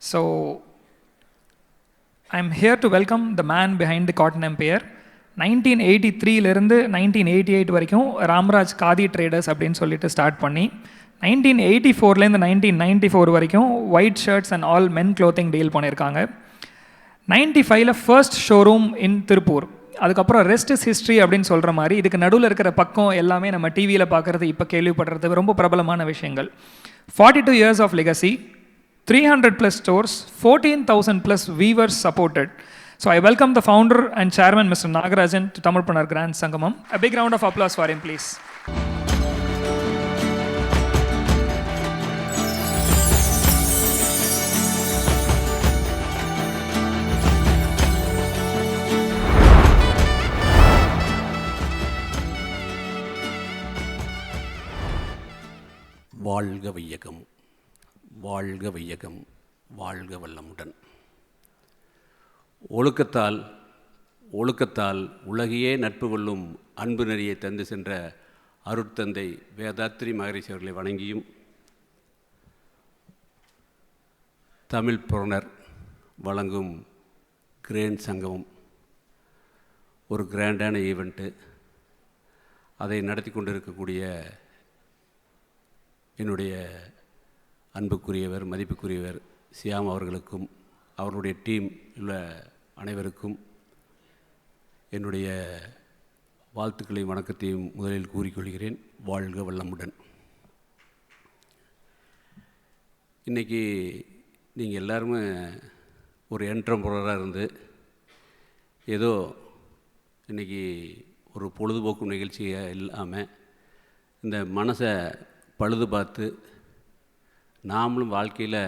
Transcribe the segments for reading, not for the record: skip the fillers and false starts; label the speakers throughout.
Speaker 1: So, I'm here to welcome the man behind the cotton empire. 1983லேருந்து 1988 வரைக்கும் Ramraj khadi traders அப்படின்னு சொல்லிட்டு start பண்ணி 1984லேருந்து 1994 வரைக்கும் white shirts and all men clothing deal பண்ணியிருக்காங்க. 95ல் first showroom இன் திருப்பூர். அதுக்கப்புறம் rest is history அப்படின்னு சொல்கிற மாதிரி இதுக்கு நடுவில் இருக்கிற பக்கம் எல்லாமே நம்ம டிவியில் பார்க்குறது, இப்போ கேள்விப்படுறது ரொம்ப பிரபலமான விஷயங்கள். 42 years of legacy, 300 plus stores, 14,000 plus weavers supported. So I welcome the founder and chairman, Mr. Nagarajan, to Tamilpanar Grand Sangamam. A big round of applause for him, please.
Speaker 2: வாழ்க வையகம், வாழ்க வையகம், வாழ்க வல்லமுடன். ஒழுக்கத்தால் உலகையே நட்பு கொள்ளும் அன்பு நெறியை தந்து சென்ற அருட்தந்தை வேதாத்ரி மகரிஷி அவர்களை வணங்கியும், தமிழ் புறனர் வழங்கும் கிராண்ட் சங்கமம் ஒரு கிராண்டான ஈவெண்ட்டு. அதை நடத்தி கொண்டிருக்கக்கூடிய என்னுடைய அன்புக்குரியவர், மதிப்புக்குரியவர் சியாம் அவர்களுக்கும் அவருடைய டீம் உள்ள அனைவருக்கும் என்னுடைய வாழ்த்துக்களையும் வணக்கத்தையும் முதலில் கூறிக்கொள்கிறேன். வாழ்க வல்லமுடன். இன்றைக்கி நீங்கள் எல்லாருமே ஒரு என்ட்ரப்ரனராக இருந்து ஏதோ இன்றைக்கி ஒரு பொழுதுபோக்கு நிகழ்ச்சியாக இல்லாமல் இந்த மனசை பழுது பார்த்து நாமளும் வாழ்க்கையில்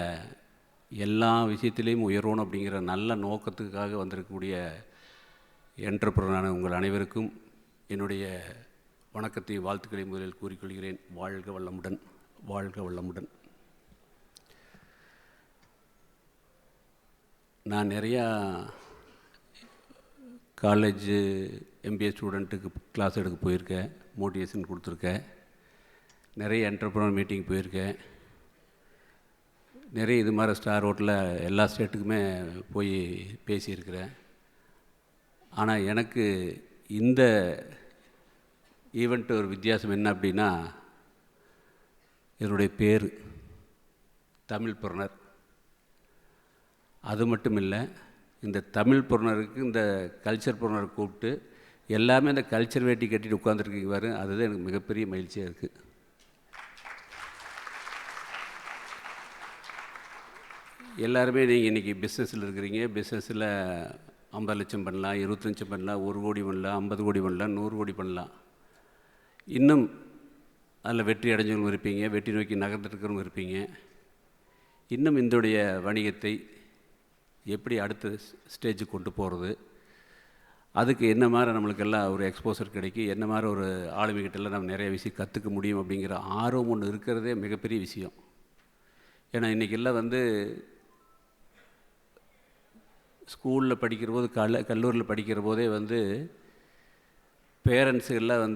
Speaker 2: எல்லா விஷயத்திலையும் உயரணும் அப்படிங்கிற நல்ல நோக்கத்துக்காக வந்திருக்கக்கூடிய என்ட்ரப்ரனரான உங்கள் அனைவருக்கும் என்னுடைய வணக்கத்தை வாழ்த்துக்களை முதலில் கூறிக்கொள்கிறேன். வாழ்க வல்லமுடன், வாழ்க வல்லமுடன். நான் நிறையா காலேஜு எம்பிஏ ஸ்டூடெண்ட்டுக்கு கிளாஸ் எடுக்க போயிருக்கேன், மோட்டிவேஷன் கொடுத்துருக்கேன், நிறைய என்ட்ரப்ரனர் மீட்டிங் போயிருக்கேன், நிறைய இது மாதிரி ஸ்டார் ஹோட்டலில் எல்லா ஸ்டேட்டுக்குமே போய் பேசியிருக்கிறேன். ஆனால் எனக்கு இந்த ஈவெண்ட்டு ஒரு வித்தியாசம் என்ன அப்படின்னா, என்னுடைய பேர் தமிழ் புறனர். அது மட்டும் இல்லை, இந்த தமிழ் புறனருக்கு இந்த கல்ச்சர் புறனரை கூப்பிட்டு எல்லாமே இந்த கல்ச்சர் வேட்டி கட்டிட்டு உட்காந்துருக்கீங்க பாரு, அதுதான் எனக்கு மிகப்பெரிய மகிழ்ச்சியாக இருக்குது. எல்லாருமே நீங்கள் இன்றைக்கி பிஸ்னஸில் இருக்கிறீங்க. பிஸ்னஸில் 50 லட்சம் பண்ணலாம், 20 லட்சம் பண்ணலாம், 1 கோடி பண்ணலாம், 50 கோடி பண்ணலாம், 100 கோடி பண்ணலாம். இன்னும் அதில் வெற்றி அடைஞ்சவங்களும் இருப்பீங்க, வெற்றி நோக்கி நகர்ந்துருக்கிறவங்க இருப்பீங்க. இன்னும் இதோடைய வணிகத்தை எப்படி அடுத்த ஸ்டேஜுக்கு கொண்டு போகிறது, அதுக்கு என்ன மாதிரி நம்மளுக்கெல்லாம் ஒரு எக்ஸ்போசர் கிடைக்கும், என்ன மாதிரி ஒரு ஆளுமைகிட்டெல்லாம் நம்ம நிறைய விஷயம் கற்றுக்க முடியும் அப்படிங்கிற ஆர்வம் ஒன்று இருக்கிறதே மிகப்பெரிய விஷயம். ஏன்னா இன்றைக்கெல்லாம் ஸ்கூலில் படிக்கிற போது கல்லூரியில் படிக்கிற போதே பேரண்ட்ஸுகள்லாம்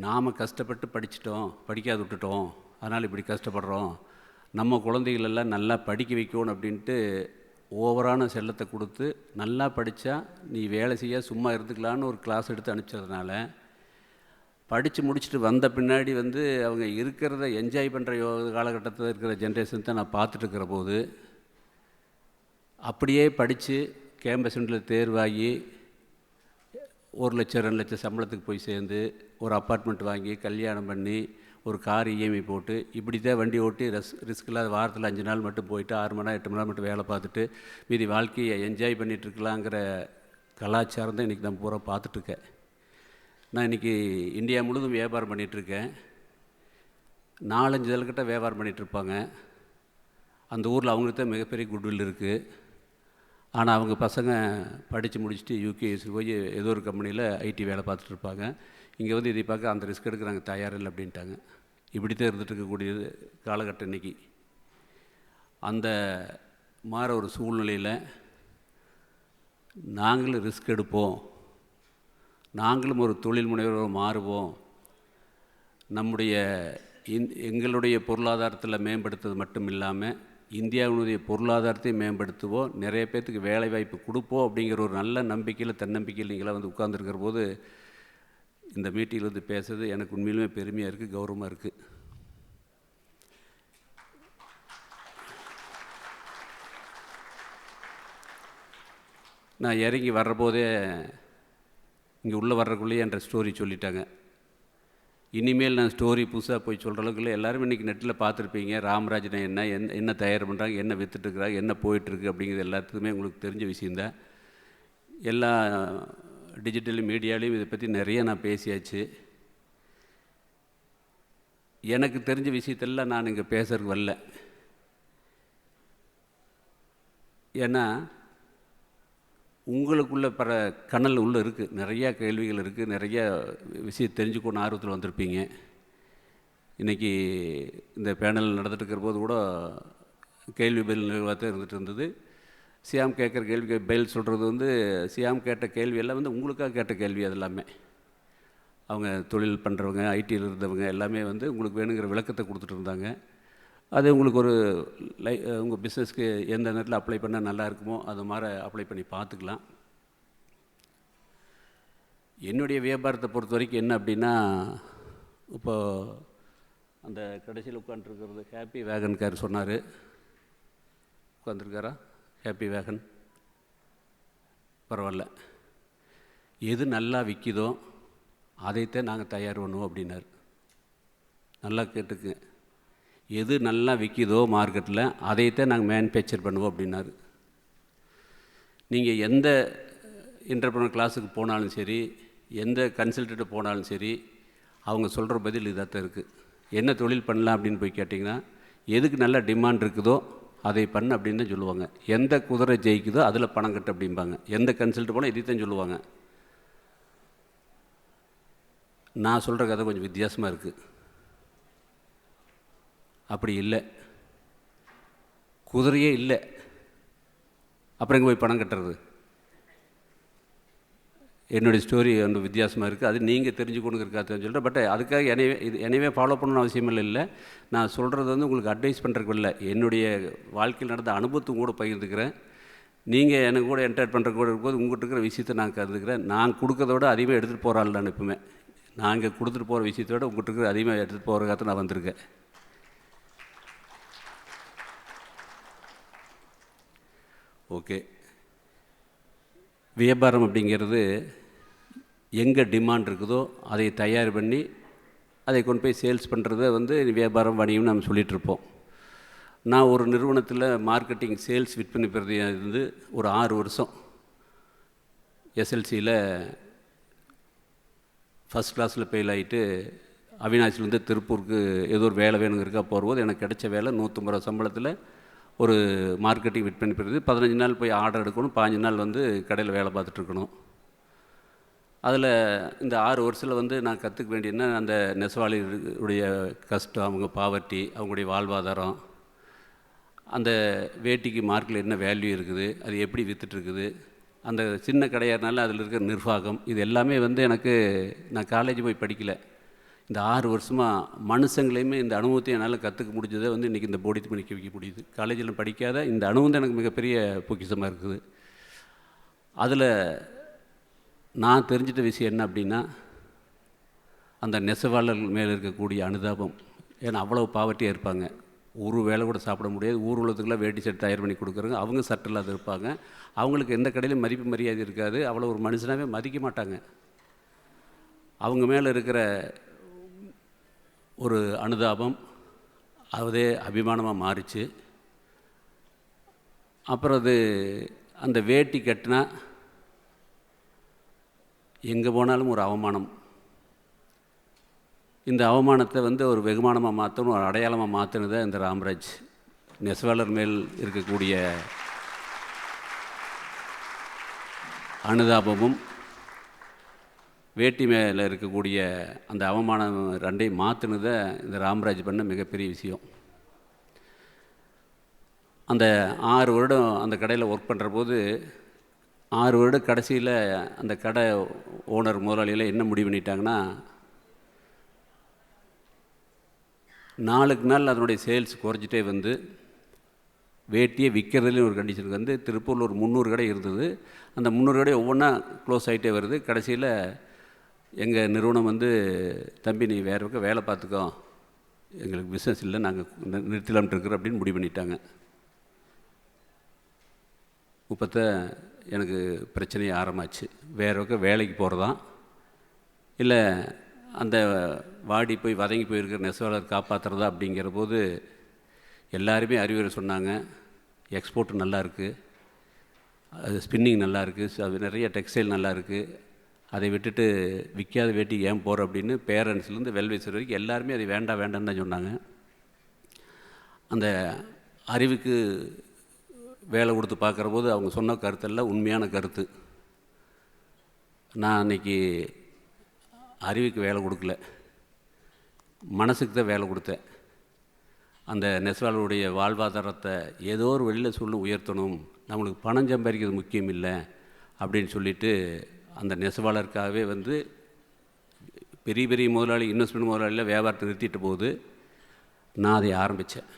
Speaker 2: நாம் கஷ்டப்பட்டு படிக்காது விட்டுட்டோம், அதனால் இப்படி கஷ்டப்படுறோம், நம்ம குழந்தைகளெல்லாம் நல்லா படிக்க வைக்கணும் அப்படின்ட்டு ஓவரான செல்லத்தை கொடுத்து நல்லா படித்தா நீ வேலை செய்ய சும்மா இருந்துக்கலான்னு ஒரு கிளாஸ் எடுத்து அனுப்பிச்சதுனால படித்து முடிச்சுட்டு வந்த பின்னாடி அவங்க இருக்கிறத என்ஜாய் பண்ணுற காலகட்டத்தில் இருக்கிற ஜென்ரேஷன் தான் நான் பார்த்துட்டுருக்கிற போது, அப்படியே படித்து கேம்பஸ் இன்டர்வியூல தேர்வாகி 1 லட்சம் 2 லட்சம் சம்பளத்துக்கு போய் சேர்ந்து ஒரு அப்பார்ட்மெண்ட் வாங்கி கல்யாணம் பண்ணி ஒரு கார் இஎம்ஐ போட்டு இப்படி தான் வண்டி ஓட்டி ரிஸ்க் இல்லாத வாரத்தில் 5 நாள் மட்டும் போயிட்டு 6 மணி நேரம் 8 மணி நேரம் மட்டும் வேலை பார்த்துட்டு மீதி வாழ்க்கையை என்ஜாய் பண்ணிகிட்ருக்கலாங்கிற கலாச்சாரம் தான் இன்றைக்கி நம்ம பூரா பார்த்துட்ருக்கேன். நான் இன்றைக்கி இந்தியா முழுதும் வியாபாரம் பண்ணிகிட்ருக்கேன். 4-5 இதழ்கிட்ட வியாபாரம் பண்ணிகிட்ருப்பாங்க. அந்த ஊரில் அவங்களுக்கு தான் மிகப்பெரிய குட்வில் இருக்குது. ஆனால் அவங்க பசங்க படித்து முடிச்சுட்டு யூகேஎஸ் போய் ஏதோ ஒரு கம்பெனியில் ஐடி வேலை பார்த்துட்ருப்பாங்க. இங்கே இதை பார்க்க அந்த ரிஸ்க் எடுக்க நாங்கள் தயாரில்லை அப்படின்ட்டாங்க. இப்படி தான் இருந்துகிட்டு இருக்கக்கூடிய காலகட்டம் இன்றைக்கி. அந்த மாதிரி ஒரு சூழ்நிலையில் நாங்களும் ரிஸ்க் எடுப்போம், நாங்களும் ஒரு தொழில் முனைவராக மாறுவோம், நம்முடைய எங்களுடைய பொருளாதாரத்தில் மேம்படுத்துறது மட்டும் இல்லாமல் இந்தியாவினுடைய பொருளாதாரத்தை மேம்படுத்துவோம், நிறைய பேர்த்துக்கு வேலைவாய்ப்பு கொடுப்போம் அப்படிங்கிற ஒரு நல்ல நம்பிக்கையில், தன்னம்பிக்கையில் நீங்களாம் வந்து உட்கார்ந்துருக்கிற போது இந்த மீட்டிங்கில் வந்து பேசுறது எனக்கு உண்மையிலுமே பெருமையாக இருக்குது, கௌரவமாக இருக்குது. நான் இறங்கி வர்றபோதே இங்கே உள்ளே வர்றக்குள்ளேயே என்ற ஸ்டோரி சொல்லிட்டாங்க. இனிமேல் நான் ஸ்டோரி புதுசாக போய் சொல்கிற அளவுக்கு எல்லோரும் இன்றைக்கி நெட்டில் பார்த்துருப்பீங்க. ராமராஜனை என்ன தயார் பண்ணுறாங்க, என்ன விற்றுட்டுருக்குறாங்க, என்ன போயிட்டுருக்கு அப்படிங்கிறது எல்லாத்துக்குமே உங்களுக்கு தெரிஞ்ச விஷயந்தான். எல்லா டிஜிட்டல் மீடியாலையும் இதை பற்றி நிறைய நான் பேசியாச்சு. எனக்கு தெரிஞ்ச விஷயத்தெல்லாம் நான் இங்கே பேசுறதுக்கு வரல. ஏன்னா உங்களுக்குள்ள கனல் உள்ளே இருக்குது, நிறையா கேள்விகள் இருக்குது, நிறைய விஷயம் தெரிஞ்சுக்கணும் ஆர்வத்தில் வந்திருப்பீங்க. இன்றைக்கி இந்த பேனல் நடந்துட்டு இருக்கிற போது கூட கேள்வி பதில் நிகழ்வாக இருந்துகிட்டு இருந்தது. சியாம் கேட்குற கேள்வி பதில் சொல்கிறது வந்து சியாம் கேட்ட கேள்வி எல்லாம் வந்து உங்களுக்காக கேட்ட கேள்வி. அது எல்லாமே அவங்க தொழில் பண்ணுறவங்க, ஐடியில் இருந்தவங்க எல்லாமே வந்து உங்களுக்கு வேணுங்கிற விளக்கத்தை கொடுத்துட்டு இருந்தாங்க. அது உங்களுக்கு ஒரு உங்கள் பிஸ்னஸ்க்கு எந்த நேரத்தில் அப்ளை பண்ணால் நல்லா இருக்குமோ அது மாதிரி அப்ளை பண்ணி பார்த்துக்கலாம். என்னுடைய வியாபாரத்தை பொறுத்த வரைக்கும் என்ன அப்படின்னா, இப்போது அந்த கடைசியில் உட்காந்துருக்கிறது ஹாப்பி வேகன் கார் சொன்னார். உட்காந்துருக்காரா ஹாப்பி வேகன்? பரவாயில்ல. எது நல்லா விற்கிதோ அதைத்தான் நாங்கள் தயார் பண்ணுவோம் அப்படின்னார். நல்லா கேட்டுக்குங்க. எது நல்லா விற்கிதோ மார்க்கெட்டில் அதைத்தான் நாங்கள் மேனுஃபேக்சர் பண்ணுவோம் அப்படின்னாரு. நீங்கள் எந்த என்டர்பிரனர் கிளாஸுக்கு போனாலும் சரி, எந்த கன்சல்டன்ட்டு போனாலும் சரி, அவங்க சொல்கிற பதில் இதாக தான் இருக்குது. என்ன தொழில் பண்ணலாம் அப்படின்னு போய் கேட்டிங்கன்னா, எதுக்கு நல்ல டிமாண்ட் இருக்குதோ அதை பண்ண அப்படின்னு தான் சொல்லுவாங்க. எந்த குதிரை ஜெயிக்குதோ அதில் பணம் கட்டு அப்படிம்பாங்க. எந்த கன்சல்ட்டு போனால் இதைத்தான் சொல்லுவாங்க. நான் சொல்கிற கதை கொஞ்சம் வித்தியாசமாக இருக்குது. அப்படி இல்லை, குதிரையே இல்லை, அப்புறம் எங்கே போய் பணம் கட்டுறது? என்னுடைய ஸ்டோரி வந்து வித்தியாசமாக இருக்குது. அது நீங்கள் தெரிஞ்சுக்கணுங்கிறக்காக சொல்கிறேன். பட் அதுக்காக என்னையவே ஃபாலோ பண்ணணும்னு அவசியம் இல்லை. நான் சொல்கிறது வந்து உங்களுக்கு அட்வைஸ் பண்ணுறதுக்கு இல்லை, என்னுடைய வாழ்க்கையில் நடந்த அனுபவத்தும் கூட பகிர்ந்துக்கிறேன். நீங்கள் எனக்கு கூட என்டர் பண்ணுற கூட இருக்கும்போது உங்கள்கிட்ட இருக்கிற விஷயத்தை நான் கருதுக்கிறேன். நான் கொடுக்கறத விட அதிகமாக எடுத்துகிட்டு போகிறாள் நான் எப்பவுமே. நான் இங்கே கொடுத்துட்டு போகிற விஷயத்தை விட உங்கள்கிட்ட இருக்கிற அதிகமாக எடுத்துகிட்டு போகிறக்காக நான் வந்திருக்கேன். ஓகே, வியாபாரம் அப்படிங்கிறது எங்கே டிமாண்ட் இருக்குதோ அதை தயார் பண்ணி அதை கொண்டு போய் சேல்ஸ் பண்ணுறத வந்து வியாபாரம் வணிகம்னு நம்ம சொல்லிகிட்ருப்போம். நான் ஒரு நிறுவனத்தில் மார்க்கெட்டிங் சேல்ஸ் விற்பனை பெறுறது இருந்து ஒரு 6 வருஷம் எஸ்எல்சியில் ஃபஸ்ட் கிளாஸில் ஃபெயில் ஆகிட்டு அவினாசிலேருந்து திருப்பூருக்கு ஏதோ ஒரு வேலை வேணுங்கிறக்கா போகும்போது எனக்கு கிடைச்ச வேலை 150 ரூபா சம்பளத்தில் ஒரு மார்க்கெட்டிங் விற்பனை பெறுது. 15 நாள் போய் ஆர்டர் எடுக்கணும், 15 நாள் வந்து கடையில் வேலை பார்த்துட்ருக்கணும். அதில் இந்த 6 வருஷத்தில் வந்து நான் கற்றுக்க வேண்டியதுன்னா, அந்த நெசவாளிகளுடைய கஷ்டம், அவங்க பாவர்ட்டி, அவங்களுடைய வாழ்வாதாரம், அந்த வேட்டிக்கு மார்க்கில் என்ன வேல்யூ இருக்குது, அது எப்படி விற்றுட்ருக்குது, அந்த சின்ன கடையாருனால அதில் இருக்கிற நிர்வாகம், இது எல்லாமே வந்து எனக்கு, நான் காலேஜ் போய் படிக்கலை, இந்த 6 வருஷமாக மனுஷங்களையுமே இந்த அனுபவத்தை என்னால் கற்றுக்க முடிஞ்சதை வந்து இன்றைக்கி இந்த போடி பண்ணிக்க வைக்க முடியுது. காலேஜில் படிக்காத இந்த அனுபவம் தான் எனக்கு மிகப்பெரிய பொக்கிஷமாக இருக்குது. அதில் நான் தெரிஞ்சிட்ட விஷயம் என்ன அப்படின்னா, அந்த நெசவாளர்கள் மேலே இருக்கக்கூடிய அனுதாபம். ஏன்னா அவ்வளோ பாவர்ட்டியாக இருப்பாங்க, ஒரு வேலை கூட சாப்பிட முடியாது. ஊர் உலகத்துக்குலாம் வேட்டி சட்டை தயார் பண்ணி கொடுக்குறாங்க, அவங்க சட்டை இல்லாத இருப்பாங்க. அவங்களுக்கு எந்த கடையிலும் மதிப்பு மரியாதை இருக்காது, அவ்வளோ ஒரு மனுஷனாகவே மதிக்க மாட்டாங்க. அவங்க மேலே இருக்கிற ஒரு அனுதாபம் அதே அபிமானமாக மாறிச்சு. அப்புறம் அது அந்த வேட்டி கட்டினா எங்கே போனாலும் ஒரு அவமானம். இந்த அவமானத்தை வந்து ஒரு வெகுமானமாக மாற்றணும், ஒரு அடையாளமாக மாற்றினதை இந்த ராம்ராஜ். நெசவாளர் மேல் இருக்கக்கூடிய அனுதாபமும் வேட்டி மேலே இருக்கக்கூடிய அந்த அவமானம் ரெண்டையும் மாற்றினதை இந்த ராம்ராஜ் பண்ண மிகப்பெரிய விஷயம். அந்த 6 வருடம் அந்த கடையில் ஒர்க் பண்ணுற போது 6 வருடம் கடைசியில் அந்த கடை ஓனர் முதலாளியில் என்ன முடிவு பண்ணிட்டாங்கன்னா, நாளுக்கு நாள் அதனுடைய சேல்ஸ் குறைஞ்சிட்டே வந்து வேட்டியை விற்கிறதுலேயும் ஒரு கண்டிஷனுக்கு வந்து திருப்பூரில் ஒரு 300 கடை இருந்தது. அந்த 300 கடை ஒவ்வொன்றா க்ளோஸ் ஆகிட்டே வருது. கடைசியில் எங்கள் நிறுவனம் வந்து, தம்பி நீ வேறு பக்கம் வேலை பார்த்துக்கோ, எங்களுக்கு பிஸ்னஸ் இல்லை, நாங்கள் நிறுத்தலாம்ட்டு இருக்கிறோம் அப்படின்னு முடிவு பண்ணிட்டாங்க. இப்போத்த எனக்கு பிரச்சனையே ஆரம்பிச்சு. வேறு பக்கம் வேலைக்கு போகிறதா இல்லை அந்த வாடி போய் வதங்கி போயிருக்கிற நெசவாளர் காப்பாற்றுறதா அப்படிங்கிற போது எல்லாருமே அறிவுரை சொன்னாங்க. எக்ஸ்போர்ட் நல்லா இருக்குது, அது ஸ்பின்னிங் நல்லா இருக்குது, அது நிறைய டெக்ஸ்டைல் நல்லா இருக்குது, அதை விட்டுட்டு விற்காத வேட்டி ஏன் போகிற அப்படின்னு பேரண்ட்ஸ்லேருந்து வெல்விசர் வரைக்கும் எல்லாருமே அது வேண்டாம் வேண்டாம்னு தான் சொன்னாங்க. அந்த அறிவுக்கு வேலை கொடுத்து பார்க்குற போது அவங்க சொன்ன கருத்தெல்லாம் உண்மையான கருத்து. நான் அன்றைக்கி அறிவுக்கு வேலை கொடுக்கல, மனசுக்கு தான் வேலை கொடுத்தேன். அந்த நெசவாளருடைய வாழ்வாதாரத்தை ஏதோ ஒரு வழியில் உயர்த்தணும், நம்மளுக்கு பணம் சம்பாதிக்கிறது முக்கியம் இல்லை அப்படின்னு சொல்லிவிட்டு அந்த நெசவாளருக்காகவே வந்து பெரிய பெரிய முதலாளி, இன்வெஸ்ட்மெண்ட் முதலாளியில் வியாபாரத்தை நிறுத்திட்ட போது நான் அதை ஆரம்பித்தேன்.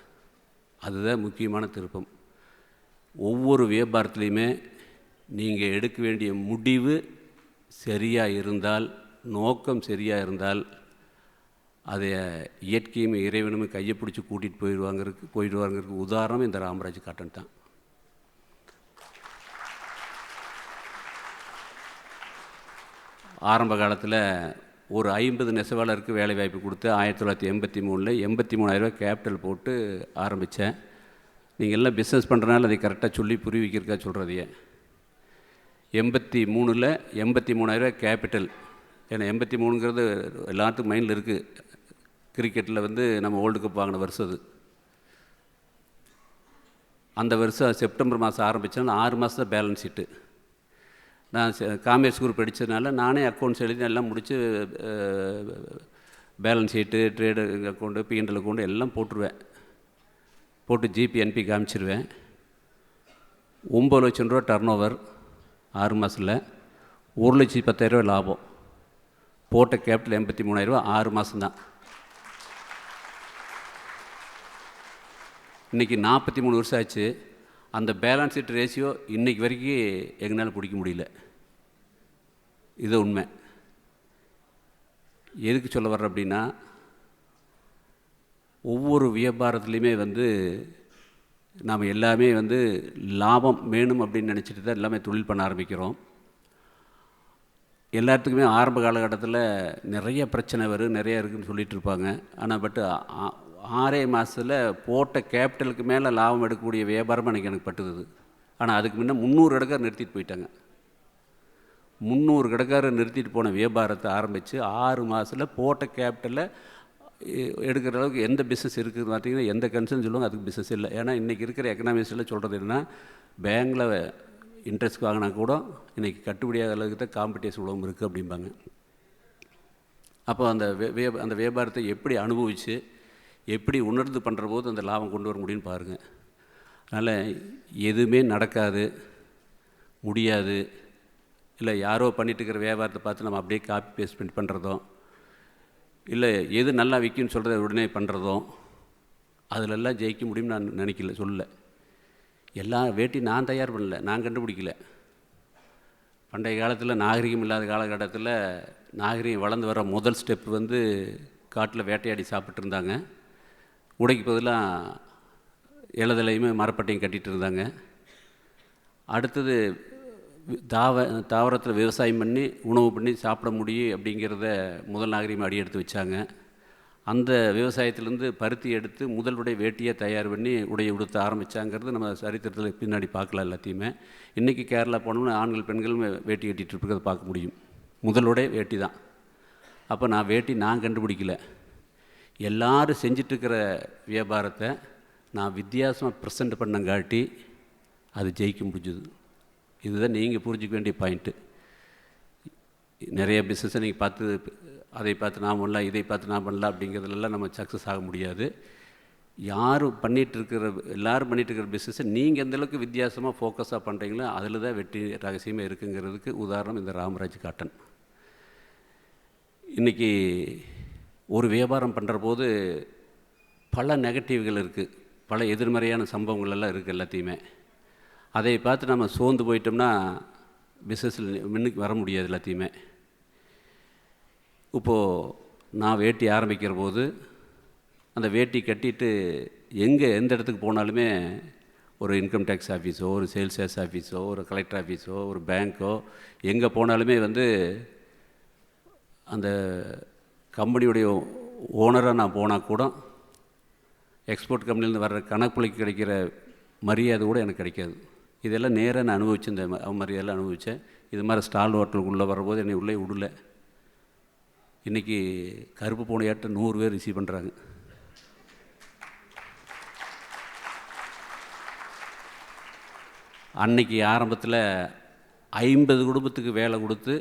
Speaker 2: அதுதான் முக்கியமான திருப்பம். ஒவ்வொரு வியாபாரத்துலேயுமே நீங்கள் எடுக்க வேண்டிய முடிவு சரியாக இருந்தால், நோக்கம் சரியாக இருந்தால், அதை இயற்கையும் இறைவனும் கையை பிடிச்சி கூட்டிகிட்டு போயிடுவாங்கிறதுக்கு உதாரணம் இந்த ராமராஜ் காட்டன் தான். ஆரம்ப காலத்தில் ஒரு 50 நெசவாளருக்கு வேலை வாய்ப்பு கொடுத்து 1983 83,000 கேபிட்டல் போட்டு ஆரம்பித்தேன். நீங்கள் எல்லாம் பிஸ்னஸ் பண்ணுறனால அதை கரெக்டாக சொல்லி புரிய வைக்கிறக்கா சொல்கிறதையே. 83ல் 83,000 கேபிட்டல். ஏன்னா 83ங்கிறது எல்லாத்துக்கும் மைண்டில் இருக்குது. கிரிக்கெட்டில் வந்து நம்ம வேர்ல்டு கப் வாங்கின வருஷம் அது. அந்த வருஷம் செப்டம்பர் மாதம் ஆரம்பித்தேன். 6 மாதம் தான் பேலன்ஸ் ஷீட்டு. நான் காமர்ஸ் குரூப் படித்ததுனால நானே அக்கௌண்ட்ஸ் எழுதி எல்லாம் முடித்து balance sheet, trade account, P&L account எல்லாம் போட்டுருவேன். போட்டு ஜிபி NP காமிச்சிருவேன். 9 லட்சம் ரூபா டர்ன் ஓவர் 6 மாதத்தில், 1,10,000 லாபம். போட்ட கேபிட்டல் 83,000 6 மாதம்தான். இன்றைக்கி 43 வருஷம் ஆச்சு. அந்த பேலன்ஸ் ஷீட் ரேஷியோ இன்றைக்கி வரைக்கும் எங்களால் பிடிக்க முடியல. இது உண்மை. எதுக்கு சொல்ல வர்ற அப்படின்னா, ஒவ்வொரு வியாபாரத்துலேயுமே வந்து நாம் எல்லாமே வந்து லாபம் வேணும் அப்படின்னு நினச்சிட்டு தான் எல்லாமே தொழில் பண்ண ஆரம்பிக்கிறோம். எல்லாத்துக்குமே ஆரம்ப காலகட்டத்தில் நிறைய பிரச்சனை வரும், நிறைய இருக்குதுன்னு சொல்லிகிட்டு இருப்பாங்க. ஆனால் 6 மாதத்தில் போட்ட கேபிட்டலுக்கு மேலே லாபம் எடுக்கக்கூடிய வியாபாரமாக எனக்கு பட்டுது. ஆனால் அதுக்கு முன்னே 300 கடைக்காரர் நிறுத்திட்டு போயிட்டாங்க. 300 கடைக்காரர் நிறுத்திட்டு போன வியாபாரத்தை ஆரம்பித்து 6 மாதத்தில் போட்ட கேபிட்டலில் எடுக்கிற அளவுக்கு எந்த பிஸ்னஸ் இருக்குதுன்னு பார்த்தீங்கன்னா, எந்த கன்சர்ன் சொல்லுவாங்க அதுக்கு பிஸ்னஸ் இல்லை. ஏன்னா இன்றைக்கி இருக்கிற எக்கனாமிக்ஸில் சொல்கிறது என்னென்னா, பேங்கில் இன்ட்ரெஸ்ட் வாங்கினா கூட இன்றைக்கி கட்டுப்படியாத அளவுக்கு தான் காம்படிஷன் உலகம் இருக்குது அப்படிம்பாங்க. அப்போ அந்த வியாபாரத்தை எப்படி அனுபவித்து எப்படி உணர்ந்து பண்ணுற போது அந்த லாபம் கொண்டு வர முடியும்னு பாருங்கள். அதனால் எதுவுமே நடக்காது, முடியாது, இல்லை யாரோ பண்ணிட்டு இருக்கிற வியாபாரத்தை பார்த்து நம்ம அப்படியே காப்பி பேஸ்ட் பண்ணி பண்ணுறதும், இல்லை எது நல்லா விற்குன்னு சொல்கிறத உடனே பண்ணுறதும், அதிலெல்லாம் ஜெயிக்க முடியும்னு நான் நினைக்கல, சொல்லலை. எல்லா வேட்டி நான் தயார் பண்ணல, நான் கண்டுபிடிக்கல. பண்டைய காலத்தில் நாகரிகம் இல்லாத காலகட்டத்தில் நாகரிகம் வளர்ந்து வர முதல் ஸ்டெப் வந்து காட்டில் வேட்டையாடி சாப்பிட்டு இருந்தாங்க. உடைக்கு பதிலாக இலதலையுமே மரப்பட்டையும் கட்டிகிட்டு இருந்தாங்க. அடுத்தது தாவரத்தில் விவசாயம் பண்ணி உணவு பண்ணி சாப்பிட முடியும் அப்படிங்கிறத முதல் நாகரிகம் அடி எடுத்து வச்சாங்க. அந்த விவசாயத்திலேருந்து பருத்தி எடுத்து முதலுடைய வேட்டியை தயார் பண்ணி உடையை உடுத்த ஆரம்பித்தாங்கிறது நம்ம சரித்திரத்தில் பின்னாடி பார்க்கலாம் எல்லாத்தையுமே. இன்றைக்கி கேரளா போனோம்னா ஆண்கள் பெண்கள் வேட்டி கட்டிகிட்டு இருக்கிறத பார்க்க முடியும். முதலுடைய வேட்டி தான். அப்போ நான் கண்டுபிடிக்கல. எல்லோரும் செஞ்சிட்ருக்கிற வியாபாரத்தை நான் வித்தியாசமாக ப்ரெசென்ட் பண்ணங்காட்டி அது ஜெயிக்க முடிஞ்சுது. இதுதான் நீங்கள் புரிஞ்சிக்க வேண்டிய பாயிண்ட்டு. நிறைய பிஸ்னஸை நீங்கள் அதை பார்த்து நான் பண்ணலாம், இதை பார்த்து நான் பண்ணலாம் அப்படிங்கிறதுலாம் நம்ம சக்ஸஸ் ஆக முடியாது. எல்லோரும் பண்ணிகிட்ருக்கிற பிஸ்னஸை நீங்கள் எந்தளவுக்கு வித்தியாசமாக ஃபோக்கஸாக பண்ணுறீங்களோ அதில் தான் வெற்றி ரகசியமாக இருக்குங்கிறதுக்கு உதாரணம் இந்த ராமராஜ் காட்டன். இன்றைக்கி ஒரு வியாபாரம் பண்ணுற போது பல நெகட்டிவ்கள் இருக்குது, பல எதிர்மறையான சம்பவங்கள் எல்லாம் இருக்குது எல்லாத்தையுமே. அதை பார்த்து நம்ம சோர்ந்து போயிட்டோம்னா பிஸ்னஸில் முன்னுக்கு வர முடியாது எல்லாத்தையுமே. இப்போது நான் வேட்டி ஆரம்பிக்கிற போது அந்த வேட்டி கட்டிட்டு எந்த இடத்துக்கு போனாலுமே ஒரு இன்கம் டேக்ஸ் ஆஃபீஸோ, ஒரு சேல்ஸ் டேக்ஸ் ஆஃபீஸோ, ஒரு கலெக்டர் ஆஃபீஸோ, ஒரு பேங்க்கோ எங்கே போனாலுமே வந்து அந்த கம்பெனியுடைய ஓனராக நான் போனால் கூட எக்ஸ்போர்ட் கம்பெனிலேருந்து வர்ற கணக்குலைக்கு கிடைக்கிற மரியாதை கூட எனக்கு கிடைக்காது. இதெல்லாம் நேராக நான் அனுபவிச்சேன். இந்த மரியாதைலாம் அனுபவித்தேன். இது மாதிரி ஸ்டால் ஹோட்டலுக்குள்ளே வரும்போது என்னை உள்ளே விடல. இன்றைக்கி கருப்பு பூனையாட்ட 100 பேர் ரிசீவ் பண்ணுறாங்க. அன்னைக்கு ஆரம்பத்தில் 50 குடும்பத்துக்கு வேலை கொடுத்து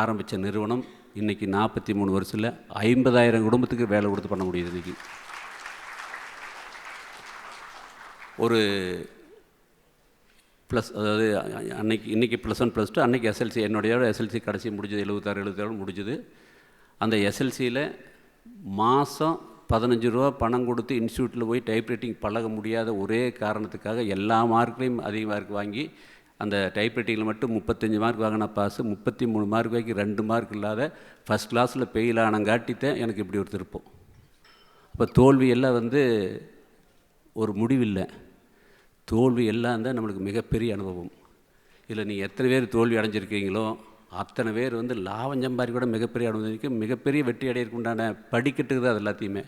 Speaker 2: ஆரம்பித்த நிறுவனம் இன்றைக்கி 43 வருஷத்தில் 50,000 குடும்பத்துக்கு வேலை கொடுத்து பண்ண முடியுது. இன்றைக்கி ஒரு ப்ளஸ், அதாவது இன்றைக்கி +1 +2, அன்றைக்கி எஸ்எல்சி, என்னுடைய எஸ்எல்சி கடைசி முடிஞ்சது 76 முடிஞ்சுது. அந்த எஸ்எல்சியில் மாதம் 15 ரூபா பணம் கொடுத்து இன்ஸ்டியூட்டில் போய் டைப்ரைட்டிங் பழக முடியாத ஒரே காரணத்துக்காக எல்லா மார்க்லேயும் அதிக மார்க் வாங்கி அந்த டைப்ரைட்டிங்கில் மட்டும் 35 மார்க் வாங்கினா பாஸு, 33 மார்க் வாங்கி 2 மார்க் இல்லாத ஃபஸ்ட் கிளாஸில் ஃபெயில் ஆனங்காட்டித்தான் எனக்கு இப்படி ஒரு திருப்பம். அப்போ தோல்வி எல்லாம் வந்து ஒரு முடிவில்லை, தோல்வி எல்லாம் தான் நம்மளுக்கு மிகப்பெரிய அனுபவம். இதில் நீங்கள் எத்தனை பேர் தோல்வி அடைஞ்சிருக்கீங்களோ அத்தனை பேர் வந்து லாபம் சம்பாதிக்க கூட மிகப்பெரிய அனுபவம், மிகப்பெரிய வெற்றி அடையிறதுக்கு உண்டான படிக்கட்டுக்கு தான் அது எல்லாத்தையுமே.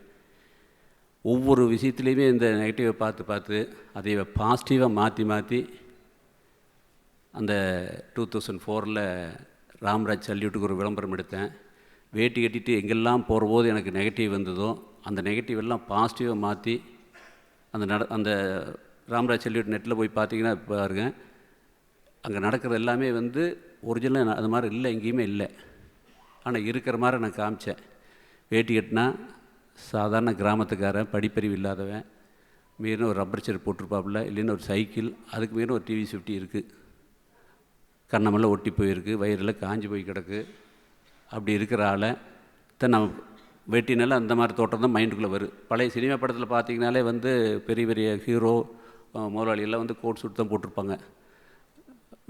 Speaker 2: ஒவ்வொரு விஷயத்துலேயுமே இந்த நெகட்டிவை பார்த்து அதை பாசிட்டிவாக மாற்றி அந்த 2004 ராம்ராஜ் சல்யூட்டுக்கு ஒரு விளம்பரம் எடுத்தேன். வேட்டி கட்டிட்டு எங்கெல்லாம் போகிற போது எனக்கு நெகட்டிவ் வந்ததோ அந்த நெகட்டிவ் எல்லாம் பாசிட்டிவாக மாற்றி அந்த ராம்ராஜ் சல்யூட் நெட்டில் போய் பார்த்தீங்கன்னா பாருங்க, அங்கே நடக்கிறது எல்லாமே வந்து ஒரிஜினலாக அது மாதிரி இல்லை, எங்கேயுமே இல்லை. ஆனால் இருக்கிற மாதிரி நான் காமிச்சேன். வேட்டி கட்டினா சாதாரண கிராமத்துக்காரன், படிப்பறிவு இல்லாதவன், மீறின ஒரு ரப்பர் செருப்பு போட்டிருப்பாப்புல, இல்லைன்னா ஒரு சைக்கிள், அதுக்கு மீறின ஒரு டிவி 50 இருக்குது, கண்ணமெல்லாம் ஒட்டி போயிருக்கு, வயிறில் காஞ்சி போய் கிடக்கு, அப்படி இருக்கிற ஆளை தான் நம்ம வேட்டினால அந்த மாதிரி தோட்டம் தான் மைண்டுக்குள்ளே வரும். பழைய சினிமா படத்தில் பார்த்திங்கனாலே வந்து பெரிய பெரிய ஹீரோ முதலாளியெல்லாம் வந்து கோட் சூட் தான் போட்டிருப்பாங்க.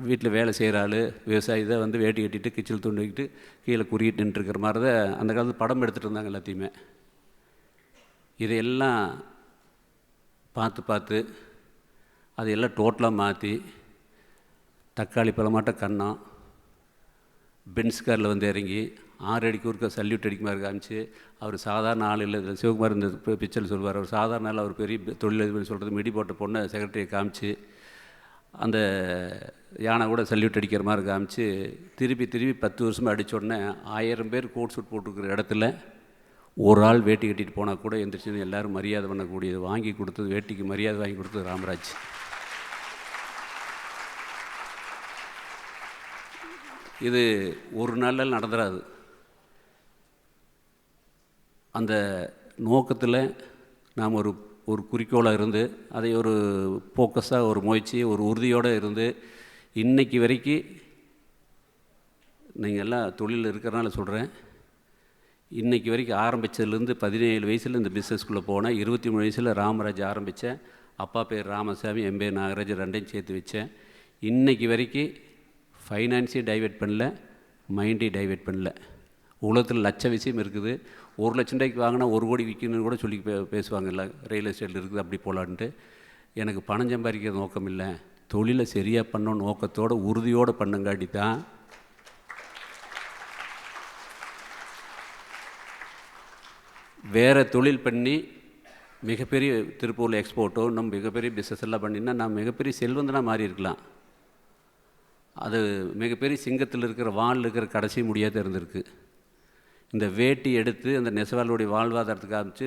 Speaker 2: வீட்டில் வேலை செய்கிற ஆள், விவசாயி தான் வந்து வேட்டி கட்டிட்டு கிச்சல் துண்டிக்கிட்டு கீழே குறியிட்டு நின்றுருக்கிற மாதிரி தான் அந்த காலத்தில் படம் எடுத்துகிட்டு இருந்தாங்க எல்லாத்தையுமே. இதையெல்லாம் பார்த்து அதையெல்லாம் டோட்டலாக மாற்றி தக்காளி பழமாட்ட கண்ணம் பென்ஸ் காரில் வந்து இறங்கி 6 அடிக்கு ஒருக்க சல்யூட் அடிக்க மாதிரி காமிச்சு, அவர் சாதாரண ஆள் இல்லை. சிவகுமார் இந்த பிக்சரில் சொல்வார், அவர் சாதாரண ஆள், அவர் பெரிய தொழிலதிபர் சொல்கிறது, மிடி போட்ட பொண்ணை செக்ரட்டரியை காமிச்சு அந்த யானை கூட சல்யூட் அடிக்கிற மாதிரி காமிச்சு திருப்பி 10 வருஷமாக அடித்த உடனே 1000 பேர் கோட் சூட் போட்டிருக்கிற இடத்துல ஒரு ஆள் வேட்டி கட்டிட்டு போனால் கூட எந்திரிச்சு எல்லோரும் மரியாதை பண்ணக்கூடியது வாங்கி கொடுத்தது, வேட்டிக்கு மரியாதை வாங்கி கொடுத்தது ராமராஜ். இது ஒரு நாளில் நடந்துடாது. அந்த நோக்கத்தில் நாம் ஒரு குறிக்கோளாக இருந்து அதை ஒரு ஃபோக்கஸாக, ஒரு முயற்சி, ஒரு உறுதியோடு இருந்து இன்றைக்கி வரைக்கும் நீங்கள் எல்லாம் தொழிலில் இருக்கிறனால சொல்கிறேன், இன்றைக்கி வரைக்கும் ஆரம்பித்ததுலேருந்து 17 வயசில் இந்த பிஸ்னஸ்குள்ளே போனேன். 23 வயசில் ராமராஜ் ஆரம்பித்தேன். அப்பா பேர் ராமசாமி, என் பேர் நாகராஜ், ரெண்டையும் சேர்த்து வச்சேன். இன்றைக்கி வரைக்கும் ஃபைனான்ஸையும் டைவெர்ட் பண்ணல, மைண்டையும் டைவெர்ட் பண்ணல. உலகத்தில் லட்ச விஷயம் இருக்குது. 1 லட்சம் ரூபாய்க்கு வாங்கினா 1 கோடி விற்கணும்னு கூட சொல்லி பேசுவாங்க. இல்லை ரியல் எஸ்டேட்டில் இருக்குது, அப்படி போகலான்ட்டு. எனக்கு பணம் சம்பாதிக்கிற நோக்கம் இல்லை, தொழிலை சரியாக பண்ணணும் நோக்கத்தோடு உறுதியோடு பண்ணுங்காட்டி தான் வேறு தொழில் பண்ணி மிகப்பெரிய திருப்பூரில் எக்ஸ்போர்ட்டோ நம்ம மிகப்பெரிய பிஸ்னஸ் எல்லாம் பண்ணினா நான் மிகப்பெரிய செல்வந்தனாக மாறி இருக்கலாம். அது மிகப்பெரிய சிங்கத்தில் இருக்கிற வாலில் இருக்கிற கடைசி முடியாத இருந்திருக்கு. இந்த வேட்டி எடுத்து அந்த நெசவாளுடைய வாழ்வாதாரத்துக்கு காமிச்சு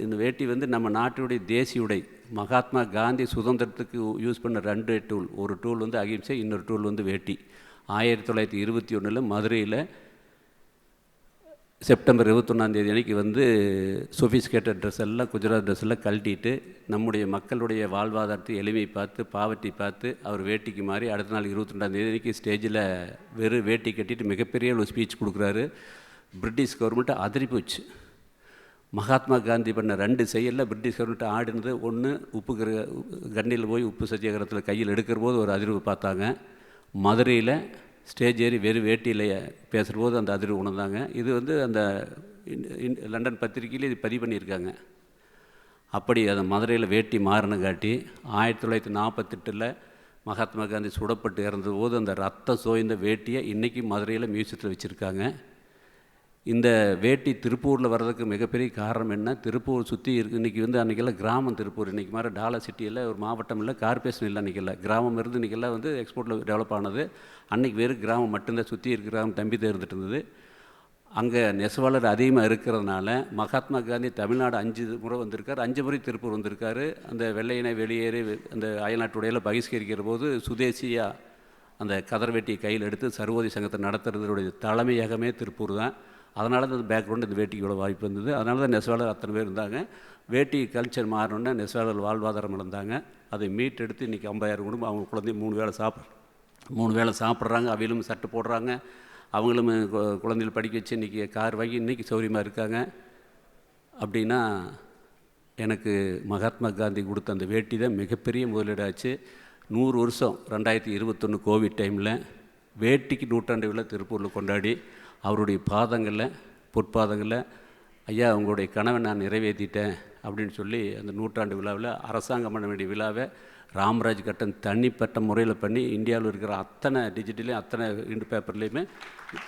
Speaker 2: இந்த வேட்டி வந்து நம்ம நாட்டுடைய தேசிய உடை. மகாத்மா காந்தி சுதந்திரத்துக்கு யூஸ் பண்ண 2 டூல், ஒரு டூல் வந்து அகிம்சை, இன்னொரு டூல் வந்து வேட்டி. 1921 மதுரையில் செப்டம்பர் 21 அன்றைக்கி வந்து சொஃபிஸ்கேட்டட் ட்ரெஸ் எல்லாம், குஜராத் ட்ரெஸ் எல்லாம் கழட்டிட்டு நம்முடைய மக்களுடைய வாழ்வாதாரத்தை எளிமை பார்த்து பாவர்ட்டி பார்த்து அவர் வேட்டிக்கு மாறி அடுத்த நாள் 22 அன்றைக்கி ஸ்டேஜில் வெறும் வேட்டி கட்டிட்டு மிகப்பெரிய ஒரு ஸ்பீச் கொடுக்குறாரு. பிரிட்டிஷ் கவர்மெண்ட்டு அதிரி போச்சு. மகாத்மா காந்தி பண்ண 2 செயலில் பிரிட்டிஷ் கவர்மெண்ட் ஆடினது, ஒன்று உப்பு கண்ணியில் போய் உப்பு சத்தியாகிரகத்தில் கையில் எடுக்கிற போது ஒரு அதிர்வு பார்த்தாங்க. மதுரையில் ஸ்டேஜ் ஏறி வெறும் வேட்டியில் பேசுகிற போது அந்த அதிர்வு உணர்ந்தாங்க. இது வந்து அந்த லண்டன் பத்திரிகையில் இது பதிவு பண்ணியிருக்காங்க. அப்படி அந்த மதுரையில் வேட்டி மாறினங்காட்டி 1948 மகாத்மா காந்தி சுடப்பட்டு இறந்தபோது அந்த ரத்தம் சோய்ந்த வேட்டியை இன்றைக்கி மதுரையில் மியூசியத்தில் வச்சுருக்காங்க. இந்த வேட்டி திருப்பூரில் வர்றதுக்கு மிகப்பெரிய காரணம் என்ன, திருப்பூர் சுற்றி இருக்குது. இன்றைக்கி வந்து அன்றைக்கெல்லாம் கிராமம் திருப்பூர், இன்றைக்கி மாதிரி டாலர் சிட்டியில் ஒரு மாவட்டம் இல்லை, கார்பரேஷன் இல்லை. அன்றைக்கெல்லாம் கிராமம் இருந்து இன்றைக்கெல்லாம் வந்து எக்ஸ்போர்ட்டில் டெவலப் ஆனது. அன்றைக்கி வெறும் கிராமம் மட்டும்தான், சுற்றி இருக்கிற கிராமம் தம்பி தான் இருந்துட்டு இருந்தது. அங்கே நெசவாளர் அதிகமாக இருக்கிறதுனால மகாத்மா காந்தி தமிழ்நாடு 5 முறை வந்திருக்கார், 5 முறை திருப்பூர் வந்திருக்காரு. அந்த வெள்ளையினை வெளியேறி அந்த அயல்நாட்டுடையில் பகிஷ்கரிக்கிற போது சுதேசியாக அந்த கதர் வேட்டியை கையில் எடுத்து சர்வோதய சங்கத்தை நடத்துறதுடைய தலைமையகமே திருப்பூர் தான். அதனால தான் அந்த பேக்ரவுண்டு இந்த வேட்டிக்கு இவ்வளோ வாய்ப்பு இருந்தது. அதனால தான் நெசவாளர் அத்தனை பேர் இருந்தாங்க. வேட்டி கல்ச்சர் மாறணுன்னா நெசவாளர் வாழ்வாதாரம் இழந்தாங்க. அதை மீட்டெடுத்து இன்றைக்கி 50,000 குடும்பம் அவங்க குழந்தைய 3 வேளை சாப்பிட்றாங்க. அவையிலும் சட்டை போடுறாங்க. அவங்களும் குழந்தைகள் படிக்க வச்சு இன்றைக்கி கார் வாங்கி இன்றைக்கி சௌரியமாக இருக்காங்க. அப்படின்னா எனக்கு மகாத்மா காந்தி கொடுத்த அந்த வேட்டி தான் மிகப்பெரிய முதலீடாச்சு. 100 வருஷம் 2021 கோவிட் டைமில் வேட்டிக்கு 100ஆண்டு விழா திருப்பூரில் கொண்டாடி அவருடைய பாதங்களில் பொற்பாதங்களில் ஐயா உங்களுடைய கனவை நான் நிறைவேற்றிட்டேன் அப்படின்னு சொல்லி அந்த 100ஆண்டு விழாவில் அரசாங்கம் பண்ண வேண்டிய விழாவை ராம்ராஜ் கட்டன் தனிப்பட்ட முறையில் பண்ணி இந்தியாவில் இருக்கிற அத்தனை டிஜிட்டலையும் அத்தனை இண்டு பேப்பர்லேயுமே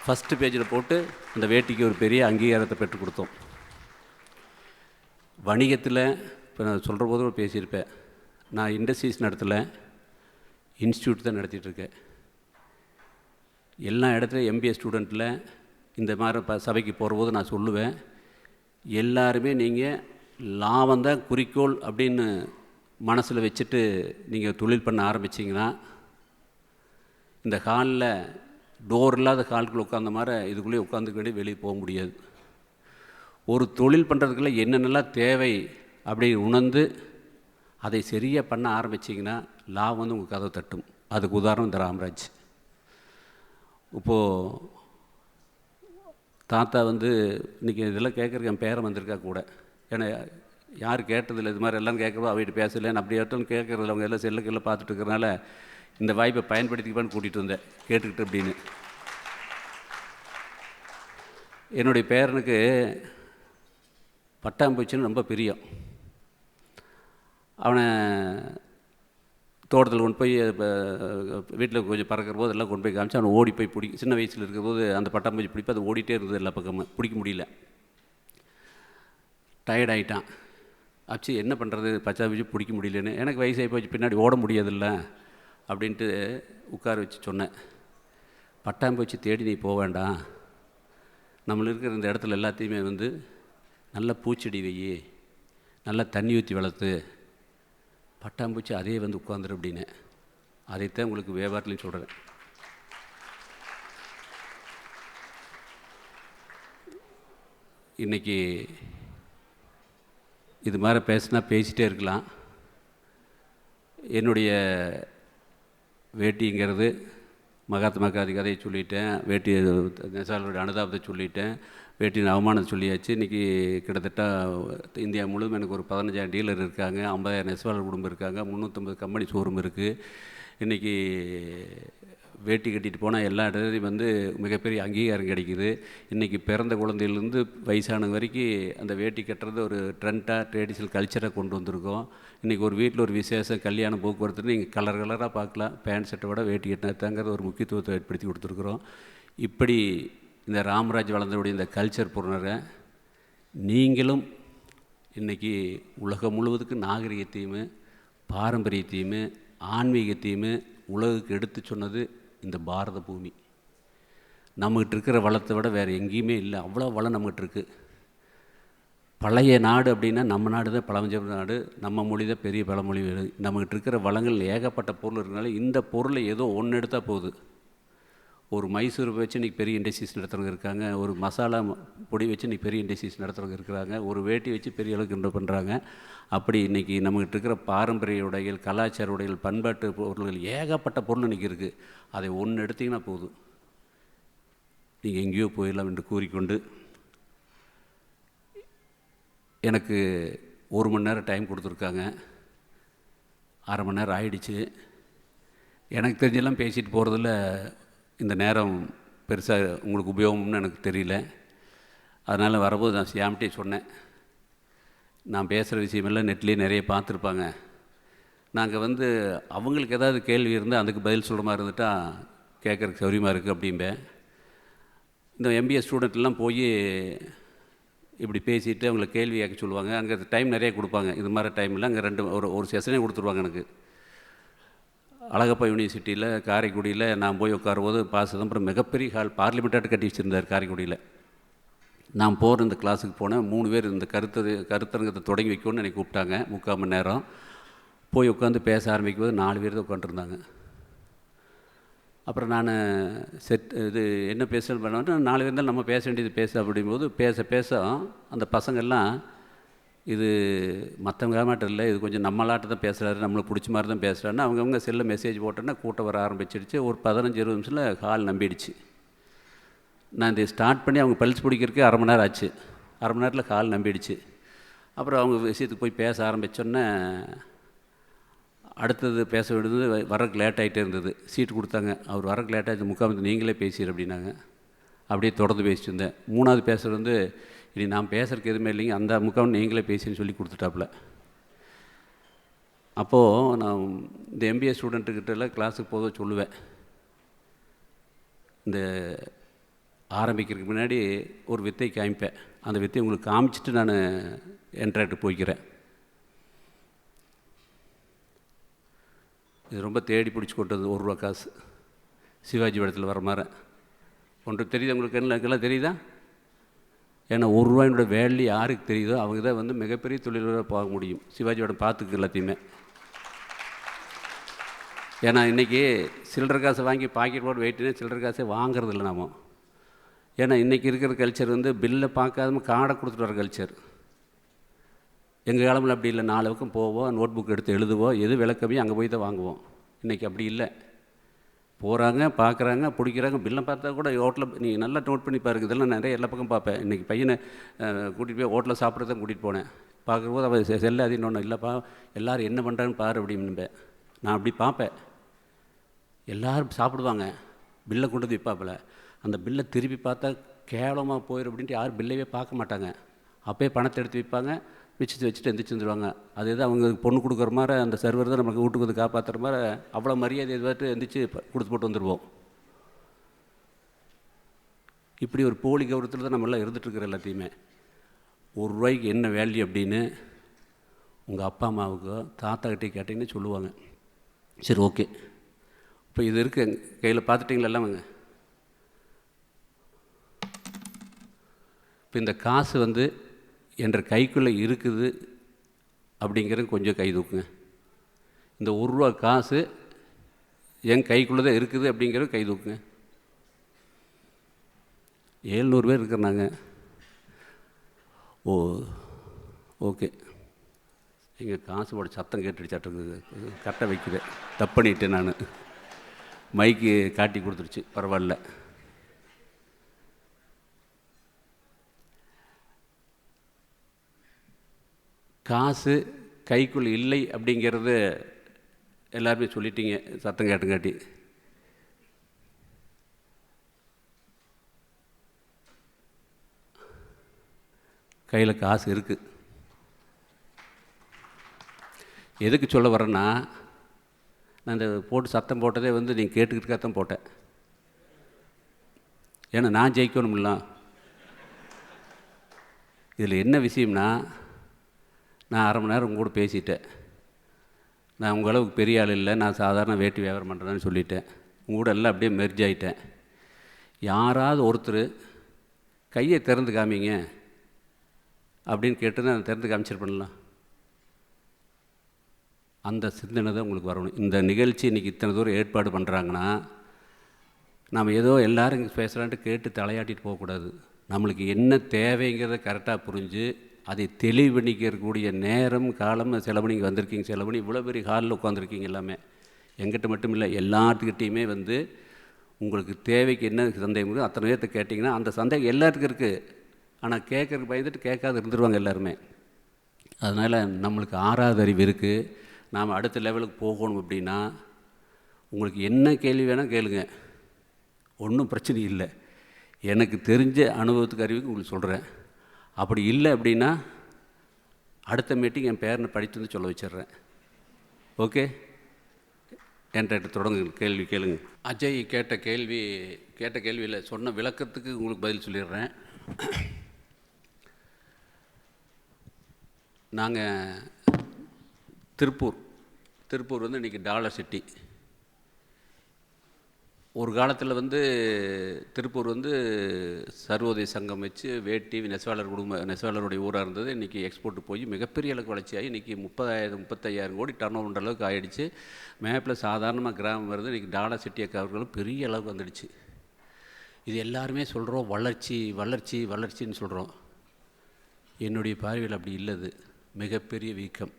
Speaker 2: ஃபஸ்ட்டு பேஜில் போட்டு அந்த வேட்டிக்கு ஒரு பெரிய அங்கீகாரத்தை பெற்றுக் கொடுத்தோம். வணிகத்தில் இப்போ நான் சொல்கிற போது பேசியிருப்பேன். நான் இண்டஸ்ட்ரீஸ் நடத்தலை, இன்ஸ்டியூட் தான் நடத்திட்டுருக்கேன். எல்லா இடத்துலையும் MBA ஸ்டூடெண்ட்டில் இந்த மாதிரி சபைக்கு போகிற போது நான் சொல்லுவேன், எல்லாருமே நீங்கள் லாபம் தான் குறிக்கோள் அப்படின்னு மனசில் வச்சுட்டு நீங்கள் தொழில் பண்ண ஆரம்பிச்சிங்கன்னா இந்த ஹாலில் டோர் இல்லாத ஹாலுக்குள்ளே உட்காந்த மாதிரி இதுக்குள்ளேயே உட்காந்துக்க வேண்டிய வெளியே போக முடியாது. ஒரு தொழில் பண்ணுறதுக்குள்ள என்னென்னலாம் தேவை அப்படி உணர்ந்து அதை சரியாக பண்ண ஆரம்பிச்சிங்கன்னா லாபம் வந்து உங்கள் கதவை தட்டும். அதுக்கு உதாரணம் இந்த ராம்ராஜ். இப்போது தாத்தா வந்து இன்றைக்கி இதெல்லாம் கேட்குறக்கு என் பேரன் வந்திருக்கா கூட. ஏன்னா யார் கேட்டதில்லை, இது மாதிரி எல்லாம் கேட்குறதோ அவகிட்ட பேசலைன்னு அப்படி ஏற்றம் கேட்குறதில்ல. அவங்க எல்லாம் செல்லுக்கெல்லாம் பார்த்துட்டு இருக்கிறனால இந்த வாய்ப்பை பயன்படுத்திக்கப்பான்னு கூட்டிகிட்டு வந்தேன் கேட்டுக்கிட்டு அப்படின்னு. என்னுடைய பேரனுக்கு பட்டாம்பூச்சின்னு ரொம்ப பிரியம். அவனை தோட்டத்தில் கொண்டு போய் இப்போ வீட்டில் கொஞ்சம் பறக்கிற போது எல்லாம் கொண்டு போய் காமிச்சு அவனை ஓடி போய் சின்ன வயசில் இருக்கிற போது அந்த பட்டாம்பூச்சி பிடிப்ப அது ஓடிட்டே இருந்தது எல்லா பக்கமும், பிடிக்க முடியல. டயர்ட் ஆகிட்டான். ஆச்சு என்ன பண்ணுறது, பட்டாம்பூச்சி பிடிக்க முடியலன்னு. எனக்கு வயசாகி போச்சு, பின்னாடி ஓட முடியாதுல்ல அப்படின்ட்டு உட்கார வச்சு சொன்னேன். பட்டாம்பூச்சி தேடி நீ போக வேண்டாம், நம்மள இருக்கிற இந்த இடத்துல எல்லாத்தையுமே வந்து நல்ல பூச்செடி வை, நல்லா தண்ணி ஊற்றி வளர்த்து பட்டாம்பூச்சி அதே வந்து உட்காந்துரு அப்படின்னு. அதைத்தான் உங்களுக்கு வியாபாரத்துலையும் சொல்கிறேன். இன்றைக்கி இது மாதிரி பேசினா பேசிகிட்டே இருக்கலாம். என்னுடைய வேட்டிங்கிறது மகாத்மா காந்தி கதையை சொல்லிட்டேன், வேட்டி நெசவாளருடைய அனுதாபத்தை சொல்லிட்டேன், வேட்டியின் அவமானத்தை சொல்லியாச்சு. இன்றைக்கி கிட்டத்தட்ட இந்தியா முழுவதும் எனக்கு ஒரு 15,000 டீலர் இருக்காங்க, 50,000 நெசவாளர் குடும்பம் இருக்காங்க, 350 கம்பெனி ஷோரூம் இருக்குது. இன்றைக்கி வேட்டி கட்டிட்டு போனால் எல்லா இடத்துலையும் வந்து மிகப்பெரிய அங்கீகாரம் கிடைக்கிது. இன்றைக்கி பிறந்த குழந்தையிலேருந்து வயசான வரைக்கும் அந்த வேட்டி கட்டுறது ஒரு ட்ரெண்டாக ட்ரெடிஷ்னல் கல்ச்சராக கொண்டு வந்திருக்கோம். இன்றைக்கி ஒரு வீட்டில் ஒரு விசேஷம் கல்யாணம் போக்குவரத்துன்னு நீங்கள் கலர் கலராக பார்க்கலாம். பேண்ட் ஷர்ட்டை விட வேட்டி கட்டினதாங்கிறது ஒரு முக்கியத்துவத்தை ஏற்படுத்தி கொடுத்துருக்குறோம். இப்படி இந்த ராம்ராஜ் வளர்ந்தவுடைய இந்த கல்ச்சர் புறநரை நீங்களும் இன்றைக்கி உலகம் முழுவதுக்கு நாகரிகத்தையும் பாரம்பரியத்தையும் ஆன்மீகத்தையும் உலகுக்கு எடுத்து சொன்னது இந்த பாரத பூமி. நம்மகிட்ட இருக்கிற வளத்தை விட வேறு எங்கேயுமே இல்லை, அவ்வளோ வளம் நம்மகிட்ட இருக்குது. பழைய நாடு அப்படின்னா நம்ம நாடு தான் பழஞ்ச நாடு, நம்ம மொழி தான் பெரிய பழமொழி. நம்மகிட்ட இருக்கிற வளங்கள் ஏகப்பட்ட பொருள் இருக்கிறனால இந்த பொருளை ஏதோ ஒன்று எடுத்தால் போகுது. ஒரு மைசூர் வச்சு இன்றைக்கி பெரிய இண்டஸ்ட்ரீஸ் நடத்துகிறவங்க இருக்காங்க, ஒரு மசாலா பொடி வச்சு இன்றைக்கி பெரிய இண்டஸ்ட்ரீஸ் நடத்துகிறவங்க இருக்கிறாங்க, ஒரு வேட்டி வச்சு பெரிய அளவுக்கு இன்ட்ரோ பண்ணுறாங்க. அப்படி இன்றைக்கி நம்மகிட்ட இருக்கிற பாரம்பரிய உடைகள், கலாச்சார உடைகள், பண்பாட்டு பொருள்கள் ஏகப்பட்ட பொருள் இன்றைக்கி இருக்குது. அதை ஒன்று எடுத்திங்கன்னா போதும், நீங்கள் எங்கேயோ போயிடலாம் என்று கூறிக்கொண்டு எனக்கு 1 மணி நேரம் டைம் கொடுத்துருக்காங்க. 1/2 மணி நேரம் ஆயிடுச்சு. எனக்கு தெரிஞ்செல்லாம் பேசிட்டு போகிறதில்ல இந்த நேரம் பெருசாக உங்களுக்கு உபயோகம்னு எனக்கு தெரியல. அதனால் வரும்போது நான் ஷியாம்கிட்டே சொன்னேன், நான் பேசுகிற விஷயமெல்லாம் நெட்லேயே நிறைய பார்த்துருப்பாங்க. நாங்கள் அவங்களுக்கு ஏதாவது கேள்வி இருந்தால் அதுக்கு பதில் சொல்கிற மாதிரி இருந்துட்டால் கேட்குறதுக்கு சௌரியமாக இருக்குது அப்படிம்பேன். இந்த MBA ஸ்டூடெண்ட்லாம் போய் இப்படி பேசிவிட்டு அவங்கள கேள்வி கேட்க சொல்லுவாங்க. அங்கே டைம் நிறைய கொடுப்பாங்க. இது மாதிரி டைமில் அங்கே ஒரு செஷனே கொடுத்துருவாங்க. எனக்கு அழகப்பா யூனிவர்சிட்டியில் காரைக்குடியில் நான் போய் உட்காரும்போது சிதம்பரம் மிகப்பெரிய ஹால் பார்லிமெண்ட்டாட்டு கட்டி வச்சுருந்தார் காரைக்குடியில். நான் போகிற இந்த கிளாஸுக்கு போனேன். 3 பேர் இந்த கருத்தரங்கத்தை தொடங்கி வைக்கணும்னு எனக்கு கூப்பிட்டாங்க. 3/4 மணி நேரம் போய் உட்காந்து பேச ஆரம்பிக்கும் போது 4 பேர் தான் உட்காந்துருந்தாங்க. அப்புறம் நான் இது என்ன பேச பண்ணோன்னா 4 பேர் தான் நம்ம பேச வேண்டியது அப்படிங்கும்போது பேச அந்த பசங்கள்லாம் இது மற்றவங்க மாட்டம் இல்லை, இது கொஞ்சம் நம்மளாட்ட தான் பேசுகிறாரு, நம்மளுக்கு பிடிச்ச மாதிரி தான் பேசுகிறாருன்னு அவங்கவுங்க செல்லில் மெசேஜ் போட்டோன்னா கூட்டம் வர ஆரம்பிச்சிடுச்சு. ஒரு 15-20 நிமிஷத்தில் ஹால் நம்பிடுச்சு. நான் இதை ஸ்டார்ட் பண்ணி அவங்க பல்ஸ் பிடிக்கிறதுக்கு 1/2 மணி நேரம் ஆச்சு. 1/2 மணி நேரத்தில் ஹால் நம்பிடுச்சு. அப்புறம் அவங்க விஷயத்துக்கு போய் பேச ஆரம்பித்தோன்னே அடுத்தது பேச வேண்டியது வரக்கு லேட் ஆகிட்டே இருந்தது. சீட்டு கொடுத்தாங்க. அவர் வரக்கு லேட் ஆகிட்டு 3/4 நீங்களே பேசிடு அப்படின்னாங்க. அப்படியே தொடர்ந்து பேசிட்டு இருந்தேன். 3ஆவது பேசுகிறது இனி நான் பேசுகிறதுக்கு எதுவுமே இல்லைங்க, அந்த 3/4 நீங்களே பேசின்னு சொல்லி கொடுத்துட்டாப்புல. அப்போது நான் இந்த MBA ஸ்டூடெண்ட்டுக்கிட்டலாம் கிளாஸுக்கு போக சொல்லுவேன், இந்த ஆரம்பிக்கிறதுக்கு முன்னாடி ஒரு வித்தை காமிப்பேன். அந்த வித்தை உங்களுக்கு காமிச்சிட்டு நான் என்ட்ராக்ட் போய்க்கிறேன். இது ரொம்ப தேடி பிடிச்சி கொட்டது 1 ரூபா காசு. சிவாஜி படத்தில் வர மாதிரி ஒன்று தெரியுது உங்களுக்கு. எனக்கெல்லாம் தெரியுதா? ஏன்னா 1 ரூபாயினோட வேல்யூ யாருக்கு தெரியுதோ அவங்க தான் மிகப்பெரிய தொழிலாளராக போக முடியும். சிவாஜி படம் பார்த்துக்கு எல்லாத்தையுமே. ஏன்னா இன்றைக்கி சில்லற காசை வாங்கி பாக்கெட் போட்டு வெயிட்டுனே சில்லற காசை வாங்குறதில்ல நாம. ஏன்னா இன்றைக்கி இருக்கிற கல்ச்சர் பில்லை பார்க்காம கார்டை கொடுத்துட்டு வர கல்ச்சர். எங்கள் காலத்தில் அப்படி இல்லை. 4 பக்கம் போவோம், நோட் புக் எடுத்து எழுதுவோம், எது விலை கம்மியோ அங்கே போய் தான் வாங்குவோம். இன்றைக்கி அப்படி இல்லை. போகிறாங்க, பார்க்குறாங்க, பிடிக்கிறாங்க. பில்லை பார்த்தா கூட ஹோட்டலில் நீங்கள் நல்லா நோட் பண்ணி பாருங்கள். இதெல்லாம் நிறைய எல்லா பக்கம் பார்ப்பேன். இன்றைக்கி பையனை கூட்டிகிட்டு போய் ஹோட்டலில் சாப்பிட்றது தான் கூட்டிகிட்டு போனேன். பார்க்கும்போது அவள் செல்ல அதிகம் ஒன்றும் இல்லைப்பா, எல்லோரும் என்ன பண்ணுறான்னு பாரு அப்படின்பேன். நான் அப்படி பார்ப்பேன். எல்லோரும் சாப்பிடுவாங்க, பில்லை கொண்டு வந்து விற்பாப்பில். அந்த பில்லை திருப்பி பார்த்தா கேவலமாக போயிடும் அப்படின்ட்டு யாரும் பில்லையே பார்க்க மாட்டாங்க. அப்போயே பணத்தை எடுத்து விற்பாங்க, மிச்சத்தை வச்சுட்டு எந்திரிச்சு வந்துடுவாங்க. அது எதாவது அவங்க பொண்ணு கொடுக்குற மாதிரி அந்த சர்வர் தான் நமக்கு வீட்டுக்கு வந்து காப்பாற்றுற மாதிரி அவ்வளோ மரியாதை எதுவாட்டு எந்திரிச்சு கொடுத்து போட்டு வந்துடுவோம். இப்படி ஒரு போலி கௌரவத்தில் தான் நம்மளாம் இருந்துகிட்ருக்குற எல்லாத்தையுமே. 1 ரூபாய்க்கு என்ன வேல்யூ அப்படின்னு உங்கள் அப்பா அம்மாவுக்கோ தாத்தா கிட்டே கேட்டிங்கன்னு சொல்லுவாங்க. சரி, ஓகே. இப்போ இது இருக்குது கையில் பார்த்துட்டிங்களா எல்லாமேங்க. இப்போ இந்த காசு என்ற கைக்குள்ளே இருக்குது அப்படிங்கிறது கொஞ்சம் கை தூக்குங்க. இந்த 1 ரூபா காசு என் கைக்குள்ளே தான் இருக்குது அப்படிங்கிறது கை தூக்குங்க. 700 பேர் இருக்கிறாங்க. ஓகே. எங்கள் காசோட சத்தம் கேட்டுடுச்சாட்டுருக்குது. கரெக்டாக வைக்குது. தப்பு பண்ணிட்டேன் நான். மைக்கு காட்டி கொடுத்துருச்சு, பரவாயில்ல. காசு கைக்குள் இல்லை அப்படிங்கிறது எல்லாருமே சொல்லிட்டீங்க சத்தம் கேட்டுங்காட்டி. கையில் காசு இருக்குது. எதுக்கு சொல்ல வரேன்னா, நான் இந்த போட்டு சத்தம் போட்டதே நீங்கள் கேட்டுக்கிட்டு தான் போட்டேன். ஏன்னா நான் ஜெயிக்கணும்ல. இதில் என்ன விஷயம்னா, நான் 1/2 மணி நேரம் உங்க கூட பேசிட்டேன். நான் உங்கள் அளவுக்கு பெரிய ஆள் இல்லை, நான் சாதாரண வேட்டி வியாபாரம் பண்ணுறேன்னு சொல்லிட்டேன். உங்க கூட எல்லாம் அப்படியே மெர்ஜ் ஆகிட்டேன். யாராவது ஒருத்தர் கையை திறந்து காமிங்க அப்படின்னு கேட்டு நான் திறந்து காமிச்சிருப்பேன்லாம். அந்த சிந்தனை தான் உங்களுக்கு வரணும். இந்த நிகழ்ச்சி இன்றைக்கி இத்தனை தூரம் ஏற்பாடு பண்ணுறாங்கன்னா, நாம் ஏதோ எல்லோரும் இங்கே பேசுகிறான்ட்டு கேட்டு தலையாட்டிட்டு போகக்கூடாது. நம்மளுக்கு என்ன தேவைங்கிறத கரெக்டாக புரிஞ்சு அதை தெளிவு பண்ணிக்கக்கூடிய நேரம் காலம் செலவு நீங்கள் வந்திருக்கீங்க. செலவு பண்ணி இவ்வளோ பெரிய ஹாலில் உட்காந்துருக்கீங்க. எல்லாமே எங்கிட்ட மட்டும் இல்லை, எல்லாத்துக்கிட்டேயுமே உங்களுக்கு தேவைக்கு என்ன சந்தேகம் இருக்குது அத்தனை பேர்த்த கேட்டிங்கன்னா அந்த சந்தேகம் எல்லாத்துக்கும் இருக்குது. ஆனால் கேட்குறதுக்கு பயந்துட்டு கேட்காது இருந்துருவாங்க எல்லாருமே. அதனால் நம்மளுக்கு 6வது அறிவு இருக்குது. நாம் அடுத்த லெவலுக்கு போகணும் அப்படின்னா உங்களுக்கு என்ன கேள்வி வேணால் கேளுங்க, ஒன்றும் பிரச்சனை இல்லை. எனக்கு தெரிஞ்ச அனுபவத்துக்கு அறிவுக்கு உங்களுக்கு சொல்கிறேன். அப்படி இல்லை அப்படின்னா அடுத்த மீட்டிங் என் பேரனை படித்து வந்து சொல்ல வச்சிட்றேன். ஓகே, என்கிட்ட தொடங்குங்க, கேள்வி கேளுங்க. அஜய் கேட்ட கேள்வியில் சொன்ன விளக்கத்துக்கு உங்களுக்கு பதில் சொல்லிடுறேன். நாங்கள் திருப்பூர் வந்து இன்றைக்கி டாலர் சிட்டி. ஒரு காலத்தில் வந்து திருப்பூர் வந்து சர்வோதய சங்கம் வச்சு வேட்டி நெசவாளருடைய ஊராக இருந்தது. இன்றைக்கி எக்ஸ்போர்ட் போய் மிகப்பெரிய அளவுக்கு வளர்ச்சியாகி இன்றைக்கி 30,000-35,000 கோடி டர்ன் ஓவர் அளவுக்கு ஆகிடுச்சு. மேப்பில் சாதாரணமாக கிராமம் வருது, இன்றைக்கி டாலர் சிட்டியை கவர்களும் பெரிய அளவுக்கு வந்துடுச்சு. இது எல்லாருமே சொல்கிறோம் வளர்ச்சி வளர்ச்சி வளர்ச்சின்னு சொல்கிறோம். என்னுடைய பார்வையில் அப்படி இல்லது, மிகப்பெரிய வீக்கம்.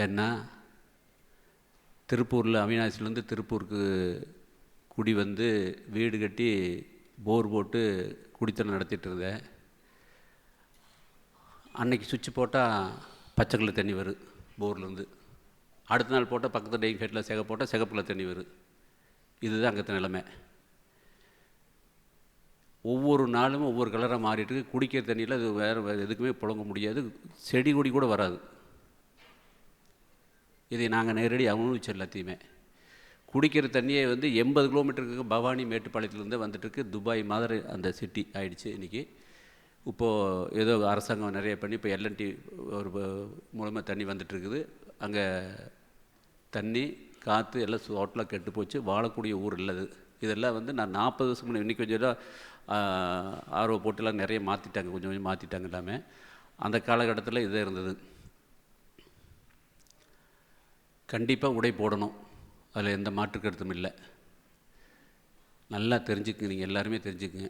Speaker 2: ஏன்னா திருப்பூரில் அவினாசிலேருந்து திருப்பூருக்கு குடி வந்து வீடு கட்டி போர் போட்டு குடித்தனம் நடத்திட்டு இருந்தேன். அன்னைக்கு சுவிட்ச் போட்டால் பச்சை கலர் தண்ணி வரும் போர்லேருந்து. அடுத்த நாள் போட்டால் பக்கத்து டைங் ஃபேட்டில் போட்டால் சிகப்பில் தண்ணி வரும். இதுதான் அங்கத்த நிலைமை. ஒவ்வொரு நாளும் ஒவ்வொரு கலராக மாறிட்டு இருக்கு. குடிக்கிற தண்ணியில் அது வேறு எதுக்குமே புழங்க முடியாது, செடி கொடி கூட வராது. இதை நாங்கள் நேரடி அனுபவிச்சோம். எல்லாத்தையுமே குடிக்கிற தண்ணியை வந்து 80 கிலோமீட்டருக்கு பவானி மேட்டுப்பாளையத்துலேருந்து வந்துட்டுருக்கு. துபாய் மாதிரி அந்த சிட்டி ஆகிடுச்சு இன்றைக்கி. இப்போது ஏதோ அரசாங்கம் நிறைய பண்ணி இப்போ எல்என்டி ஒரு மூலமாக தண்ணி வந்துட்டுருக்குது. அங்கே தண்ணி காற்று எல்லாம் ஹோட்டலாக கெட்டு போச்சு, வாழக்கூடிய ஊர் இல்லது. இதெல்லாம் வந்து நான் 40 வருஷம் முன்னாடி, இன்றைக்கி கொஞ்சம் ஆர்வ போட்டுலாம் நிறைய மாற்றிட்டாங்க, கொஞ்சம் கொஞ்சம் மாற்றிட்டாங்க எல்லாமே. அந்த காலகட்டத்தில் இதே இருந்தது. கண்டிப்பாக உடை போடணும், அதில் எந்த மாற்று கருத்தும் இல்லை. நல்லா தெரிஞ்சுக்குங்க, நீங்கள் எல்லாருமே தெரிஞ்சுக்குங்க.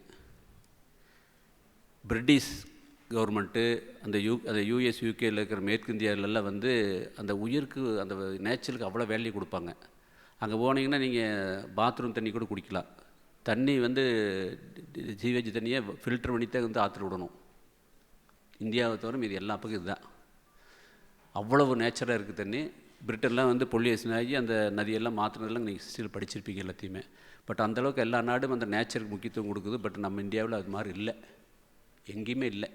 Speaker 2: பிரிட்டிஷ் கவர்மெண்ட்டு அந்த யூஎஸ் யூகேயில் இருக்கிற மேற்கிந்தியாவிலெல்லாம் வந்து அந்த உயிருக்கு அந்த நேச்சருக்கு அவ்வளோ வேல்யூ கொடுப்பாங்க. அங்கே போனீங்கன்னா நீங்கள் பாத்ரூம் தண்ணி கூட குடிக்கலாம். தண்ணி வந்து சீவேஜ் தண்ணியை ஃபில்டர் பண்ணி தான் வந்து ஆற்று விடணும். இந்தியாவை தவிர இது எல்லா பக்கம் இதுதான். அவ்வளவு நேச்சராக இருக்குது தண்ணி. பிரிட்டன்லாம் வந்து பொல்யூஷன் ஆகி அந்த நதியெல்லாம் மாற்றினதெல்லாம் நீங்கள் ஹிஸ்ட்ரியில் படிச்சிருப்பீங்க எல்லாத்தையுமே. பட் அந்தளவுக்கு எல்லா நாடும் அந்த நேச்சருக்கு முக்கியத்துவம் கொடுக்குது. பட் நம்ம இந்தியாவில் அது மாதிரி இல்லை, எங்கேயுமே இல்லை.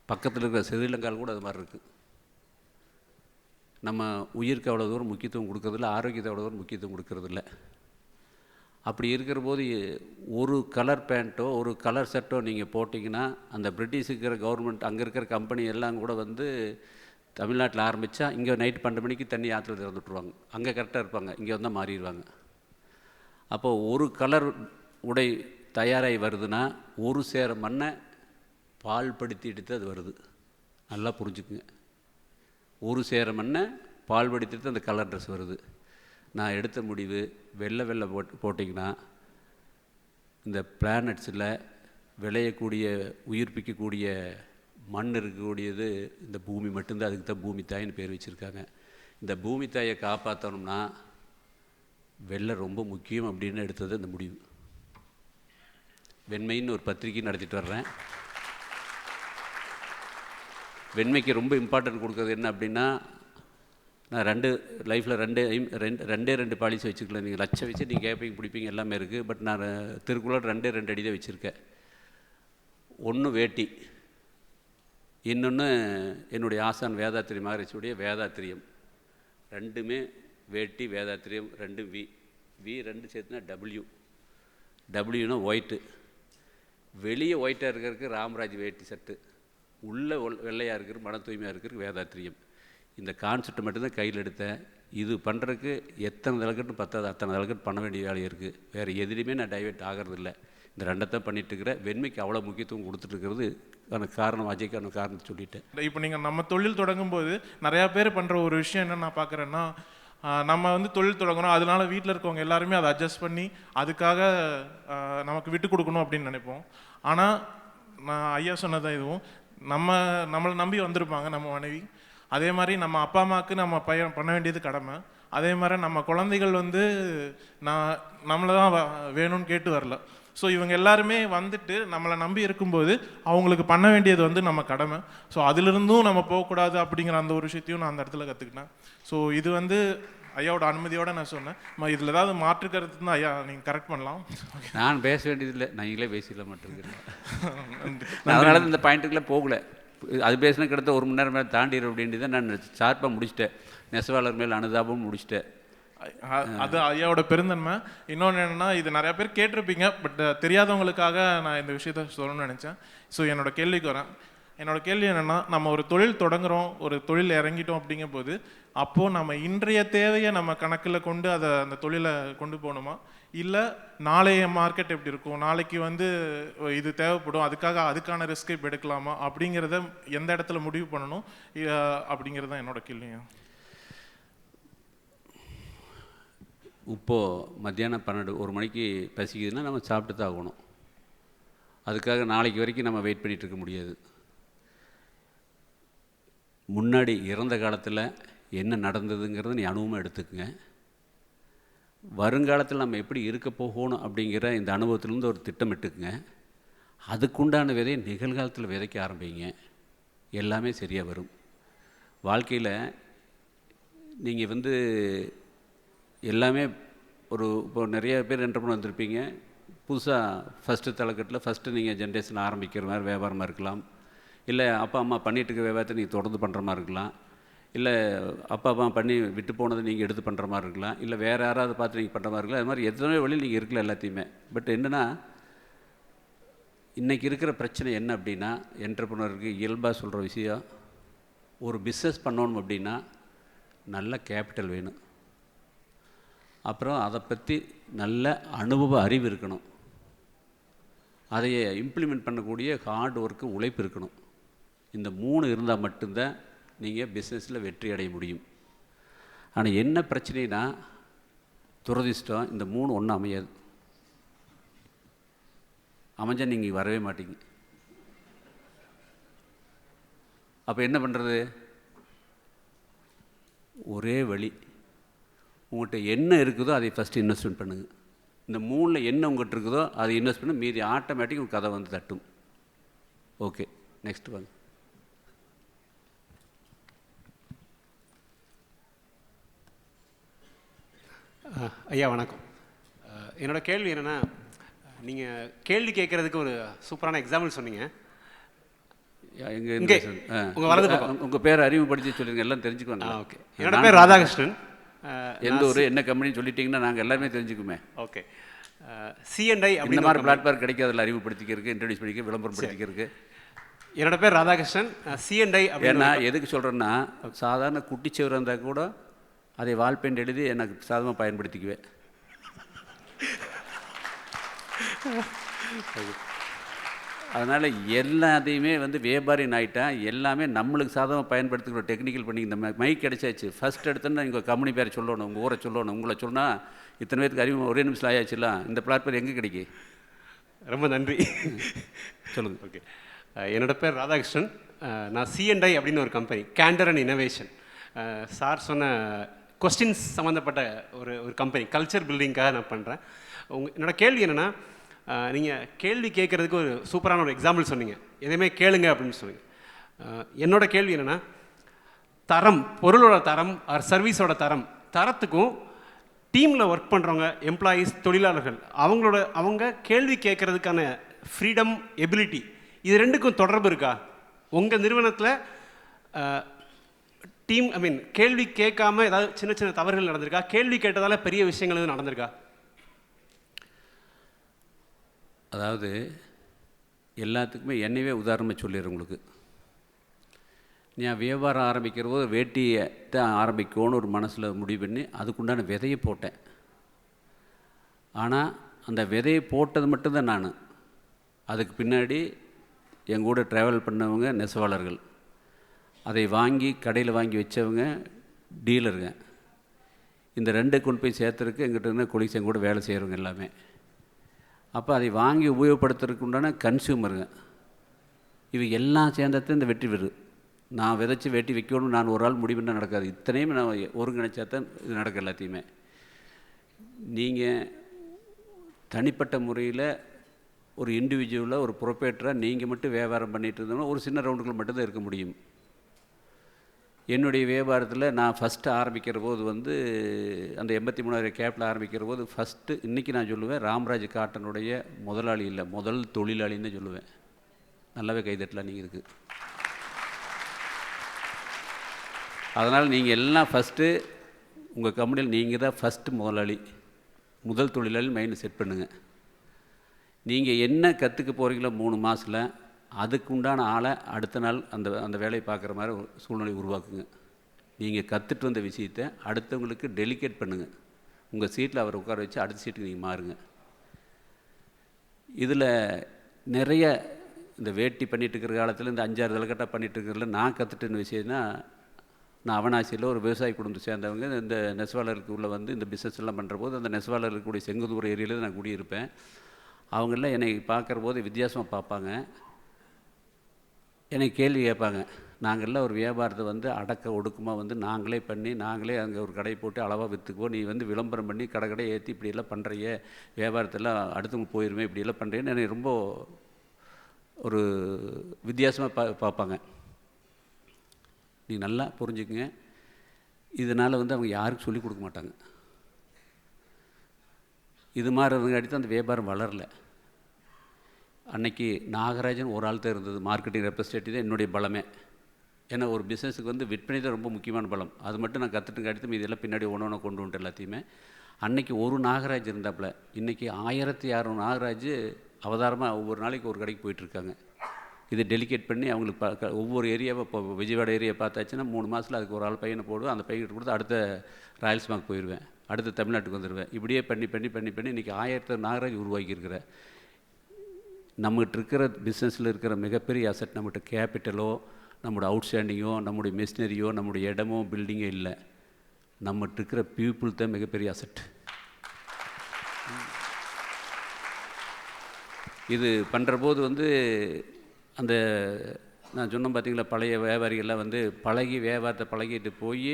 Speaker 2: பக்கத்தில் இருக்கிற ஸ்ரீலங்காவில் கூட அது மாதிரி இருக்குது. நம்ம உயிருக்கு அவ்வளோ தூரம் முக்கியத்துவம் கொடுக்கறதில்ல, ஆரோக்கியத்தை அவ்வளோ தூரம் முக்கியத்துவம் கொடுக்கறதில்ல. அப்படி இருக்கிற போது ஒரு கலர் பேண்ட்டோ ஒரு கலர் ஷர்ட்டோ நீங்கள் போட்டிங்கன்னா அந்த பிரிட்டிஷ் இருக்கிற கவர்மெண்ட் அங்கே இருக்கிற கம்பெனி எல்லாம் கூட வந்து தமிழ்நாட்டில் ஆரம்பித்தா இங்கே நைட்டு 12 மணிக்கு தண்ணி ஆற்றுல திறந்து விட்ருவாங்க. அங்கே கரெக்டாக இருப்பாங்க, இங்கே வந்தால் மாறிடுவாங்க. அப்போது ஒரு கலர் உடை தயாராகி வருதுன்னா ஒரு சேர மண்ணை பால் படுத்தி எடுத்து அது வருது. நல்லா புரிஞ்சுக்குங்க. ஒரு சேர மண்ணை பால் படுத்தி எடுத்து அந்த கலர் ட்ரெஸ் வருது. நான் எடுத்த முடிவு வெள்ளை போட்டிங்கன்னா இந்த பிளானட்ஸில் விளையக்கூடிய உயிர்ப்பிக்கக்கூடிய மண் இருக்கக்கூடியது இந்த பூமி மட்டும்தான். அதுக்கு தான் பூமி தாயின்னு பேர் வச்சுருக்காங்க. இந்த பூமி தாயை காப்பாற்றணும்னா வெள்ளை ரொம்ப முக்கியம் அப்படின்னு எடுத்தது அந்த முடிவு. வெண்மைன்னு ஒரு பத்திரிக்கை நடத்திட்டு வர்றேன். வெண்மைக்கு ரொம்ப இம்பார்ட்டன்ட் கொடுக்குறது என்ன அப்படின்னா, நான் லைஃப்பில் ரெண்டே பாலிசி வச்சுக்கல. நீங்கள் லட்சம் வச்சு நீங்கள் கேட்பீங்க பிடிப்பீங்க எல்லாமே இருக்குது. பட் நான் திருக்குறள் 2 அடி தான் வச்சுருக்கேன். ஒன்று வேட்டி, இன்னொன்று என்னுடைய ஆசான் வேதாத்திரி மகரிஷியுடைய வேதாத்திரியம். ரெண்டுமே வேட்டி வேதாத்திரியம், 2 வி 2 சேர்த்துனா டபிள்யூனா ஒயிட்டு. வெளியே ஒயிட்டாக இருக்கிறதுக்கு ராமராஜ் வேட்டி சட்டு, உள்ளே வெள்ளையாக இருக்கிற மன தூய்மையாக இருக்கிறதுக்கு வேதாத்திரியம். இந்த கான்செப்ட் மட்டும்தான் கையில் எடுத்தேன். இது பண்ணுறதுக்கு எத்தனை தலைக்கட்டு பத்தாது, அத்தனை தலைக்கட்டு பண்ண வேண்டிய வேலை இருக்குது. வேறு எதுலேயுமே நான் டைவெர்ட் ஆகிறதில்ல. இந்த 2 பண்ணிட்டுருக்கிறேன். வெண்மைக்கு அவ்வளோ முக்கியத்துவம் கொடுத்துட்ருக்கிறது காரணம், அஜய்க்கான காரணத்தை சொல்லிட்டேன்.
Speaker 3: இப்போ நீங்கள் நம்ம தொழில் தொடங்கும்போது நிறையா பேர் பண்ணுற ஒரு விஷயம் என்ன நான் பார்க்குறேன்னா, நம்ம வந்து தொழில் தொடங்குறோம், அதனால வீட்டில் இருக்கவங்க எல்லாருமே அதை அட்ஜஸ்ட் பண்ணி அதுக்காக நமக்கு விட்டு கொடுக்கணும் அப்படின்னு நினைப்போம். ஆனால் நான் ஐயா சொன்னதான் இதுவும், நம்மளை நம்பி வந்திருப்பாங்க நம்ம மனைவி. அதே மாதிரி நம்ம அப்பா அம்மாவுக்கு நம்ம பையன் பண்ண வேண்டியது கடமை. அதே மாதிரி நம்ம குழந்தைகள் வந்து நம்மளை தான் வேணும்னு கேட்டு வரல. ஸோ இவங்க எல்லாருமே வந்துட்டு நம்மளை நம்பி இருக்கும்போது அவங்களுக்கு பண்ண வேண்டியது வந்து நம்ம கடமை. ஸோ அதிலிருந்தும் நம்ம போகக்கூடாது அப்படிங்கிற அந்த ஒரு விஷயத்தையும் நான் அந்த இடத்துல கற்றுக்கிட்டேன். ஸோ இது வந்து ஐயாவோட அனுமதியோடு நான் சொன்னேன். இதில் ஏதாவது மாற்று கருத்து தான் ஐயா நீங்கள் கரெக்ட் பண்ணலாம்.
Speaker 2: நான் பேச வேண்டியதில்லை, நீங்களே பேசிடல மாட்டிருக்கேன். அதனால இந்த பாயிண்ட்டுக்குள்ளே போகலை. அது பேசின கிட்ட 1 மணி நேரம் மேலே தாண்டிடும் அப்படின்ட்டு தான் நான் ஷார்ப்பாக முடிச்சிட்டேன். நெசவாளர் மேல் அனுதாபம் முடிச்சிட்டேன்.
Speaker 3: அது ஐயாவோட பெருந்தன்மை. இன்னொன்று என்னென்னா, இது நிறையா பேர் கேட்டிருப்பீங்க, பட் தெரியாதவங்களுக்காக நான் இந்த விஷயத்த சொல்லணும்னு நினச்சேன். ஸோ என்னோட கேள்விக்கு வரேன். என்னோட கேள்வி என்னென்னா, நம்ம ஒரு தொழில் தொடங்குகிறோம், ஒரு தொழில் இறங்கிட்டோம் அப்படிங்கும் போது அப்போது நம்ம இன்றைய தேவையை நம்ம கணக்கில் கொண்டு அந்த தொழிலை கொண்டு போகணுமா, இல்லை நாளைய மார்க்கெட் எப்படி இருக்கும், நாளைக்கு வந்து இது தேவைப்படும், அதுக்கான ரிஸ்க் இப்போ எடுக்கலாமா அப்படிங்கிறத எந்த இடத்துல முடிவு பண்ணணும் அப்படிங்கிறது தான் என்னோட கேள்விங்க.
Speaker 2: இப்போது மத்தியானம் 1 மணிக்கு பசிக்குதுன்னா நம்ம சாப்பிட்டு தான் ஆகணும். அதுக்காக நாளைக்கு வரைக்கும் நம்ம வெயிட் பண்ணிகிட்டு இருக்க முடியாது. முன்னாடி இறந்த காலத்தில் என்ன நடந்ததுங்கிறத நீ அனுபவமாக எடுத்துக்கங்க. வருங்காலத்தில் நம்ம எப்படி இருக்க போகணும் அப்படிங்கிற இந்த அனுபவத்திலேருந்து ஒரு திட்டமிட்டுக்குங்க. அதுக்குண்டான விதையை நிகழ்காலத்தில் விதைக்க ஆரம்பிங்க. எல்லாமே சரியாக வரும். வாழ்க்கையில் நீங்கள் வந்து எல்லாமே இப்போ நிறைய பேர் என்டர்பிரனர் வந்திருப்பீங்க. புதுசாக ஃபஸ்ட்டு தலைக்கட்டில் ஃபஸ்ட்டு நீங்கள் ஜென்ரேஷன் ஆரம்பிக்கிற மாதிரி வியாபாரமாக இருக்கலாம். இல்லை அப்பா அம்மா பண்ணிகிட்டு இருக்க வியாபாரத்தை நீங்கள் தொடர்ந்து பண்ணுற மாதிரி இருக்கலாம். இல்லை அப்பா அம்மா பண்ணி விட்டு போனதை நீங்கள் எடுத்து பண்ணுற மாதிரி இருக்கலாம். இல்லை வேறு யாராவது பார்த்து நீங்கள் பண்ணுற மாதிரி இருக்கலாம். அது மாதிரி எத்தனை வழியில் நீங்கள் இருக்கலாம் எல்லாத்தையுமே. பட் என்னென்னா, இன்றைக்கி இருக்கிற பிரச்சனை என்ன அப்படின்னா, என்டர்பிரனருக்கு இயல்பாக சொல்கிற விஷயம், ஒரு பிஸ்னஸ் பண்ணணும் அப்படின்னா நல்ல கேபிட்டல் வேணும். அப்புறம் அதை பற்றி நல்ல அனுபவ அறிவு இருக்கணும். அதையை இம்ப்ளிமெண்ட் பண்ணக்கூடிய ஹார்ட் ஒர்க்கு, உழைப்பு இருக்கணும். இந்த 3 இருந்தால் மட்டும்தான் நீங்கள் பிஸ்னஸில் வெற்றி அடைய முடியும். ஆனால் என்ன பிரச்சனைனா, துரதிர்ஷ்டம், இந்த 3 ஒன்றும் அமையாது. அமைஞ்சால் நீங்கள் வரவே மாட்டீங்க. அப்போ என்ன பண்ணுறது? ஒரே வழி, உங்கள்கிட்ட என்ன இருக்குதோ அதை ஃபஸ்ட்டு இன்வெஸ்ட்மெண்ட் பண்ணுங்கள். இந்த 3ல் என்ன உங்கள்கிட்ட இருக்குதோ அதை இன்வெஸ்ட் பண்ணி மீதி ஆட்டோமேட்டிக் உங்கள் கதை வந்து தட்டும். ஓகே, நெக்ஸ்ட் வாங்க.
Speaker 4: ஐயா வணக்கம். என்னோடய கேள்வி என்னென்னா, நீங்கள் கேள்வி கேட்குறதுக்கு ஒரு சூப்பரான எக்ஸாம்பிள் சொன்னீங்க.
Speaker 2: உங்கள் வலது பக்கம் உங்கள் பேரை அறிமுகப்படுத்தி சொல்லுங்கள், எல்லாம் தெரிஞ்சுக்குவாங்க.
Speaker 4: ஓகே, என்னோட பேர் ராதாகிருஷ்ணன்.
Speaker 2: எந்த ஊர் என்ன கம்பெனின்னு சொல்லிட்டீங்கன்னா நாங்கள் எல்லாமே தெரிஞ்சுக்குமே.
Speaker 4: ஓகே, C&I
Speaker 2: இந்த மாதிரி பிளாட்ஃபார்ம் கிடைக்காதில்ல, அறிமுகப்படுத்திக்கிறதுக்கு, இன்ட்ரடியூஸ் பண்ணிக்க, விளம்பரம் படுத்திக்கிறதுக்கு.
Speaker 4: என்னோட பேர் ராதாகிருஷ்ணன். C&I
Speaker 2: ஏன்னா எதுக்கு சொல்கிறேன்னா, சாதாரண குட்டிச்சவர் இருந்தால் கூட அதை வால்பெயிண்ட் எழுதி எனக்கு சாதமாக பயன்படுத்திக்குவேன். அதனால் எல்லாத்தையுமே வந்து வியாபாரின் ஆகிட்டேன். எல்லாமே நம்மளுக்கு சாதமாக பயன்படுத்திக்கிற டெக்னிக்கல் பண்ணி இந்த மைக் கிடைச்சாச்சு. ஃபஸ்ட் எடுத்தோன்னா நீங்கள் கம்பெனி பேரை சொல்லணும், உங்கள் ஊரை சொல்லணும். உங்களை சொன்னால் இத்தனை பேருக்கு அறிவு ஒரே நிமிஷம் ஆயாச்சுலாம். இந்த பிளாட்ஃபார்ம் எங்கே கிடைக்கி?
Speaker 4: ரொம்ப நன்றி.
Speaker 2: சொல்லுங்கள்.
Speaker 4: ஓகே, என்னோட பேர் ராதாகிருஷ்ணன். நான் C&I அப்படின்னு ஒரு கம்பெனி, கேண்டர் அண்ட் இனோவேஷன். சார் சொன்ன கொஸ்டின்ஸ் சம்மந்தப்பட்ட ஒரு கம்பெனி, கல்ச்சர் பில்டிங்காக நான் பண்ணுறேன். என்னோடய கேள்வி என்னென்னா, நீங்கள் கேள்வி கேட்குறதுக்கு ஒரு சூப்பரான ஒரு எக்ஸாம்பிள் சொன்னீங்க, எதையுமே கேளுங்க அப்படின்னு சொன்னீங்க. என்னோடய கேள்வி என்னென்னா, தரம், பொருளோட தரம் ஆர் சர்வீஸோட தரத்துக்கும் டீமில் ஒர்க் பண்ணுறவங்க, எம்ப்ளாயீஸ், தொழிலாளர்கள், அவங்க கேள்வி கேட்குறதுக்கான ஃப்ரீடம், எபிலிட்டி, இது ரெண்டுக்கும் தொடர்பு இருக்கா? உங்கள் நிறுவனத்தில் டீம் கேள்வி கேட்காம ஏதாவது சின்ன சின்ன தவறுகள் நடந்திருக்கா? கேள்வி கேட்டதால் பெரிய விஷயங்கள் எதுவும் நடந்திருக்கா?
Speaker 2: அதாவது எல்லாத்துக்குமே என்னையே உதாரணமாக சொல்லிடுறேன் உங்களுக்கு. நான் வியாபாரம் ஆரம்பிக்கிற போது வேட்டியை தான் ஆரம்பிக்கணும்னு ஒரு மனசில் முடிவு பண்ணி அதுக்குண்டான விதையை போட்டேன். ஆனால் அந்த விதையை போட்டது மட்டும்தான் நான். அதுக்கு பின்னாடி என் கூட ட்ராவல் பண்ணவங்க நெசவாளர்கள், அதை வாங்கி கடையில் வாங்கி வச்சவங்க டீலருங்க. இந்த 2 கொண்டு போய் சேர்த்துறதுக்கு எங்கிட்ட இருந்த கொலீக்ஸ் என் கூட வேலை செய்கிறவங்க எல்லாமே. அப்போ அதை வாங்கி உபயோகப்படுத்துறதுக்கு உண்டான கன்சியூமருங்க. இவை எல்லாம் சேர்ந்தது இந்த வெற்றி பெறு. நான் விதைச்சி வெட்டி வைக்கணும் நான் ஒரு ஆள் முடிவுன்னா நடக்காது. இத்தனையும் நான் ஒருங்கிணைச்சா தான் இது நடக்கும் எல்லாத்தையுமே. நீங்கள் தனிப்பட்ட முறையில் ஒரு இண்டிவிஜுவலாக ஒரு ப்ரொப்ரேட்டராக நீங்கள் மட்டும் வியாபாரம் பண்ணிகிட்டு இருந்தோம்னா ஒரு சின்ன ரவுண்டுக்குள்ள மட்டும்தான் இருக்க முடியும். என்னுடைய வியாபாரத்தில் நான் ஃபஸ்ட்டு ஆரம்பிக்கிற போது வந்து அந்த 83,000 கேப்பில் ஆரம்பிக்கிற போது ஃபஸ்ட்டு இன்றைக்கி நான் சொல்லுவேன் ராம்ராஜ் காட்டனுடைய முதலாளி இல்லை, முதல் தொழிலாளின்னு சொல்லுவேன். நல்லாவே கைதட்டலாம் நீங்கள் இதுக்கு. அதனால் நீங்கள் எல்லாம் ஃபஸ்ட்டு உங்கள் கம்பெனியில் நீங்கள் தான் ஃபஸ்ட்டு முதலாளி, முதல் தொழிலாளி மைண்டில் செட் பண்ணுங்கள். நீங்கள் என்ன கற்றுக்க போகிறீங்களோ 3 மாதத்தில் அதுக்கு உண்டான ஆளை அடுத்த நாள் அந்த வேலையை பார்க்குற மாதிரி ஒரு சூழ்நிலை உருவாக்குங்க. நீங்கள் கற்றுட்டு வந்த விஷயத்தை அடுத்தவங்களுக்கு டெலிகேட் பண்ணுங்கள். உங்கள் சீட்டில் அவரை உட்கார வச்சு அடுத்த சீட்டுக்கு நீங்கள் மாறுங்க. இதில் நிறைய இந்த வேட்டி பண்ணிகிட்டு இருக்கிற காலத்தில் இந்த 5-6 தலைக்கட்டாக பண்ணிகிட்டு இருக்கிறதுல நான் கற்றுட்டுன விஷயம்னா, நான் அவனாசியில் ஒரு விவசாய குடும்பத்தை சேர்ந்தவங்க இந்த நெசவாளருக்கு உள்ள வந்து இந்த பிஸ்னஸ் எல்லாம் பண்ணுற போது அந்த நெசவாளர் இருக்கக்கூடிய செங்குந்தூர் ஏரியாவில் நான் குடியிருப்பேன். அவங்களாம் என்னை பார்க்குற போது வித்தியாசமாக பார்ப்பாங்க, என்னை கேள்வி கேட்பாங்க. நாங்கள்லாம் ஒரு வியாபாரத்தை வந்து அடக்க ஒடுக்கமாக வந்து நாங்களே பண்ணி நாங்களே அங்கே ஒரு கடை போட்டு அளவாக விற்றுக்குவோம், நீ வந்து விளம்பரம் பண்ணி கடை ஏற்றி இப்படியெல்லாம் பண்ணுறிய, வியாபாரத்தெல்லாம் அடுத்தவங்க போயிடுவேன் இப்படியெல்லாம் பண்ணுறேன்னு என்னை ரொம்ப ஒரு வித்தியாசமாக பார்ப்பாங்க. நீங்கள் நல்லா புரிஞ்சுக்குங்க, இதனால் வந்து அவங்க யாருக்கும் சொல்லிக் கொடுக்க மாட்டாங்க. இது மாதிரி இருந்தங்காட்டி தான் அந்த வியாபாரம் வளரல. அன்னைக்கு நாகராஜன் ஒரு ஆள் தான் இருந்தது, மார்க்கெட்டிங் ரெப்ரஸன்டேட்டிவ் தான் என்னுடைய பலமே. ஏன்னா ஒரு பிஸ்னஸுக்கு வந்து விற்பனை தான் ரொம்ப முக்கியமான பலம். அது மட்டும் நான் கற்றுட்டுங்காட்டி தான் இதெல்லாம் பின்னாடி ஒன்று கொண்டு வந்துட்டு எல்லாத்தையுமே. அன்னைக்கு ஒரு நாகராஜ் இருந்தாப்புல, இன்றைக்கி 1600 நாகராஜ் அவதாரமாக ஒவ்வொரு நாளைக்கு ஒரு கடைக்கு போயிட்டுருக்காங்க. இதை டெலிகேட் பண்ணி அவங்களுக்கு ஒவ்வொரு ஏரியாவை இப்போ விஜயவாடா ஏரியா பார்த்தாச்சுன்னா 3 மாதத்தில் அதுக்கு ஒரு ஆள் பையனை போடுவேன், அந்த பையன்கிட்ட கொடுத்து அடுத்த ராயல்ஸ்மார்க் போயிடுவேன், அடுத்த தமிழ்நாட்டுக்கு வந்துடுவேன். இப்படியே பண்ணி பண்ணி பண்ணி பண்ணி இன்றைக்கி 1000 நாகராஜ் உருவாக்கியிருக்கிற. நம்மகிட்ட இருக்கிற பிஸ்னஸில் இருக்கிற மிகப்பெரிய அசட் நம்மகிட்ட கேபிட்டலோ நம்மளோட அவுட்ஸ்டாண்டிங்கோ நம்முடைய மிஷினரியோ நம்முடைய இடமோ பில்டிங்கோ இல்லை, நம்மகிட்ட இருக்கிற பீப்புள் தான் மிகப்பெரிய அசட். இது பண்ணுற போது வந்து அந்த நான் சொன்னேன் பார்த்தீங்களா, பழைய வியாபாரிகள்லாம் வந்து பழகி வியாபாரத்தை பழகிட்டு போய்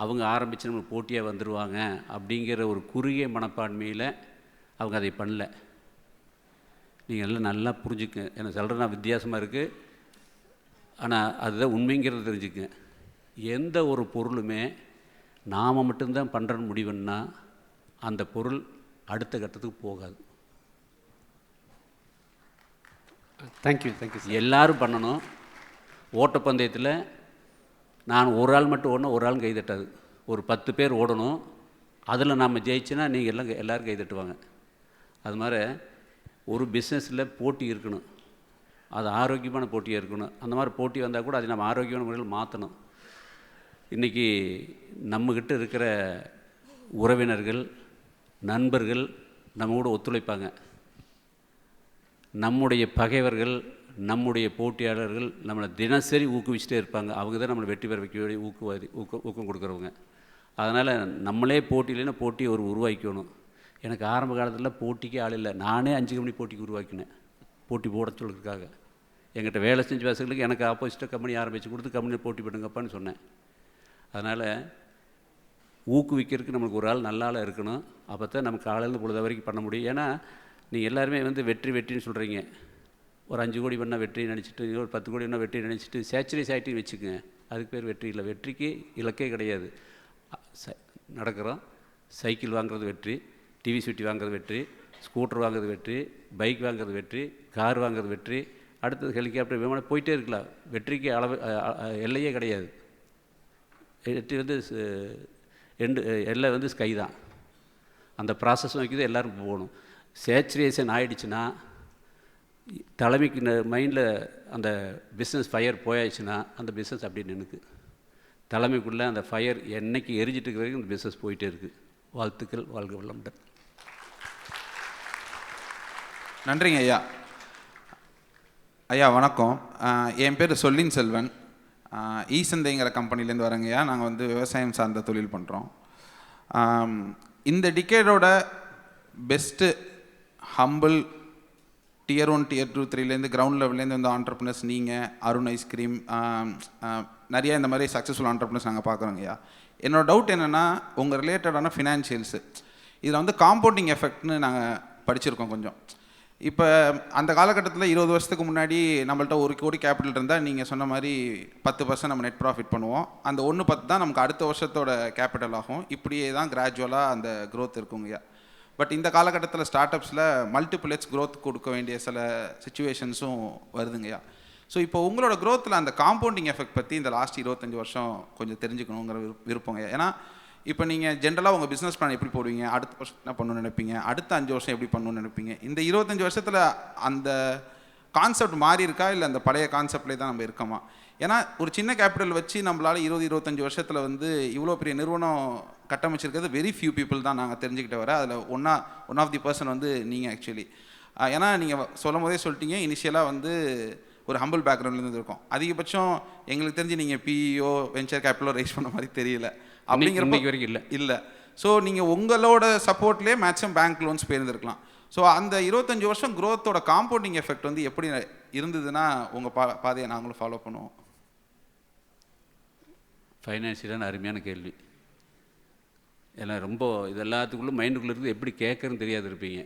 Speaker 2: அவங்க ஆரம்பித்து நம்மளுக்கு போட்டியாக வந்துடுவாங்க அப்படிங்கிற ஒரு குறுகிய மனப்பான்மையில் அவங்க அதை பண்ணல. நீங்கள் எல்லாம் நல்லா புரிஞ்சுக்க, எனக்கு சொல்கிறேன்னா வித்தியாசமாக இருக்குது, ஆனால் அதுதான் உண்மைங்கிறத தெரிஞ்சுக்க. எந்த ஒரு பொருளுமே நாம் மட்டும்தான் பண்ணுறன்னு முடிவுன்னா அந்த பொருள் அடுத்த கட்டத்துக்கு போகாது.
Speaker 4: தேங்க்யூ.
Speaker 2: எல்லோரும் பண்ணணும். ஓட்டப்பந்தயத்தில் நான் ஒரு ஆள் மட்டும் ஓடணும், ஒரு ஆள் கைதட்டாது. ஒரு 10 பேர் ஓடணும், அதில் நம்ம ஜெயிச்சுன்னா நீங்கள் எல்லோரும் கைதட்டுவாங்க. அது மாதிரி ஒரு பிஸ்னஸில் போட்டி இருக்கணும், அது ஆரோக்கியமான போட்டியாக இருக்கணும். அந்த மாதிரி போட்டி வந்தால் கூட அதை நம்ம ஆரோக்கியமான முறையில் மாற்றணும். இன்றைக்கி நம்மக்கிட்ட இருக்கிற உறவினர்கள் நண்பர்கள் நம்ம கூட ஒத்துழைப்பாங்க, நம்முடைய பகைவர்கள் நம்முடைய போட்டியாளர்கள் நம்மளை தினசரி ஊக்குவிச்சுட்டே இருப்பாங்க. அவங்க தான் நம்மளை வெற்றி பெற வைக்க ஊக்கம் கொடுக்குறவங்க. அதனால் நம்மளே போட்டியிலேன்னா போட்டியை உருவாக்கணும். எனக்கு ஆரம்ப காலத்தில் போட்டிக்கு ஆள் இல்லை, நானே 5 கம்பெனி போட்டிக்கு உருவாக்கினேன், போட்டி போட சொல்கிறதுக்காக. என்கிட்ட வேலை செஞ்ச பசங்களுக்கு எனக்கு ஆப்போசிட்டாக கம்பெனி ஆரம்பித்து கொடுத்து கம்பெனியில் போட்டி பண்ணுங்கப்பான்னு சொன்னேன். அதனால் ஊக்குவிக்கிறதுக்கு நம்மளுக்கு ஒரு ஆள் நல்ல ஆளாக இருக்கணும். அப்போ தான் நம்ம காலையில் பொழுது வரைக்கும் பண்ண முடியும். ஏன்னா நீங்கள் எல்லாருமே வந்து வெற்றின்னு சொல்கிறீங்க. ஒரு 5 கோடி பண்ணால் வெற்றி நினச்சிட்டு, ஒரு 10 கோடி பண்ணால் வெற்றி நினச்சிட்டு சேச்சுரேஸ் ஆகிட்டுன்னு வச்சுக்கோங்க, அதுக்கு பேர் வெற்றி இல்லை. வெற்றிக்கு இலக்கே கிடையாது. நடக்கிறோம், சைக்கிள் வாங்குறது வெற்றி, டிவி சுட்டி வாங்குறது வெற்றி, ஸ்கூட்டர் வாங்குறது வெற்றி, பைக் வாங்குறது வெற்றி, கார் வாங்குறது வெற்றி, அடுத்தது ஹெலிகாப்டர் விமானம் போயிட்டே இருக்கலாம். வெற்றிக்கு எல்லையே கிடையாது. வெற்றி வந்து எல்லை வந்து ஸ்கை தான். அந்த ப்ராசஸ் வைக்கிறது எல்லோரும் போகணும். சேச்சுரேஷன் ஆகிடுச்சுன்னா தலைமைக்கு மைண்டில் அந்த பிஸ்னஸ் ஃபயர் போயாச்சுன்னா அந்த பிஸ்னஸ் அப்படி நின்றுக்கு. தலைமைக்குள்ளே அந்த ஃபயர் என்னைக்கு எரிஞ்சிட்டு இருக்கிற வரைக்கும் இந்த பிஸ்னஸ் போயிட்டே இருக்குது. வாழ்த்துக்கள், வாழ்க வளமுடன்.
Speaker 5: நன்றிங்க ஐயா. ஐயா வணக்கம். என் பேர் சொல்லின் செல்வன். ஈசந்தைங்கிற கம்பெனிலேருந்து வரேங்கய்யா. நாங்கள் வந்து விவசாயம் சார்ந்த தொழில் பண்ணுறோம். இந்த டிகேடோட பெஸ்ட்டு ஹம்பிள் Tier 1 Tier 2 3லேருந்து கிரவுண்ட் லெவல்லேருந்து வந்து ஆண்டர்ப்ரினர்ஸ் நீங்கள், அருண் ஐஸ்கிரீம், நிறைய இந்த மாதிரி சக்ஸஸ்ஃபுல் ஆண்டர்ப்ரினர்ஸ் நாங்கள் பார்க்குறோங்கய்யா. என்னோட டவுட் என்னென்னா உங்கள் ரிலேட்டடான ஃபினான்ஷியல்ஸு இதில் வந்து காம்பவுண்டிங் எஃபெக்ட்னு நாங்கள் படிச்சிருக்கோம் கொஞ்சம். இப்போ அந்த காலகட்டத்தில் 20 வருஷத்துக்கு முன்னாடி நம்மள்ட்ட 1 கோடி கேபிட்டல் இருந்தால் நீங்கள் சொன்ன மாதிரி 10% நம்ம நெட் ப்ராஃபிட் பண்ணுவோம். அந்த 1/10 தான் நமக்கு அடுத்த வருஷத்தோட கேபிட்டல் ஆகும். இப்படியே தான் கிராஜுவலாக அந்த க்ரோத் இருக்குங்கய்யா. பட் இந்த காலகட்டத்தில் ஸ்டார்ட் அப்ஸில் மல்டிபிள் எக்ஸ் க்ரோத் கொடுக்க வேண்டிய சில சுச்சுவேஷன்ஸும் வருதுங்கய்யா. ஸோ இப்போ உங்களோட க்ரோத்தில் அந்த காம்பவுண்டிங் எஃபெக்ட் பற்றி இந்த லாஸ்ட் 25 வருஷம் கொஞ்சம் தெரிஞ்சுக்கணுங்கிற விருப்பங்க. ஏன்னா இப்போ நீங்கள் ஜென்ரலாக உங்கள் பிஸ்னஸ் பிளான் எப்படி போடுவீங்க, அடுத்த வருஷம் என்ன பண்ணணும்னு நினைப்பீங்க, அடுத்த 5 வருஷம் எப்படி பண்ணணும்னு நினைப்பீங்க, இந்த 25 வருஷத்தில் அந்த கான்செப்ட் மாறி இருக்கா இல்லை அந்த பழைய கான்செப்ட்லேயே தான் நம்ம இருக்கோமா? ஏன்னா ஒரு சின்ன கேபிட்டல் வச்சு நம்மளால் 20-25 வருஷத்தில் வந்து இவ்வளோ பெரிய நிறுவனம் கட்டமைச்சிருக்கிறது வெரி ஃபியூ பீப்புள் தான் நாங்கள் தெரிஞ்சுக்கிட்ட வர. அதில் ஒன் ஆஃப் தி பர்சன் வந்து நீங்கள் ஆக்சுவலி. ஏன்னா நீங்கள் சொல்லும் போதே சொல்லிட்டீங்க இனிஷியலாக வந்து ஒரு ஹம்பிள் பேக்ரவுண்ட்லேருந்து இருக்கும். அதிகபட்சம் எங்களுக்கு தெரிஞ்சு நீங்கள் பிஇஓ வெஞ்சர் கேபிட்டலோ ரைஸ் பண்ண மாதிரி தெரியல. அப்படிங்கிறப்ப
Speaker 2: வரைக்கும் இல்லை.
Speaker 5: ஸோ நீங்கள் உங்களோட சப்போர்ட்லேயே மேக்ஸிமம் பேங்க் லோன்ஸ் போயிருந்துருக்கலாம். ஸோ அந்த 25 வருஷம் க்ரோத்தோட காம்பவுண்டிங் எஃபெக்ட் வந்து எப்படி இருந்ததுன்னா உங்கள் பாதையை நாங்களும் ஃபாலோ பண்ணுவோம்.
Speaker 2: ஃபைனான்ஷியலான அருமையான கேள்வி. எல்லாம் ரொம்ப இது எல்லாத்துக்குள்ளே மைண்டுக்குள்ளே இருக்குது, எப்படி கேட்குறதுன்னு தெரியாது இருப்பீங்க.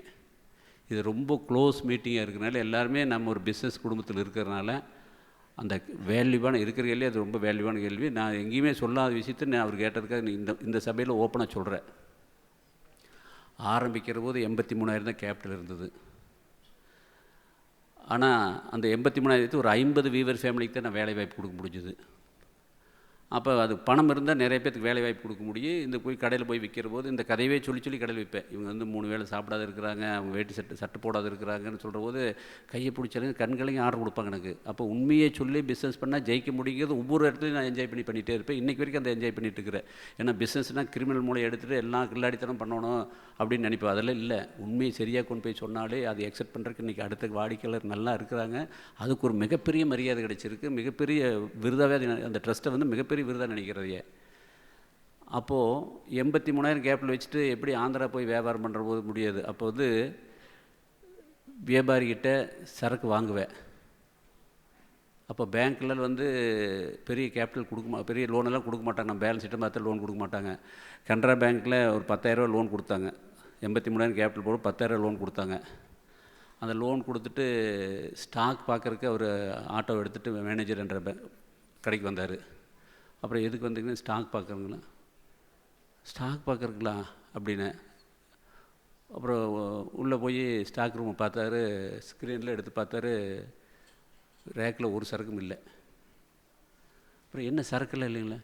Speaker 2: இது ரொம்ப க்ளோஸ் மீட்டிங்காக இருக்கிறனால எல்லாருமே நம்ம ஒரு பிஸ்னஸ் குடும்பத்தில் இருக்கிறனால அந்த வேல்யூவான இருக்கிற கேள்வி அது ரொம்ப வேல்யூவான கேள்வி. நான் எங்கேயுமே சொல்லாத விஷயத்தை நான் அவர் கேட்டதுக்காக இந்த சபையில் ஓப்பனாக சொல்கிறேன். ஆரம்பிக்கிற போது 83,000 தான் கேபிட்டல் இருந்தது. ஆனால் அந்த 83,000 ஒரு 50 வீவர் ஃபேமிலிக்கு தான் நான் வேலை வாய்ப்பு கொடுக்க முடிஞ்சுது. அப்போ அது பணம் இருந்தால் நிறைய பேருக்கு வேலை வாய்ப்பு கொடுக்க முடியும். இந்த போய் கடையில் போய் விற்கிற போது இந்த கதையவே சொல்லி கடையில் விற்பேன். இவங்க வந்து 3 வேளை சாப்பிடாத இருக்கிறாங்க, அவங்க வேட்டி சட்டை போடாத இருக்கிறாங்கன்னு சொல்கிற போது கையை பிடிச்சாலும் கண்களையும் ஆர்டர் கொடுப்பாங்க எனக்கு. அப்போ உண்மையை சொல்லி பிஸ்னஸ் பண்ணால் ஜெயிக்க முடியுங்கிறது ஒவ்வொரு இடத்துலையும் நான் என்ஜாய் பண்ணிகிட்டே இருப்பேன். இன்றைக்கி வரைக்கும் அந்த என்ஜாய் பண்ணிட்டு இருக்கிறேன். ஏன்னா பிஸ்னஸ்னால் கிரிமினல் மூளை எடுத்துகிட்டு எல்லாம் கில்லாடித்தனம் பண்ணணும் அப்படின்னு நினைப்பேன். அதெல்லாம் இல்லை. உண்மையை சரியாக கொண்டு போய் சொன்னாலே அது அக்செப்ட் பண்ணுறதுக்கு இன்றைக்கி அடுத்த வாடிக்கையாளர் நல்லா இருக்கிறாங்க. அதுக்கு ஒரு மிகப்பெரிய மரியாதை கிடைச்சிருக்கு. மிகப்பெரிய விருதாவே அந்த ட்ரஸ்ட்டை வந்து மிகப்பெரிய விருதாக நினைக்கிறதையே. அப்போது 83,000 கேபிட்டல் வச்சுட்டு எப்படி ஆந்திரா போய் வியாபாரம் பண்ணுற போது முடியாது. அப்போ வந்து வியாபாரிகிட்ட சரக்கு வாங்குவேன். அப்போ பேங்க்கில் வந்து பெரிய கேபிட்டல் பெரிய லோனெல்லாம் கொடுக்க மாட்டாங்க. நம்ம பேலன்ஸ் ஷீட்டை பார்த்து லோன் கொடுக்க மாட்டாங்க. கனரா பேங்க்கில் ஒரு 10,000 லோன் கொடுத்தாங்க. 83,000 கேபிட்டல் போட்டு 10,000 லோன் கொடுத்தாங்க. அந்த லோன் கொடுத்துட்டு ஸ்டாக் பார்க்குறக்கு அவர் ஆட்டோ எடுத்துகிட்டு மேனேஜர் என்ற கடைக்கு வந்தார். அப்புறம் எதுக்கு வந்தீங்கன்னா ஸ்டாக் பார்க்குறீங்களா, ஸ்டாக் பார்க்குறீங்களா அப்படின்னு. அப்புறம் உள்ளே போய் ஸ்டாக் ரூமை பார்த்தாரு. ஸ்க்ரீனில் எடுத்து பார்த்தாரு, ரேக்கில் ஒரு சரக்கும் இல்லை. அப்புறம் என்ன சரக்கில் இல்லைங்களா,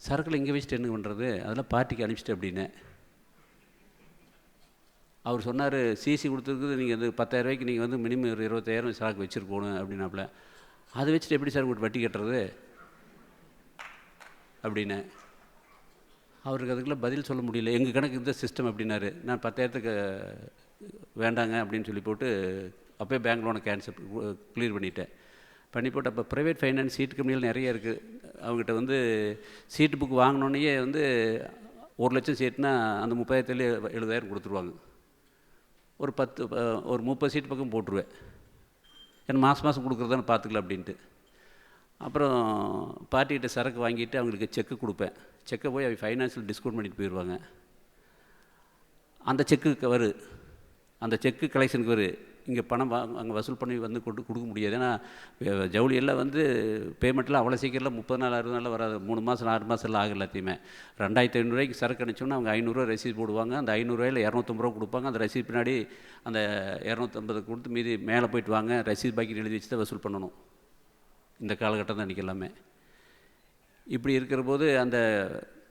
Speaker 2: சரக்கில் இங்கே வச்சுட்டு என்ன பண்ணுறது, அதெல்லாம் பார்ட்டிக்கு அனுப்பிச்சிட்டு அப்படின்னு. அவர் சொன்னார் சிசி கொடுத்துருக்குது, நீங்கள் வந்து 10,000 ரூபாய்க்கு நீங்கள் வந்து மினிமம் ஒரு 25,000 ஸ்டாக் வச்சுருக்கணும் அப்படின்னாப்புல. அதை வச்சுட்டு எப்படி சார் உங்களுக்கு வட்டி கட்டுறது அப்படின்னு. அவருக்கு அதுக்குள்ளே பதில் சொல்ல முடியல. எங்கள் கணக்கு இந்த சிஸ்டம் அப்படின்னாரு. நான் 10,000க்கு வேண்டாங்க அப்படின்னு சொல்லி போட்டு அப்போயே பேங்க் லோனை கிளியர் பண்ணி போட்டு அப்போ ப்ரைவேட் ஃபைனான்ஸ் சீட்டு கம்பெனிகள் நிறைய இருக்குது. அவங்ககிட்ட வந்து சீட்டு புக் வாங்கினோன்னே வந்து 1 லட்சம் சீட்டுனா அந்த 30,000 70,000 கொடுத்துருவாங்க. ஒரு 30 சீட்டு பக்கம் போட்டுருவேன். ஏன்னா மாதம் கொடுக்குறதானே பார்த்துக்கலாம் அப்படின்ட்டு. அப்புறம் பார்ட்டிகிட்ட சரக்கு வாங்கிட்டு அவங்களுக்கு செக்கு கொடுப்பேன். செக்கை போய் அவங்க ஃபைனான்ஷியல் டிஸ்கவுண்ட் பண்ணிட்டு போயிடுவாங்க. அந்த செக்கு வரும், அந்த செக்கு கலெக்ஷனுக்கு வரும். இங்கே பணம் அங்கே வசூல் பண்ணி வந்து கொடுக்க முடியாது. ஏன்னா ஜவுளியெல்லாம் வந்து பேமெண்ட்லாம் அவ்வளோ சீக்கிரம் 30 நாள் 60 நாளில் வராது. 3 மாதம் 6 மாதம்லாம் ஆகும். எல்லாத்தையுமே 2,500 ரூபாய்க்கு சரக்கு அனுப்பிச்சோன்னா அவங்க 500 ரூபா ரசீது போடுவாங்க. அந்த 500 ரூபாயில் 250 ரூபா கொடுப்பாங்க. அந்த ரசீது பின்னாடி அந்த 250 கொடுத்து மீதி மேலே போயிட்டு வாங்க, ரசீது பாக்கி எழுதி வச்சு தான் வசூல் பண்ணணும். இந்த காலகட்டம் தான் இன்றைக்கி எல்லாமே. இப்படி இருக்கிற போது அந்த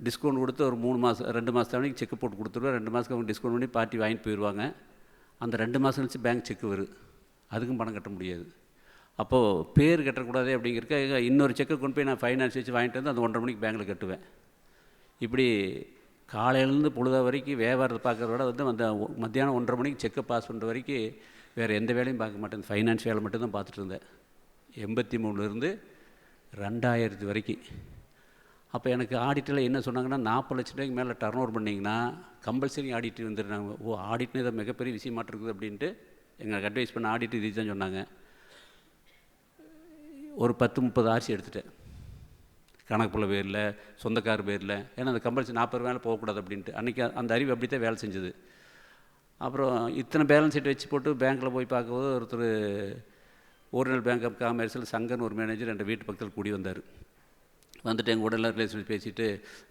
Speaker 2: டிஸ்கவுண்ட் கொடுத்து ஒரு 3 மாதம் 2 மாதம் தவணைக்கு செக்கு போட்டு கொடுத்துருவேன். 2 மாதத்துக்கு அவங்க டிஸ்கவுண்ட் பண்ணி பார்ட்டி வாங்கிட்டு போயிடுவாங்க. அந்த 2 மாதம் கழிச்சு பேங்க் செக்கு வரும். அதுக்கும் பணம் கட்ட முடியாது. அப்போது பேர் கட்டக்கூடாது அப்படிங்கிறக்க இன்னொரு செக்கை கொண்டு போய் நான் ஃபைனான்ஸ் வச்சு வாங்கிட்டு வந்து அந்த 1:30 மணிக்கு பேங்கில் கட்டுவேன். இப்படி காலையிலேருந்து பொழுதா வரைக்கும் வியாபாரத்தை பார்க்குறத விட வந்து அந்த மத்தியானம் 1:30 மணிக்கு செக்கை பாஸ் பண்ணுற வரைக்கும் வேறு எந்த வேலையும் பார்க்க மாட்டேன். ஃபைனான்ஸ் வேலை மட்டும்தான் பார்த்துட்டு இருந்தேன். 83லேருந்து 2000 வரைக்கும். அப்போ எனக்கு ஆடிட்டில் என்ன சொன்னாங்கன்னா 40 லட்ச ரூபாய்க்கு மேலே டர்ன் ஓவர் பண்ணிங்கன்னா கம்பல்சரி ஆடிட் வந்துடுறாங்க. ஓ, ஆடிட்னு இதை மிகப்பெரிய விஷயமாட்டு இருக்குது அப்படின்ட்டு எங்களுக்கு அட்வைஸ் பண்ண ஆடிட்டு இது தான் சொன்னாங்க. ஒரு 10-30 ஆர்சி எடுத்துட்டேன். கணக்கு புள்ள பேரில், சொந்தக்கார பேரில். ஏன்னா அந்த கம்பல்சரி 40 மேலே போகக்கூடாது அப்படின்ட்டு. அன்றைக்கி அந்த அறிவு அப்படி தான் வேலை செஞ்சது. அப்புறம் இத்தனை பேலன்ஸ் ஷீட் வச்சு போட்டு பேங்க்கில் போய் பார்க்கும்போது ஒருத்தர் ஓரிஜினல் பேங்க் ஆஃப் காமர்ஸில் சங்கன் ஒரு மேனேஜர் என் வீட்டு பக்கத்தில் கூடி வந்தார். வந்துட்டு எங்கள் கூட எல்லாம் ரிலேஷன் பேசிவிட்டு,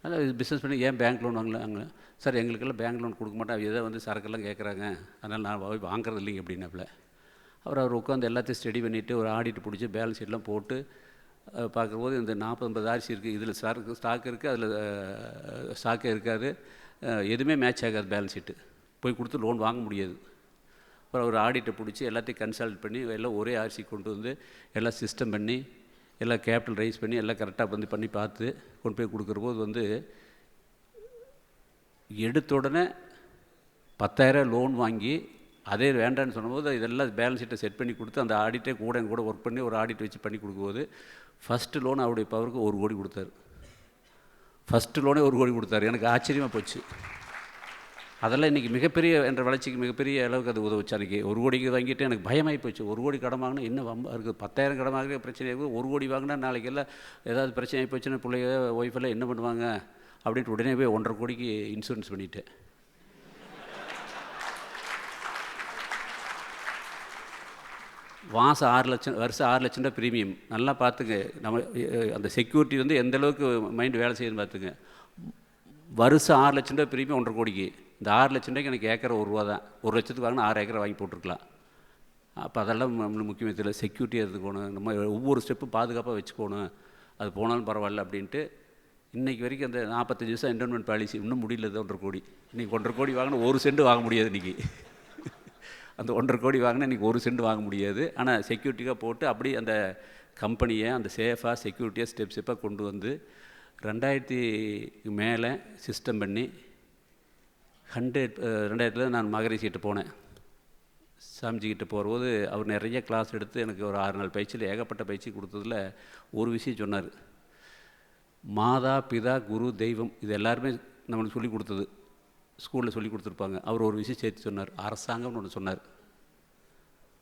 Speaker 2: அதான் பிஸ்னஸ் பண்ணி ஏன் பேங்க் லோன் வாங்கல? சார் எங்களுக்கெல்லாம் பேங்க் லோன் கொடுக்க மாட்டேன், எதை வந்து சரக்கெல்லாம் கேட்குறாங்க, அதனால் நான் போய் வாங்குறது இல்லைங்க அப்படின்னாப்புல. அவர் உட்காந்து எல்லாத்தையும் ஸ்டடி பண்ணிவிட்டு ஒரு ஆடிட் பிடிச்சி பேலன்ஸ் ஷீட்லாம் போட்டு பார்க்கும்போது இந்த 40-50 ஆர்சி இருக்குது, இதில் ஸ்டாக் இருக்குது, அதில் ஸ்டாக்கே இருக்காது, எதுவுமே மேட்ச் ஆகாது பேலன்ஸ் ஷீட்டு. போய் கொடுத்து லோன் வாங்க முடியாது. அப்புறம் ஒரு ஆடிட்டை பிடிச்சி எல்லாத்தையும் கன்சல்ட் பண்ணி எல்லாம் ஒரே ஆர்சி கொண்டு வந்து எல்லாம் சிஸ்டம் பண்ணி எல்லாம் கேபிட்டல் ரைஸ் பண்ணி எல்லாம் கரெக்டாக வந்து பண்ணி பார்த்து கொண்டு போய் கொடுக்குற போது வந்து எடுத்த உடனே 10,000 லோன் வாங்கி அதே வேண்டான்னு சொன்னபோது இதெல்லாம் பேலன்ஸ் ஷீட்டை செட் பண்ணி கொடுத்து அந்த ஆடிட்டே கூட ஒர்க் பண்ணி ஒரு ஆடிட் வச்சு பண்ணி கொடுக்கும்போது ஃபஸ்ட்டு லோன் அவருடைய பவருக்கு 1 கோடி கொடுத்தாரு. ஃபஸ்ட்டு லோனே 1 கோடி கொடுத்தாரு. எனக்கு ஆச்சரியமாக போச்சு. அதெல்லாம் இன்றைக்கி மிகப்பெரிய என்ற வளர்ச்சிக்கு மிகப்பெரிய அளவுக்கு அது உதவுச்சு. அன்றைக்கி 1 கோடிக்கு வாங்கிட்டு எனக்கு பயமாகி போச்சு. 1 கோடி கடன் வாங்கினா என்ன வம்பா இருக்குது, 10,000 கடன் வாங்க பிரச்சனை இருக்குது, 1 கோடி வாங்கினா நாளைக்கு எல்லாம் ஏதாவது பிரச்சனை ஆகி போச்சுன்னா பிள்ளைங்க ஒய்ஃபெல்லாம் என்ன பண்ணுவாங்க அப்படின்ட்டு உடனே போய் 1.5 கோடிக்கு இன்சூரன்ஸ் பண்ணிட்டேன். மாதம் 6 லட்சம், வருஷம் 6 லட்சம் ரூபா ப்ரீமியம். நல்லா பார்த்துங்க, நம்ம அந்த செக்யூரிட்டி வந்து எந்தளவுக்கு மைண்டு வேலை செய்யுதுன்னு பார்த்துங்க. வருஷம் 6 லட்சம் ரூபா ப்ரீமியம் 1.5 கோடிக்கு. இந்த 6 லட்சம் ரூபாய்க்கு எனக்கு ஏக்கரை 1 ரூபா தான். 1 லட்சத்துக்கு வாங்கினா 6 ஏக்கரை வாங்கி போட்டிருக்கலாம். அப்போ அதெல்லாம் நம்மளுக்கு முக்கியமே தெரியல. செக்யூரிட்டியாக இருந்துக்கணும், நம்ம ஒவ்வொரு ஸ்டெப்பும் பாதுகாப்பாக வச்சுக்கணும், அது போனாலும் பரவாயில்ல அப்படின்ட்டு இன்றைக்கி வரைக்கும் அந்த 45 வருஷம் என்டோன்மெண்ட் பாலிசி இன்னும் முடியல. 1.5 கோடி இன்றைக்கி 1.5 கோடி வாங்கினா 1 சென்ட் வாங்க முடியாது இன்றைக்கி. அந்த 1.5 கோடி வாங்கினா இன்றைக்கி 1 சென்ட் வாங்க முடியாது. ஆனால் செக்யூரிட்டியாக போட்டு அப்படி அந்த கம்பெனியை அந்த சேஃபாக செக்யூரிட்டியாக ஸ்டெப்பாக கொண்டு வந்து 2000 மேலே சிஸ்டம் பண்ணி 2000 நான் மகரிஷிகிட்ட போனேன். சாமிஜிக்கிட்ட போகும்போது அவர் நிறைய கிளாஸ் எடுத்து எனக்கு ஒரு 6 நாள் பயிற்சியில் ஏகப்பட்ட பயிற்சி கொடுத்ததில் ஒரு விஷயம் சொன்னார். மாதா பிதா குரு தெய்வம் இது எல்லாருமே நம்மளுக்கு சொல்லி கொடுத்தது, ஸ்கூலில் சொல்லி கொடுத்துருப்பாங்க. அவர் ஒரு விஷயம் சேர்த்து சொன்னார், அரசாங்கம்னு ஒன்று சொன்னார்.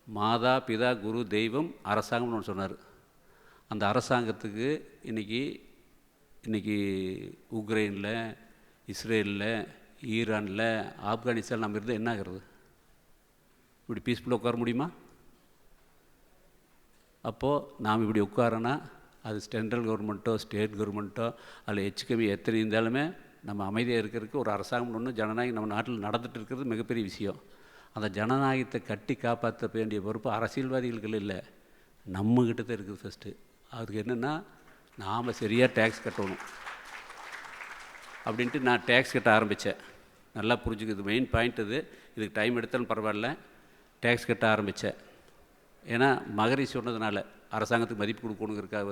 Speaker 2: மாதா பிதா குரு தெய்வம் அரசாங்கம்னு ஒன்று சொன்னார். அந்த அரசாங்கத்துக்கு இன்றைக்கி உக்ரைனில், இஸ்ரேலில், ஈரானில், ஆப்கானிஸ்தான் நம்ம இருந்தால் என்ன ஆகிறது? இப்படி பீஸ்ஃபுல்லாக உட்கார முடியுமா? அப்போது நாம் இப்படி உட்காரனா அது சென்ட்ரல் கவர்மெண்ட்டோ ஸ்டேட் கவர்மெண்ட்டோ அதில் எச்சுக்கமி எத்தனை இருந்தாலுமே நம்ம அமைதியாக இருக்கிறதுக்கு ஒரு அரசாங்கம் ஒன்று ஜனநாயகம் நம்ம நாட்டில் நடந்துகிட்டு இருக்கிறது மிகப்பெரிய விஷயம். அந்த ஜனநாயகத்தை கட்டி காப்பாற்ற வேண்டிய பொறுப்பு அரசியல்வாதிகளுக்கு இல்லை, நம்மக்கிட்ட தான் இருக்குது. ஃபஸ்ட்டு அதுக்கு என்னென்னா நாம் சரியாக டேக்ஸ் கட்டணும் அப்படின்ட்டு நான் டேக்ஸ் கட்ட ஆரம்பித்தேன். நல்லா புரிஞ்சுக்குது, மெயின் பாயிண்ட் இதுக்கு டைம் எடுத்தாலும் பரவாயில்ல, டேக்ஸ் கட்ட ஆரம்பித்தேன். ஏன்னா மகரிஷி சொன்னதுனால அரசாங்கத்துக்கு மதிப்பு கொடுக்கணுங்கிறதுக்காக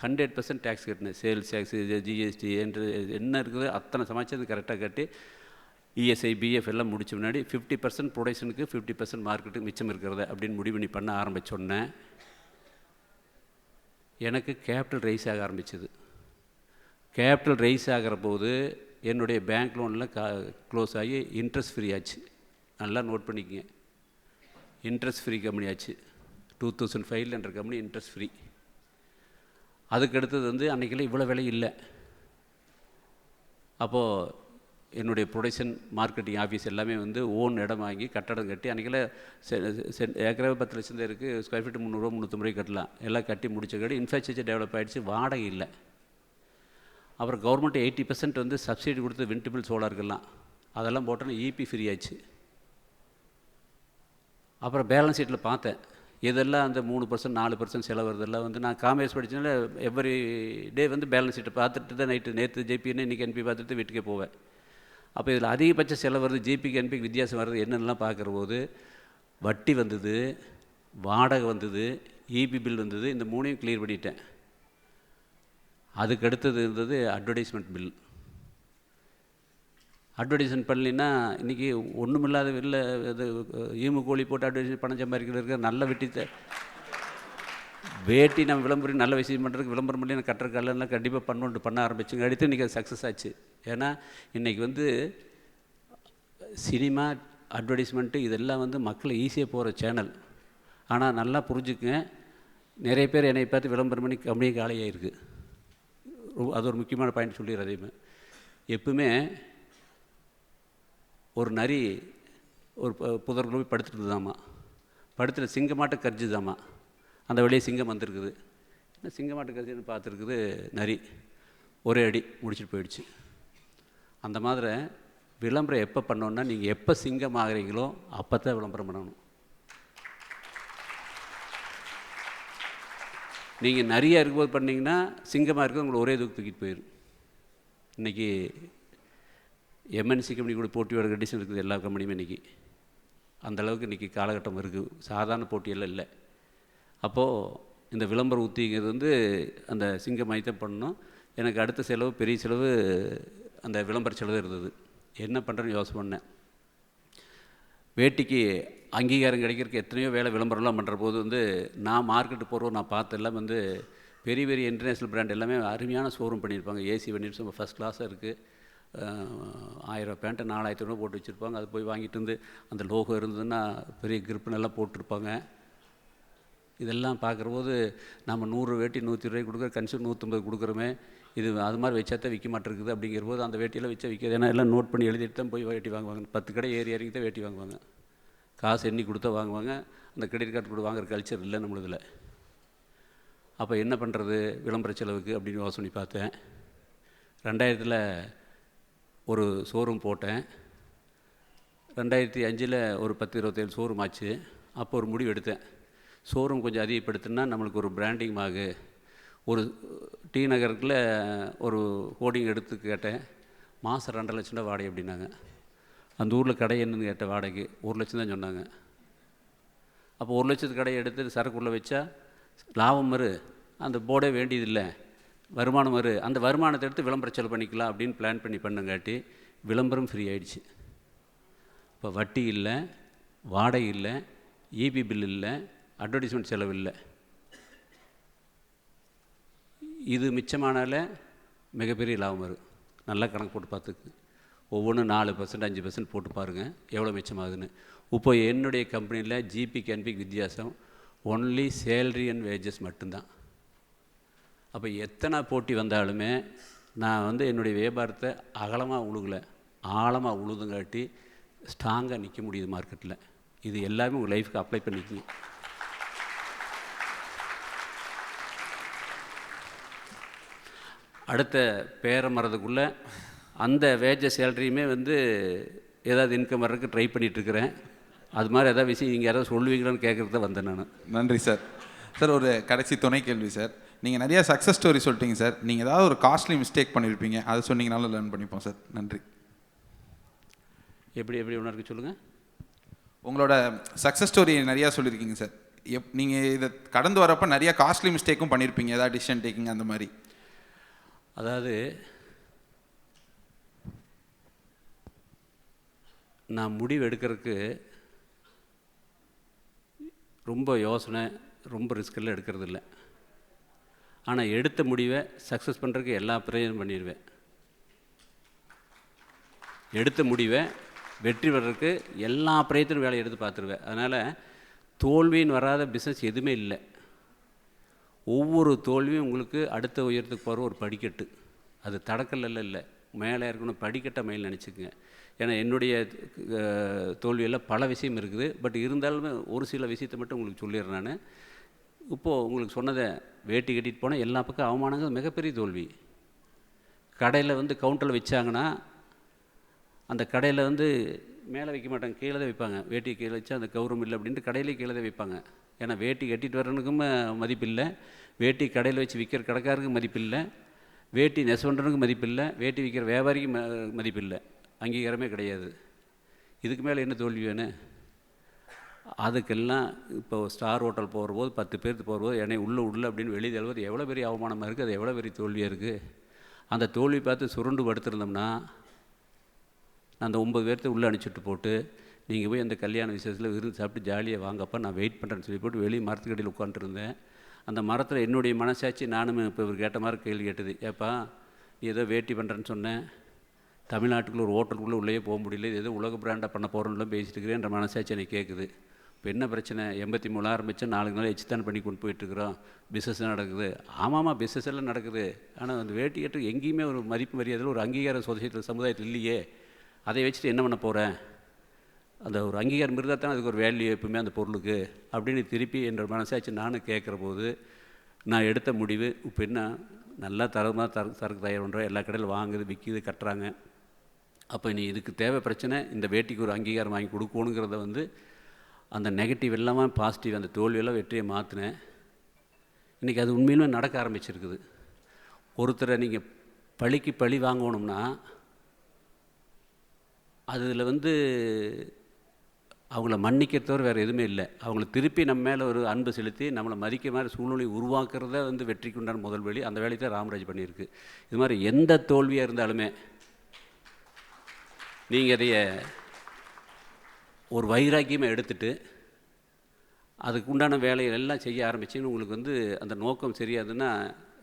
Speaker 2: 100% டேக்ஸ் கட்டினேன். சேல்ஸ் டேக்ஸு, ஜிஎஸ்டி என்று என்ன இருக்குது அத்தனை சமாச்சாரம் கரெக்டாக கட்டி இஎஸ்ஐ பிஎஃப் எல்லாம் முடிச்ச முன்னாடி 50% ப்ரொடக்ஷனுக்கு 50% மார்க்கெட்டுக்கு மிச்சம் இருக்கிறத அப்படின்னு முடிவு பண்ண ஆரம்பித்தோன்னே எனக்கு கேபிட்டல் ரைஸ் ஆக ஆரம்பிச்சது. கேபிட்டல் ரைஸ் ஆகிற போது என்னுடைய பேங்க் லோனில் க்ளோஸ் ஆகி இன்ட்ரெஸ்ட் ஃப்ரீ ஆச்சு. நல்லா நோட் பண்ணிக்கங்க, இன்ட்ரெஸ்ட் ஃப்ரீ கம்பெனி ஆச்சு. 2005 என்ற கம்பெனி இன்ட்ரெஸ்ட் ஃப்ரீ. அதுக்கு அடுத்தது அன்றைக்கெல்லாம் இவ்வளோ விலை இல்லை. அப்போது என்னுடைய ப்ரொடக்ஷன் மார்க்கெட்டிங் ஆஃபீஸ் எல்லாமே ஓன் இடம் வாங்கி கட்டடம் கட்டி அன்றைக்கெல்லாம் ஏக்கரே 10 லட்சம் தான் இருக்குது. ஸ்கொயர் ஃபீட்டு 300 350 கட்டலாம். எல்லாம் கட்டி முடிச்ச கட்டி இன்ஃப்ராஸ்ட்ரக்சர் டெவலப் ஆகிடுச்சு, வாடகை இல்லை. அப்புறம் கவர்மெண்ட் 80% சப்சிடி கொடுத்து விண்டபிள் சோலாருக்கெல்லாம் அதெல்லாம் போட்டோன்னா இபி ஃப்ரீ ஆச்சு. அப்புறம் பேலன்ஸ் ஷீட்டில் பார்த்தேன் இதெல்லாம் அந்த 3% 4% செலவு வருதெல்லாம் நான் காமர்ஸ் படித்தனால எவ்ரி டே பேலன்ஸ் ஷீட்டை பார்த்துட்டு தான் நேற்று ஜேபின்னு இன்றைக்கி என்பி பார்த்துட்டு வீட்டுக்கே போவேன். அப்போ இதில் அதிகபட்ச செலவு வருது, ஜிபிக்கு என்பிக்கு வித்தியாசம் வருது என்னென்னலாம் பார்க்குற போது வட்டி வந்தது, வாடகை வந்தது, இபி பில் வந்தது. இந்த 3ஐயும் கிளியர் பண்ணிட்டேன். அதுக்கு அடுத்தது இருந்தது அட்வர்டைஸ்மெண்ட் பில். அட்வர்டைஸ்மெண்ட் பண்ணலைன்னா இன்றைக்கி ஒன்றும் இல்லாத வெளில இது ஈமு கோழி போட்டு அட்வர்டைஸ்மெண்ட் பணம் சம்பாதிக்கிற நல்ல வேட்டி நம்ம விளம்பரம் நல்ல விஷயம் பண்ணுறதுக்கு விளம்பரம் பண்ணி நான் கட்டுற கல்லெல்லாம் கண்டிப்பாக பண்ண ஆரம்பிச்சுங்க. அடுத்து இன்றைக்கி அது சக்ஸஸ் ஆச்சு. ஏன்னா இன்றைக்கி சினிமா அட்வர்டைஸ்மெண்ட்டு இதெல்லாம் வந்து மக்களை ஈஸியாக போகிற சேனல். ஆனால் நல்லா புரிஞ்சுக்குங்க, நிறைய பேர் என்னை பார்த்து விளம்பரம் பண்ணி கம்பெனி காலியாகிருக்கு. அது ஒரு முக்கியமான பாயிண்ட் சொல்லிடுறேன். அதேமே எப்பவுமே ஒரு நரி ஒரு புதர்குள்ள போய் படுத்துட்டு இருந்ததாம்மா. படுத்துட்டு சிங்கமாட்ட கரிஞ்சுதாம்மா. அந்த வழியே சிங்கம் வந்திருக்குது. என்ன சிங்கமாட்ட கரிஞ்சுன்னு பார்த்துருக்குது நரி. ஒரே அடி முடிச்சுட்டு போயிடுச்சு. அந்த மாதிரி விளம்பரம் எப்போ பண்ணோன்னா, நீங்கள் எப்போ சிங்கம் ஆகிறீங்களோ அப்போ தான் விளம்பரம் பண்ணணும். நீங்கள் நிறைய இருக்கும்போது பண்ணிங்கன்னா சிங்கமாக இருக்கிறது உங்களை ஒரே தூக்கிட்டு போயிடும். இன்றைக்கி எம்என்சி கம்பெனி கூட போட்டியோட கண்டிஷன் இருக்குது. எல்லா கம்பெனியுமே இன்றைக்கி அந்தளவுக்கு இன்றைக்கி காலகட்டம் இருக்குது. சாதாரண போட்டியெல்லாம் இல்லை. அப்போது இந்த விளம்பர உத்திங்கிறது வந்து அந்த சிங்கமாகி தான் பண்ணணும். எனக்கு அடுத்த செலவு, பெரிய செலவு அந்த விளம்பர செலவு இருந்தது. என்ன பண்ணுறேன்னு யோசனை பண்ணேன். வேட்டிக்கு அங்கீகாரம் கிடைக்கிறதுக்கு எத்தனையோ வேலை விளம்பரம்லாம் பண்ணுற போது வந்து நான் மார்க்கெட்டு போகிறோம் நான் பார்த்த எல்லாம் வந்து பெரிய பெரிய இன்டர்நேஷ்னல் பிராண்ட் எல்லாமே அருமையான ஷோரூம் பண்ணியிருப்பாங்க. ஏசி பண்ணிட்டு ஃபஸ்ட் கிளாஸாக இருக்குது. 1000 பேண்ட்டை 4500 போட்டு வச்சுருப்பாங்க. அது போய் வாங்கிட்டு வந்து அந்த லோகோ இருந்ததுன்னா பெரிய கிரிப்பு நல்லா போட்டிருப்பாங்க. இதெல்லாம் பார்க்குறபோது நம்ம 100 வேட்டி 120 கொடுக்குற கன்சியூமர் 150 கொடுக்குறோமே, இது அது மாதிரி வச்சாத்தான் விற்க மாட்டேருக்குது. அப்படிங்கிற போது அந்த வேட்டியெல்லாம் வச்சா விற்காது. ஏன்னா எல்லாம் நோட் பண்ணி எழுதிட்டு தான் போய் வேட்டி வாங்குவாங்க. 10 கடை ஏறி இறங்கி தான் வேட்டி வாங்குவாங்க. காசு எண்ணி கொடுத்தா வாங்குவாங்க. அந்த கிரெடிட் கார்டு கூட வாங்குற கல்ச்சர் இல்லை நம்மளதில். அப்போ என்ன பண்ணுறது விளம்பர செலவுக்கு அப்படின்னு யோசனை பார்த்தேன். 2000 ஒரு ஷோரூம் போட்டேன். 2005 ஒரு 10-27 ஷோரூம் ஆச்சு. அப்போ ஒரு முடிவு எடுத்தேன். ஷோரூம் கொஞ்சம் அதிகப்படுத்தினா நம்மளுக்கு ஒரு பிராண்டிங் ஆகு. ஒரு டி நகருக்குள்ள ஒரு ஹோர்டிங் எடுத்து கேட்டேன். மாதம் 2 லட்சம் ரூபா வாடகை அப்படின்னாங்க. அந்த ஊரில் கடை என்னன்னு கேட்ட வாடகை 1 லட்சம் தான் சொன்னாங்க. அப்போ 1 லட்சத்து கடையை எடுத்து சரக்குள்ளே வச்சா லாபம் வரும். அந்த போர்டே வேண்டியதில்லை, வருமானம் வரும். அந்த வருமானத்தை எடுத்து விளம்பர செலவு பண்ணிக்கலாம் அப்படின்னு பிளான் பண்ணி பண்ணுங்காட்டி விளம்பரம் ஃப்ரீ ஆகிடுச்சு. இப்போ வட்டி இல்லை, வாடகை இல்லை, இபி பில் இல்லை, அட்வர்டைஸ்மெண்ட் செலவு இல்லை. இது மிச்சமானால மிகப்பெரிய லாபம் வரும். நல்லா கணக்கு போட்டு பார்த்துக்கு. ஒவ்வொன்றும் 4% 5% போட்டு பாருங்கள் எவ்வளோ மிச்சமாகுதுன்னு. இப்போ என்னுடைய கம்பெனியில் ஜிபி கேன்பிக்கு வித்தியாசம் ஒன்லி சேலரி அண்ட் வேஜஸ் மட்டும்தான். அப்போ எத்தனை போட்டி வந்தாலுமே நான் வந்து என்னுடைய வியாபாரத்தை அகலமாக உழுகலை, ஆழமாக உழுதுங்காட்டி ஸ்ட்ராங்காக நிற்க முடியுது மார்க்கெட்டில். இது எல்லாமே உங்கள் லைஃப்க்கு அப்ளை பண்ணிக்கணும். அடுத்த பேரம் வர்றதுக்குள்ளே அந்த வேஜஸ் சேலரியுமே வந்து ஏதாவது இன்கம் வர்றதுக்கு ட்ரை பண்ணிகிட்ருக்கிறேன். அது மாதிரி ஏதாவது விஷயம் நீங்கள் யாராவது சொல்லுவீங்களான்னு கேட்குறது தான் வந்தேன் நான்.
Speaker 5: நன்றி சார். சார் ஒரு கடைசி துணை கேள்வி சார். நீங்கள் நிறையா சக்ஸஸ் ஸ்டோரி சொல்லிட்டீங்க சார். நீங்கள் ஏதாவது ஒரு காஸ்ட்லி மிஸ்டேக் பண்ணியிருப்பீங்க, அதை சொன்னீங்கனாலும் லேர்ன் பண்ணிப்போம் சார். நன்றி.
Speaker 2: எப்படி ஒன்று சொல்லுங்கள்.
Speaker 5: உங்களோட சக்ஸஸ் ஸ்டோரி நிறையா சொல்லியிருக்கீங்க சார். நீங்கள் இதை கடந்து வரப்போ நிறையா காஸ்ட்லி மிஸ்டேக்கும் பண்ணியிருப்பீங்க, ஏதாவது டிசிஷன் டேக்கிங் அந்த மாதிரி.
Speaker 2: அதாவது நான் முடிவு எடுக்கிறதுக்கு ரொம்ப யோசனை, ரொம்ப ரிஸ்கெல்லாம் எடுக்கிறது இல்லை. ஆனால் எடுத்த முடிவை சக்ஸஸ் பண்ணுறதுக்கு எல்லா பிரயோஜனம் பண்ணிடுவேன். எடுத்த முடிவை வெற்றி பெறதுக்கு எல்லா பிரயத்தனும் வேலையை எடுத்து பார்த்துருவேன். அதனால் தோல்வின்னு வராத பிஸ்னஸ் எதுவுமே இல்லை. ஒவ்வொரு தோல்வியும் உங்களுக்கு அடுத்த உயரத்துக்கு போகிற ஒரு படிக்கட்டு. அது தடக்கல்ல இல்லை, மேலே இருக்கணும், படிக்கட்டை மேலே நினச்சிக்கங்க. ஏன்னா என்னுடைய தோல்வியெல்லாம் பல விஷயம் இருக்குது. பட் இருந்தாலுமே ஒரு சில விஷயத்தை மட்டும் உங்களுக்கு சொல்லிடுறேன் நான். இப்போது உங்களுக்கு சொன்னதை வேட்டி கட்டிட்டு போனால் எல்லா பக்கம் அவமானங்கள் மிகப்பெரிய தோல்வி. கடையில் வந்து கவுண்டரில் வச்சாங்கன்னா அந்த கடையில் வந்து மேலே வைக்க மாட்டாங்க, கீழே தான் வைப்பாங்க. வேட்டி கீழே வச்சா அந்த கௌரவம் இல்லை அப்படின்ட்டு கடையிலே கீழே தான் வைப்பாங்க. ஏன்னா வேட்டி கட்டிட்டு வரனுக்கும் மதிப்பில்லை, வேட்டி கடையில் வச்சு விற்கிற கடைக்காரருக்கு மதிப்பில்லை, வேட்டி நெசவன்றனுக்கு மதிப்பில்லை, வேட்டி விற்கிற வியாபாரிக்கு மதிப்பில்லை, அங்கீகாரமே கிடையாது. இதுக்கு மேலே என்ன தோல்வி வேணும்? அதுக்கெல்லாம் இப்போ ஸ்டார் ஹோட்டல் போகிற போது 10 பேருக்கு போகிற போது என்னை உள்ள அப்படின்னு வெளியே தள்ளுவது எவ்வளோ பெரிய அவமானமாக இருக்குது, அது எவ்வளோ பெரிய தோல்வியாக இருக்குது. அந்த தோல்வி பார்த்து சுருண்டு படுத்திருந்தோம்னா நான் அந்த 9 பேர்த்து உள்ளே அனுப்பிச்சிட்டு போட்டு நீங்கள் போய் அந்த கல்யாண விசேஷத்தில் விருந்து சாப்பிட்டு ஜாலியாக வாங்கப்போ நான் வெயிட் பண்ணுறேன்னு சொல்லி போட்டு வெளியே மரத்துக்கடியில் உட்காந்துருந்தேன். அந்த மரத்தில் என்னுடைய மனசாட்சி நானும் இப்போ இவர் கேட்ட மாதிரி கேள்வி கேட்டது, ஏப்பா நீ ஏதோ வேட்டி பண்ணுறேன்னு சொன்னேன், தமிழ்நாட்டுக்குள்ள ஒரு ஹோட்டலுக்குள்ளே உள்ளே போக முடியல, இது ஏதோ உலக பிராண்டாக பண்ண போகிறோம்லாம் பேசிட்டு இருக்கிறேன்ற மனசாட்சி எனக்கு கேட்குது. இப்போ என்ன பிரச்சனை, 83 ஆரம்பித்தா 4 நாள் எச்சுத்தான் பண்ணி கொண்டு போயிட்டுருக்குறோம், பிஸ்னஸ் நடக்குது. ஆமாம்மா, பிஸ்னஸ் எல்லாம் நடக்குது. ஆனால் அந்த வேட்டி கட்டு எங்கேயுமே ஒரு மதிப்பு மரியாதையில் ஒரு அங்கீகாரம் சொசைட்டியில் சமுதாயத்தில் இல்லையே. அதை வச்சுட்டு என்ன பண்ண போகிறேன்? அந்த ஒரு அங்கீகாரம் இருந்தால் தான் அதுக்கு ஒரு வேல்யூ எப்பவுமே அந்த பொருளுக்கு அப்படின்னு திருப்பி என்ற மனசாட்சி நானும் கேட்குற போது நான் எடுத்த முடிவு, இப்போ என்ன நல்லா தரமாக சரக்கு தயார் பண்ணுறோம், எல்லா கடையில் வாங்குது, விற்கிது, கட்டுறாங்க. அப்போ நீ இதுக்கு தேவை பிரச்சனை, இந்த வேட்டிக்கு ஒரு அங்கீகாரம் வாங்கி கொடுக்கணுங்கிறத வந்து அந்த நெகட்டிவ் எல்லாமே பாசிட்டிவ், அந்த தோல்வியெல்லாம் வெற்றியை மாற்றினேன். இன்றைக்கி அது உண்மையிலுமே நடக்க ஆரம்பிச்சிருக்குது. ஒருத்தரை நீங்கள் பழிக்கு பழி வாங்கணும்னா அதில் வந்து அவங்கள மன்னிக்கிறத தவிர வேறு எதுவுமே இல்லை. அவங்கள திருப்பி நம்ம மேலே ஒரு அன்பு செலுத்தி நம்மளை மதிக்க மாதிரி சூழ்நிலை உருவாக்குறத வந்து வெற்றிக்கு உண்டான முதல் வழி. அந்த வேலையை தான் ராமராஜ் பண்ணியிருக்கு. இது மாதிரி எந்த தோல்வியாக இருந்தாலுமே நீங்கள் அதைய ஒரு வைராக்கியமாக எடுத்துட்டு அதுக்கு உண்டான வேலைகள் எல்லாம் செய்ய ஆரம்பிச்சின்னு உங்களுக்கு வந்து அந்த நோக்கம் சரியாதுன்னா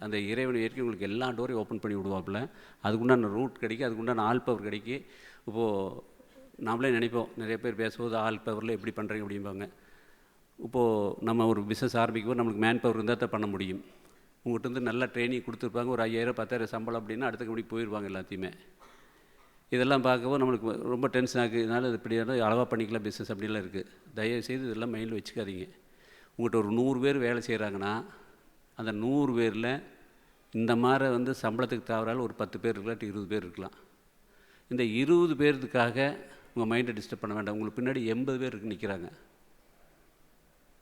Speaker 2: அந்த இறைவனை ஏற்கனவே உங்களுக்கு எல்லா டோரையும் ஓப்பன் பண்ணி விடுவாப்புல. அதுக்குண்டான ரூட் கிடைக்கும், அதுக்குண்டான ஆல் பவர் கிடைக்கும். இப்போது நாமளே நினைப்போம், நிறைய பேர் பேசும்போது ஆல் பவரில் எப்படி பண்ணுறீங்க அப்படிம்பாங்க. இப்போது நம்ம ஒரு பிஸ்னஸ் ஆரம்பிக்கும்போது நம்மளுக்கு மேன் பவர் இருந்தால் தான் பண்ண முடியும். உங்கள்கிட்ட வந்து நல்லா ட்ரைனிங் கொடுத்துருப்பாங்க, ஒரு 5000 10,000 சம்பளம் அப்படின்னா அடுத்த கம்பெனி போயிடுவாங்க எல்லாத்தையுமே. இதெல்லாம் பார்க்கவும் நம்மளுக்கு ரொம்ப டென்ஷன் ஆகுது. இதனால் இது இப்படி அளவாக பண்ணிக்கலாம் பிஸ்னஸ் அப்படிலாம் இருக்குது. தயவுசெய்து இதெல்லாம் மைண்டில் வச்சுக்காதீங்க. உங்கள்கிட்ட ஒரு 100 பேர் வேலை செய்கிறாங்கன்னா அந்த 100 பேரில் இந்த மாதிரி வந்து சம்பளத்துக்கு தவறால் ஒரு 10 பேர் இருக்கலாம், 20 பேர் இருக்கலாம். இந்த 20 பேருக்காக உங்கள் மைண்டை டிஸ்டர்ப் பண்ண வேண்டாம். உங்களுக்கு பின்னாடி 80 பேர் இருக்கு நிற்கிறாங்க.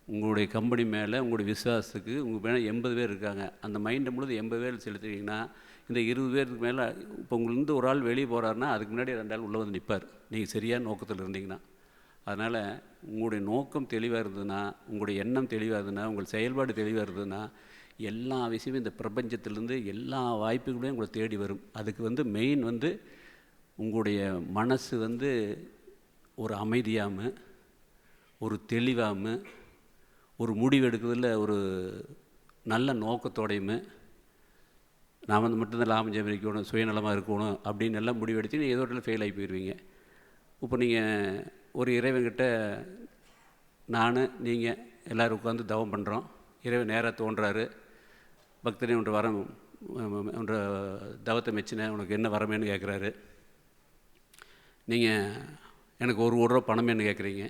Speaker 2: உங்களுடைய கம்பெனி மேலே உங்களுடைய விசுவாசத்துக்கு உங்கள் மேலே 80 பேர் இருக்காங்க. அந்த மைண்டை முழுது 80 பேர் செலுத்துவீங்கன்னா இந்த 20 பேருக்கு மேலே இப்போ உங்களுக்கு ஒரு ஆள் வெளியே போகிறாருன்னா அதுக்கு முன்னாடி 2 ஆள் உள்ளே வந்து நிற்பார், நீங்கள் சரியான நோக்கத்தில் இருந்தீங்கன்னா. அதனால் உங்களுடைய நோக்கம் தெளிவாக இருந்ததுன்னா, உங்களுடைய எண்ணம் தெளிவாக இருந்ததுன்னா, உங்கள் செயல்பாடு தெளிவாக இருந்ததுன்னா எல்லா விஷயமும் இந்த பிரபஞ்சத்திலேருந்து எல்லா வாய்ப்புகளையும் உங்களை தேடி வரும். அதுக்கு வந்து மெயின் வந்து உங்களுடைய மனசு வந்து ஒரு அமைதியாமல், ஒரு தெளிவாமல், ஒரு முடிவு எடுக்கிறதுல ஒரு நல்ல நோக்கத்தோடையுமே நான் வந்து மட்டும்தான் லாபம் ஜெமிக்கணும், சுயநலமாக இருக்கணும் அப்படின்னு எல்லாம் முடிவெடுத்து நீங்கள் ஏதோ இடத்துல ஃபெயில் ஆகி போயிடுவீங்க. இப்போ நீங்கள் ஒரு இறைவன்கிட்ட நீங்கள் எல்லோரும் உட்காந்து தவம் பண்ணுறோம். இறைவன் நேராக தோன்றாரு, பக்தனே ஒன்று வரம் ஒன்ற தவத்தை மெச்சினேன், உனக்கு என்ன வரமேன்னு கேட்குறாரு. நீங்கள் எனக்கு 1 கோடி ரூபா பணமேன்னு கேட்குறீங்க.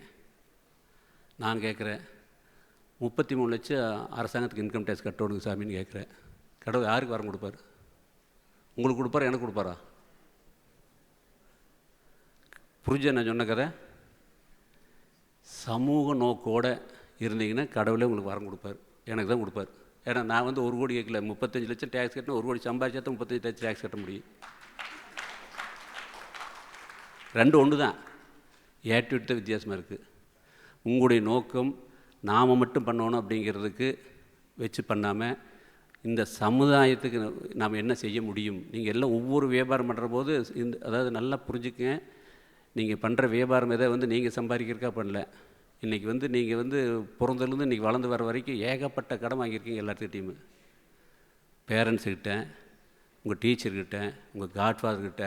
Speaker 2: நான் கேட்குறேன் 33 லட்சம் அரசாங்கத்துக்கு இன்கம் டேக்ஸ் கட்டணுங்க சாமின்னு கேட்குறேன். கடவுள் யாருக்கு வரம் கொடுப்பார்? உங்களுக்கு கொடுப்பாரா, எனக்கு கொடுப்பாரா? புரிஞ்ச நான் சொன்ன கதை? சமூக நோக்கோடு இருந்தீங்கன்னா கடவுளே உங்களுக்கு வரம் கொடுப்பார், எனக்கு தான் கொடுப்பார். ஏன்னா நான் வந்து 1 கோடி கேட்கல, 35 லட்சம் டேக்ஸ் கட்டினா 1 கோடி சம்பாதிச்சா தான் 35 லட்சம் டேக்ஸ் கட்ட முடியும். 2 ஒன்று தான், ஏட்டிவிட்டு தான் வித்தியாசமாக இருக்குது. உங்களுடைய நோக்கம் நாம் மட்டும் பண்ணணும் அப்படிங்கிறதுக்கு வச்சு பண்ணாமல் இந்த சமுதாயத்துக்கு நாம் என்ன செய்ய முடியும். நீங்கள் எல்லாம் ஒவ்வொரு வியாபாரம் பண்ணுற போது அதாவது நல்லா புரிஞ்சுக்கங்க, நீங்கள் பண்ணுற வியாபாரம் எதை வந்து நீங்கள் சம்பாதிக்கிறக்கா பண்ணல. இன்றைக்கி வந்து நீங்கள் வந்து பிறந்ததுலேருந்து இன்றைக்கி வளர்ந்து வர வரைக்கும் ஏகப்பட்ட கடன் வாங்கியிருக்கீங்க எல்லாத்துக்கிட்டையுமே. பேரண்ட்ஸுக்கிட்ட, உங்கள் டீச்சர்கிட்ட, உங்கள் காட்ஃபாதர்கிட்ட,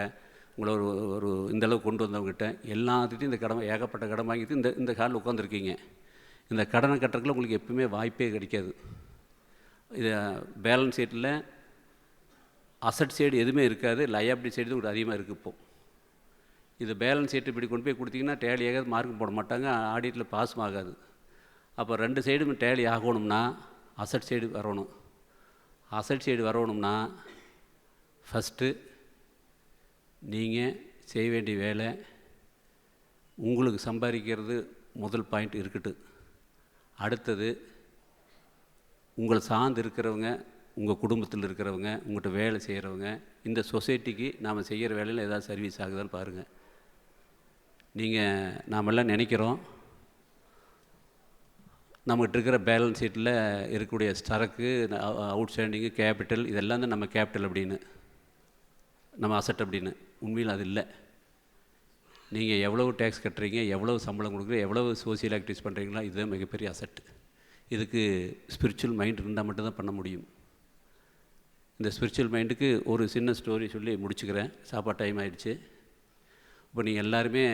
Speaker 2: உங்களை ஒரு இந்தளவு கொண்டு வந்தவங்ககிட்ட எல்லாத்துக்கிட்டையும் இந்த கடன் ஏகப்பட்ட கடன் வாங்கிட்டு இந்த காலில் உட்காந்துருக்கீங்க. இந்த கடனை கட்டுறதுக்குள்ள உங்களுக்கு எப்பவுமே வாய்ப்பே கிடைக்காது. இது பேலன்ஸ் ஷீட்டில் அசட் சைடு எதுவுமே இருக்காது, லயபிலிட்டி சைடு தான் அதிகமாக இருக்குது. இப்போது இது பேலன்ஸ் ஷீட் இப்படி கொண்டு போய் கொடுத்தீங்கன்னா டேலி ஆகாது, மார்க் போட மாட்டாங்க, ஆடிட்டில் பாஸும் ஆகாது. அப்போ 2 சைடும் டேலி ஆகணும்னா அசட் சைடு வரணும். அசட் சைடு வரணும்னா ஃபஸ்ட்டு நீங்கள் செய்ய வேண்டிய வேலை உங்களுக்கு சம்பாதிக்கிறது முதல் பாயிண்ட் இருக்கட்டும். அடுத்தது உங்களை சார்ந்து இருக்கிறவங்க, உங்கள் குடும்பத்தில் இருக்கிறவங்க, உங்கள்கிட்ட வேலை செய்கிறவங்க, இந்த சொசைட்டிக்கு நாம் செய்கிற வேலையில் ஏதாவது சர்வீஸ் ஆகுதான்னு பாருங்கள். நாமெல்லாம் நினைக்கிறோம் நம்மகிட்ட இருக்கிற பேலன்ஸ் ஷீட்டில் இருக்கக்கூடிய ஸ்டரக்கு, அவுட்ஸ்டாண்டிங்கு, கேபிட்டல் இதெல்லாம் தான் நம்ம கேபிட்டல் அப்படின்னு, நம்ம அசட் அப்படின்னு. உண்மையில் அது இல்லை. நீங்கள் எவ்வளவு டேக்ஸ் கட்டுறீங்க, எவ்வளவு சம்பளம் கொடுக்குறீங்க, எவ்வளவு சோசியல் ஆக்டிவிட்டிஸ் பண்ணுறீங்களா, இதுதான் மிகப்பெரிய அசட். இதுக்கு ஸ்பிரிச்சுவல் மைண்ட் இருந்தால் மட்டும்தான் பண்ண முடியும். இந்த ஸ்பிரிச்சுவல் மைண்டுக்கு ஒரு சின்ன ஸ்டோரி சொல்லி முடிச்சுக்கிறேன். சாப்பாடு டைம் ஆகிடுச்சு. இப்போ நீங்கள் எல்லாருமே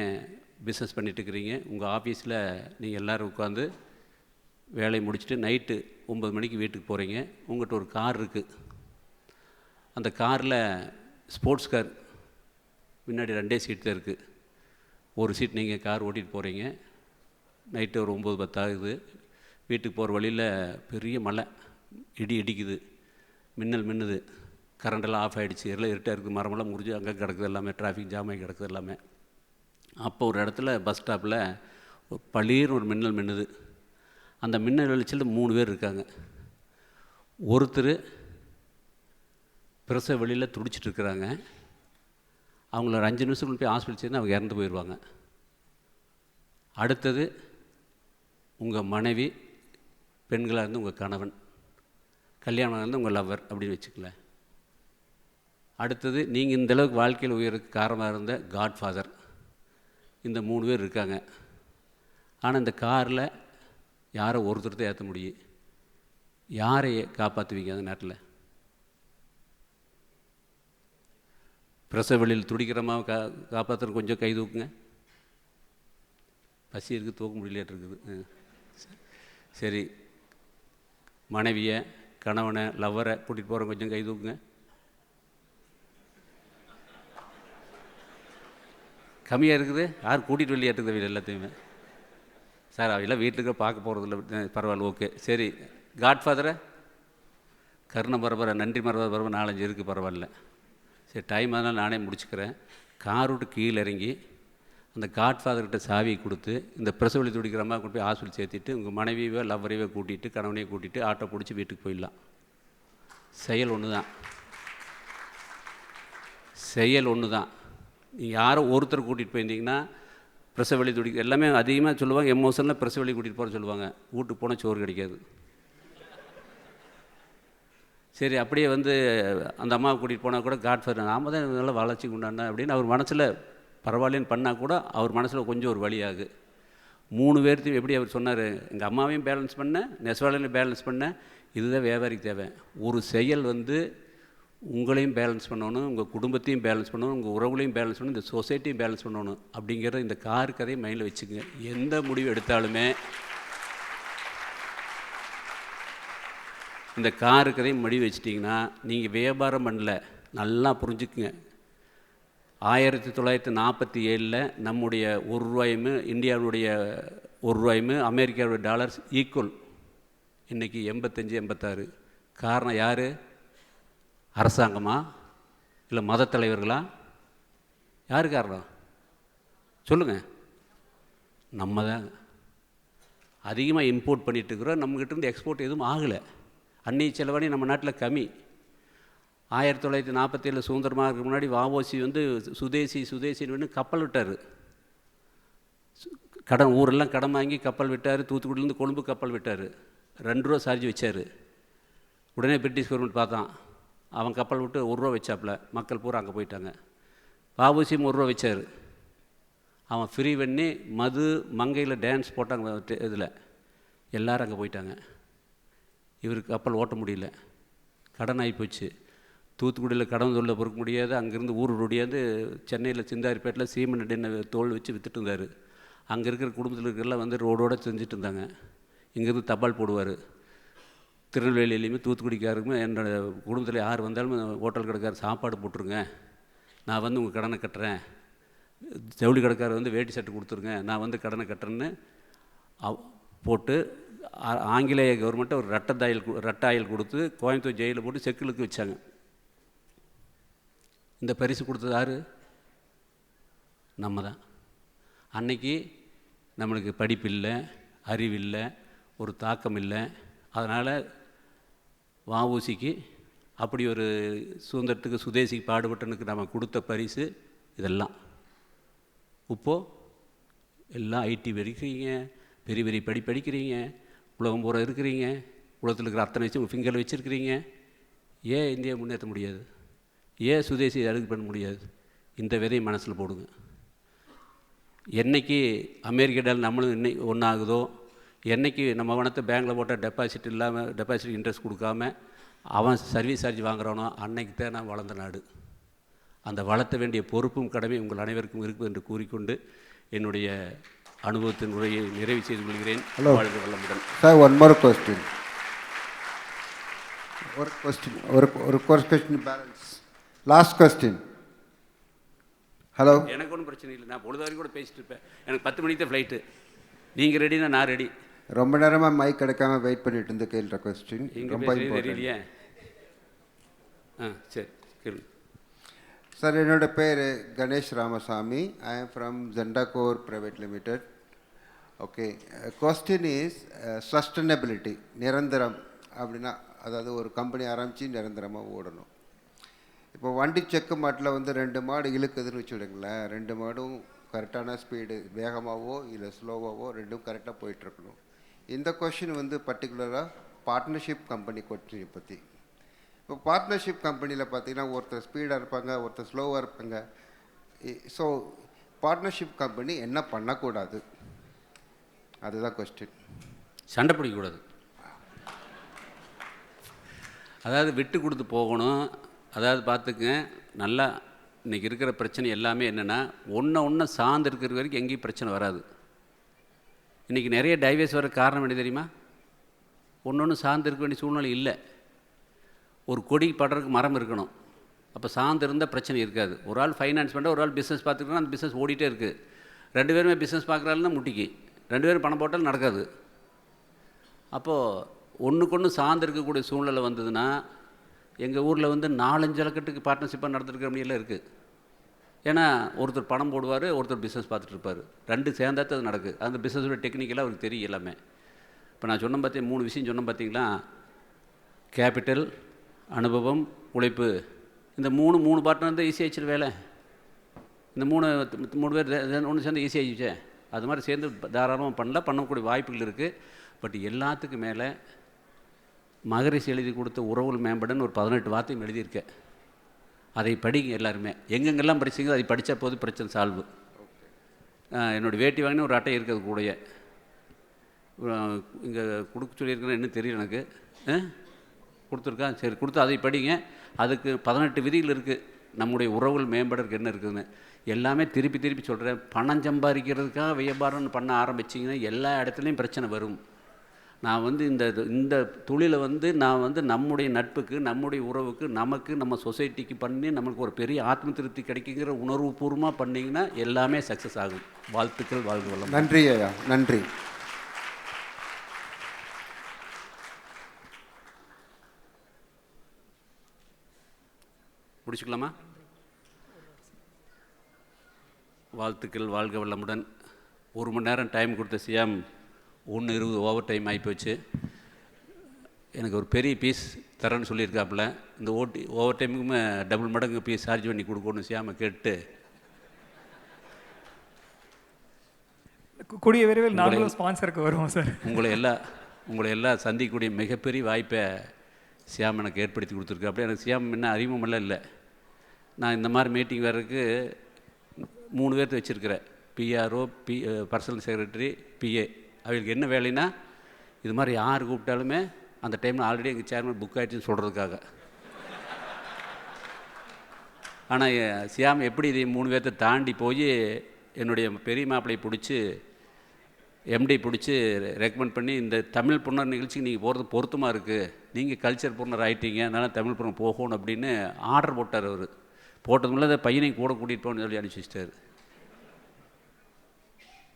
Speaker 2: பிஸ்னஸ் பண்ணிகிட்ருக்கிறீங்க. உங்கள் ஆஃபீஸில் நீங்கள் எல்லோரும் உட்காந்து வேலையை முடிச்சுட்டு நைட்டு 9 மணிக்கு வீட்டுக்கு போகிறீங்க. உங்கள்கிட்ட ஒரு கார் இருக்குது. அந்த காரில் ஸ்போர்ட்ஸ் கார் முன்னாடி 2 சீட் தான் இருக்குது. ஒரு சீட் நீங்கள் கார் ஓட்டிகிட்டு போகிறீங்க. நைட்டு ஒரு 9-10 ஆகுது. வீட்டுக்கு போகிற வழியில் பெரிய மழை, இடிக்குது, மின்னல் மின்னுது, கரண்டெல்லாம் ஆஃப் ஆகிடுச்சு, எல்லாம் இருட்டாக இருக்குது, மரமெல்லாம் முறிஞ்சு அங்கே கிடக்குது எல்லாமே, டிராஃபிக் ஜாம் ஆகி கிடக்குது எல்லாமே. அப்போ ஒரு இடத்துல பஸ் ஸ்டாப்பில் பளீர்னு ஒரு மின்னல் மின்னுது. அந்த மின்னல் வெளிச்சத்தில் 3 பேர் இருக்காங்க. ஒருத்தர் பிரசவ வெளியில் துடிச்சிட்டு இருக்கிறாங்க. அவங்கள ஒரு 5 நிமிஷம் போய் ஹாஸ்பிட்டல் சேர்ந்து அவங்க இறந்து போயிடுவாங்க. அடுத்தது உங்கள் மனைவி, பெண்களாக இருந்து உங்கள் கணவன், கல்யாணம் இருந்து உங்கள் லவ்வர் அப்படின்னு வச்சுக்கல. அடுத்தது நீங்கள் இந்தளவுக்கு வாழ்க்கையில் உயருக்கு காரணமாக இருந்த காட்ஃபாதர். இந்த 3 பேர் இருக்காங்க. ஆனால் இந்த காரில் யாரை ஒருத்தர் தான் ஏற்ற முடியும். யாரை காப்பாற்றுவீங்க அந்த நேரத்தில்? பிரசவ வெளியில் துடிக்கிறமாக காப்பாற்றுற கொஞ்சம் கை தூக்குங்க. பசி இருக்குது, தூக்க முடியலேட்டு இருக்குது. சரி, மனைவியை, கணவனை, லவ்வரை கூட்டிகிட்டு போகிற கொஞ்சம் கை தூக்குங்க. கம்மியாக இருக்குது. யார் கூட்டிகிட்டு வெளியே இருக்குது வீடு எல்லாத்தையுமே? சார் அவையெல்லாம் வீட்டுக்கு பார்க்க போகிறதில்ல, பரவாயில்ல, ஓகே. சரி, காட்ஃபாதரை, கருணை பரபரை, நன்றி பரபரை 4-5 இருக்குது, பரவாயில்ல. சரி, டைம் அதனால் நானே முடிச்சுக்கிறேன். கார் விட்டு கீழே இறங்கி அந்த காட்ஃபாதர்கிட்ட சாவியை கொடுத்து இந்த பிரசவ துடிக்கிற மாதிரி கொண்டு போய் ஹாஸ்பிட்டல் சேர்த்திட்டு உங்கள் மனைவியோ லவ்வரையோ கூட்டிகிட்டு கணவனையோ கூட்டிகிட்டு ஆட்டோ பிடிச்சி வீட்டுக்கு போயிடலாம். செயல் ஒன்று தான். செயல் ஒன்று தான். நீங்கள் யாரோ ஒருத்தர் கூட்டிகிட்டு போயிருந்தீங்கன்னா பிரசவ வலி துடிக்க எல்லாமே அதிகமாக சொல்லுவாங்க. எமோஷனில் பிரசவ வலி கூட்டிகிட்டு போகிற சொல்லுவாங்க. வீட்டுக்கு போனால் சோறு கிடைக்காது. சரி, அப்படியே வந்து அந்த அம்மாவை கூட்டிகிட்டு போனால் கூட காட்ஃபாதர் நாம தான் நல்லா வளர்ச்சி கொண்டாண்டேன் அப்படின்னு அவர் மனசில் பரவாயில்லன்னு பண்ணால் கூட அவர் மனசில் கொஞ்சம் ஒரு வழியாகு. 3 பேர்த்தையும் எப்படி அவர் சொன்னார், எங்கள் அம்மாவையும் பேலன்ஸ் பண்ணேன், நெசவாளையும் பேலன்ஸ் பண்ணேன். இதுதான் வியாபாரிக்கு தேவை. ஒரு செயல் வந்து உங்களையும் பேலன்ஸ் பண்ணணும், உங்கள் குடும்பத்தையும் பேலன்ஸ் பண்ணணும், உங்கள் உறவுகளையும் பேலன்ஸ் பண்ணணும், இந்த சொசைட்டியும் பேலன்ஸ் பண்ணணும். அப்படிங்கிற இந்த கார் கதையை மைண்டில் வச்சுக்கோங்க. எந்த முடிவு எடுத்தாலுமே இந்த காரு கதையும் முடிவு வச்சிட்டிங்கன்னா நீங்கள் வியாபாரம் பண்ணல. நல்லா புரிஞ்சுக்குங்க. 1947 நம்முடைய ₹1 இந்தியாவுடைய ₹1 அமெரிக்காவுடைய டாலர்ஸ் ஈக்குவல். இன்றைக்கி 85-86. காரணம் யார்? அரசாங்கமா இல்லை மத தலைவர்களா? யார் காரணம் சொல்லுங்கள்? நம்ம தான் அதிகமாக இம்போர்ட் பண்ணிகிட்டு இருக்கிறோம். நம்மக்கிட்டேருந்து எக்ஸ்போர்ட் எதுவும் ஆகலை. அன்னைய செலவாணி நம்ம நாட்டில் கம்மி. 1947 சுதந்திரமாக இருக்க முன்னாடி வாவோசி வந்து சுதேசின்னு கப்பல் விட்டார். கடன் ஊரெல்லாம் கடன் வாங்கி கப்பல் விட்டார். தூத்துக்குடியிலேருந்து கொழும்பு கப்பல் விட்டார். ₹2 சார்ஜ் வச்சார். உடனே பிரிட்டிஷ் கவர்மெண்ட் பார்த்தான். அவன் கப்பல் விட்டு ₹1 வச்சாப்புல. மக்கள் பூரா அங்கே போயிட்டாங்க. வாவோசியும் ₹1 வச்சார். அவன் ஃப்ரீ பண்ணி மது மங்கையில் டான்ஸ் போட்டாங்க. இதில் எல்லோரும் அங்கே போயிட்டாங்க. இவருக்கு கப்பல் ஓட்ட முடியல, கடன் ஆகி போச்சு. தூத்துக்குடியில் கடன் தொழில பொறுக்க முடியாது. அங்கேருந்து ஊர் முடியாது. சென்னையில் சிந்தாரிப்பேட்டில் சீமெண்ட் தோல் வச்சு விற்றுட்டு இருந்தார். அங்கே இருக்கிற குடும்பத்தில் இருக்கிறலாம் வந்து ரோடோடு செஞ்சுட்டு இருந்தாங்க. இங்கேருந்து தபால் போடுவார். திருநெல்வேலியிலையுமே தூத்துக்குடிக்காருக்குமே என்னோட குடும்பத்தில் யார் வந்தாலும் ஹோட்டல் கடைக்காரர் சாப்பாடு போட்டுருங்க, நான் வந்து உங்கள் கடனை கட்டுறேன். ஜவுளி கடைக்காரர் வந்து வேட்டி சட்டை கொடுத்துருங்க, நான் வந்து கடனை கட்டுறேன்னு போட்டு ஆங்கிலேய கவர்மெண்ட்டை ஒரு ரட்டாயில் கொடுத்து கோயம்புத்தூர் ஜெயிலில் போட்டு செக்கிலுக்கு வச்சாங்க. இந்த பரிசு கொடுத்தது யார்? நம்ம தான். அன்னைக்கு நம்மளுக்கு படிப்பு இல்லை, அறிவில்லை, ஒரு தாக்கம் இல்லை. அதனால் வஉசிக்கு அப்படி ஒரு சுதந்திரத்துக்கு சுதேசிக்கு பாடுபட்டனுக்கு நம்ம கொடுத்த பரிசு இதெல்லாம். இப்போது எல்லாம் ஐடி படிக்கிறீங்க, பெரிய பெரிய படிக்கிறீங்க, உலகம் பூரா இருக்கிறீங்க, உலகத்தில் இருக்கிற அத்தனை வச்சு ஃபிங்கரில் வச்சுருக்கிறீங்க. ஏன் இந்தியா முன்னேற்ற முடியாது? ஏன் சுதேசி அழுகு பண்ண முடியாது? இந்த விதையை மனசில் போடுங்க. என்றைக்கு அமெரிக்க டாலர் நம்மளும் இன்னைக்கு ஒன்றாகுதோ, என்றைக்கு நம்ம பணத்தை பேங்கில் போட்டால் டெபாசிட் இல்லாமல் டெபாசிட் இன்ட்ரெஸ்ட் கொடுக்காம அவன் சர்வீஸ் சார்ஜ் வாங்குறானோ அன்னைக்கு தான் நான் வளர்ந்த நாடு. அந்த வளர்த்த வேண்டிய பொறுப்பும் கடமை உங்கள் அனைவருக்கும் இருக்குது என்று கூறிக்கொண்டு என்னுடைய அனுபவத்தின் உரையை நிறைவு செய்து கொள்கிறேன். வாழ்க வளமுடன்.
Speaker 6: Sir, one more question. ஒரு question balance. Last question. Hello.
Speaker 2: எனக்கு ஒன்றும் பிரச்சனை இல்லை, நான் பொழுது வரைக்கும் கூட பேசிட்டு இருப்பேன். எனக்கு 10 மணிக்கு தான் ஃப்ளைட்டு. நீங்கள் ரெடினா நான் ரெடி.
Speaker 6: ரொம்ப நேரமாக மைக் கிடைக்காம வெயிட் பண்ணிட்டு இருந்து கேள்ற கொஸ்டின் ரொம்ப
Speaker 2: தெரியலையே. சரி கேளு.
Speaker 6: சார், என்னோட பேர் Ganesh Ramasamy. I am from ஜெண்டாகோர் private limited. Okay, question is sustainability. நிரந்தரம் அப்படின்னா, அதாவது ஒரு கம்பெனி ஆரம்பித்து நிரந்தரமாக ஓடணும். இப்போ வண்டி செக்கு மாட்டில் வந்து 2 மாடு இழுக்குதுன்னு வச்சுடுங்களேன். 2 மாடும் கரெக்டான ஸ்பீடு, வேகமாகவோ இல்லை ஸ்லோவாகவோ ரெண்டும் கரெக்டாக போயிட்டுருக்கணும். இந்த கொஷின் வந்து பர்டிகுலராக பார்ட்னர்ஷிப் கம்பெனி கொஸ்டினை பற்றி. இப்போ பார்ட்னர்ஷிப் கம்பெனியில் பார்த்தீங்கன்னா ஒருத்தர் ஸ்பீடாக இருப்பாங்க, ஒருத்தர் ஸ்லோவாக இருப்பாங்க. ஸோ பார்ட்னர்ஷிப் கம்பெனி என்ன பண்ணக்கூடாது, அதுதான் கொஸ்டின்.
Speaker 2: சண்டை பிடிக்கக்கூடாது, அதாவது விட்டு கொடுத்து போகணும். அதாவது பார்த்துக்குங்க, நல்லா இன்றைக்கி இருக்கிற பிரச்சனை எல்லாமே என்னென்னா, ஒன்று சார்ந்து இருக்கிற வரைக்கும் எங்கேயும் பிரச்சனை வராது. இன்றைக்கி நிறைய டைவர்ஸ் வர காரணம் என்ன தெரியுமா? ஒன்று சார்ந்து இருக்க வேண்டிய சூழ்நிலை இல்லை. ஒரு கொடி படுறதுக்கு மரம் இருக்கணும், அப்போ சார்ந்து இருந்தால் பிரச்சனை இருக்காது. ஒரு ஆள் ஃபைனான்ஸ் பண்ணுற, ஒரு ஆள் பிஸ்னஸ் பார்த்துக்கிட்டா அந்த பிஸ்னஸ் ஓடிட்டே இருக்குது. 2 பேருமே பிஸ்னஸ் பார்க்குறாருன்னா முட்டிக்கு, 2 பேரும் பணம் போட்டாலும் நடக்காது. அப்போது ஒன்றுக்கு சார்ந்து இருக்கக்கூடிய சூழ்நிலை வந்ததுன்னா, எங்கள் ஊரில் வந்து 4-5 இலக்கட்டுக்கு பார்ட்னர்ஷிப்பாக நடந்துருக்கிற அப்படியெல்லாம் இருக்குது. ஏன்னா ஒருத்தர் பணம் போடுவார், ஒருத்தர் பிஸ்னஸ் பார்த்துட்டு இருப்பார், 2 சேர்ந்தாத்து அது நடக்குது. அந்த பிஸ்னஸோட டெக்னிக்கலாக அவருக்கு தெரியும் எல்லாமே. இப்போ நான் சொன்ன 3 விஷயம் சொன்னேன் பார்த்தீங்களா? கேபிட்டல், அனுபவம், உழைப்பு. இந்த 3 பார்ட்னர் இருந்தால் ஈஸியாக ஆயிடுச்சு வேலை. இந்த 3 பேர் ஒன்று சேர்ந்து ஈஸியாக ஆயிடுச்சே. அது மாதிரி சேர்ந்து தாராளமாக பண்ணக்கூடிய வாய்ப்புகள் இருக்குது. பட் எல்லாத்துக்கும் மேலே மகரிஷி எழுதி கொடுத்த உறவுகள் மேம்படன்னு ஒரு 18 வார்த்தையும் எழுதியிருக்கேன். அதை படிங்க எல்லாருமே. எங்கெங்கெல்லாம் படிச்சிங்க அதை படித்தா போது பிரச்சனை சால்வு. என்னோடய வேட்டி வாங்கின ஒரு அட்டை இருக்கிறது கூடயே இங்கே கொடுக்க சொல்லியிருக்கேன்னு இன்னும் தெரியல எனக்கு. கொடுத்துருக்கான், சரி கொடுத்து அதை படிங்க. அதுக்கு 18 விதிகள் இருக்குது. நம்முடைய உறவுகள் மேம்படுறதுக்கு என்ன இருக்குதுன்னு எல்லாமே திருப்பி சொல்கிறேன். பணம் சம்பாதிக்கிறதுக்காக வியாபாரம்னு பண்ண ஆரம்பிச்சிங்கன்னா எல்லா இடத்துலையும் பிரச்சனை வரும். நான் வந்து இந்த தொழிலை வந்து நான் வந்து நம்முடைய நட்புக்கு, நம்முடைய உறவுக்கு, நமக்கு, நம்ம சொசைட்டிக்கு பண்ணி நம்மளுக்கு ஒரு பெரிய ஆத்ம திருப்தி கிடைக்குங்கிற உணர்வு பூர்வமாக பண்ணிங்கன்னா எல்லாமே சக்ஸஸ் ஆகும். வாழ்த்துக்கள், வாழ்க வளம்.
Speaker 6: நன்றி ஐயா, நன்றி.
Speaker 2: முடிச்சுக்கலாமா? வாழ்த்துக்கள், வாழ்க வளமுடன். 1 மணி நேரம் டைம் கொடுத்த சிஎம் 1:20 ஓவர் டைம் ஆகிப்போச்சு. எனக்கு ஒரு பெரிய பீஸ் தரேன்னு சொல்லியிருக்காப்புல. இந்த ஓவர் டைமுக்குமே டபுள் மடங்கு பீஸ் சார்ஜ் பண்ணி கொடுக்கணும் சியாம கேட்டு.
Speaker 1: கூடிய விரைவில் நாங்களும் ஸ்பான்சருக்கு வருவோம் சார்.
Speaker 2: உங்களை எல்லாம் சந்திக்கக்கூடிய மிகப்பெரிய வாய்ப்பை சியாம் எனக்கு ஏற்படுத்தி கொடுத்துருக்காப்புல. எனக்கு சியாம் என்ன அறிமுகமெல்லாம் இல்லை. நான் இந்த மாதிரி மீட்டிங் வர்றதுக்கு 3 பேர்த்து வச்சுருக்கிறேன். PRO, personal secretary, PA. அவங்களுக்கு என்ன வேலைன்னா, இது மாதிரி யார் கூப்பிட்டாலுமே அந்த டைமில் ஆல்ரெடி எங்கள் சேர்மன் புக் ஆகிடுச்சுன்னு சொல்கிறதுக்காக. ஆனால் சியாம் எப்படி இதை 3 பேர்த்தை தாண்டி போய் என்னுடைய பெரிய மாப்பிள்ளையை பிடிச்சி, எம்டி பிடிச்சி ரெக்கமெண்ட் பண்ணி, இந்த தமிழ் புன்னர் நிகழ்ச்சிக்கு நீங்கள் போகிறது பொருத்தமாக இருக்குது, நீங்கள் கல்ச்சர் புன்னர் ஆகிட்டீங்க, அதனால் தமிழ் புன்னர் போகணும் அப்படின்னு ஆர்டர் போட்டார். அவர் போட்டதுக்குள்ள அதை பையனையும் கூட கூட்டிகிட்டு போகணும்னு சொல்லி அனுப்பிச்சிட்டார்.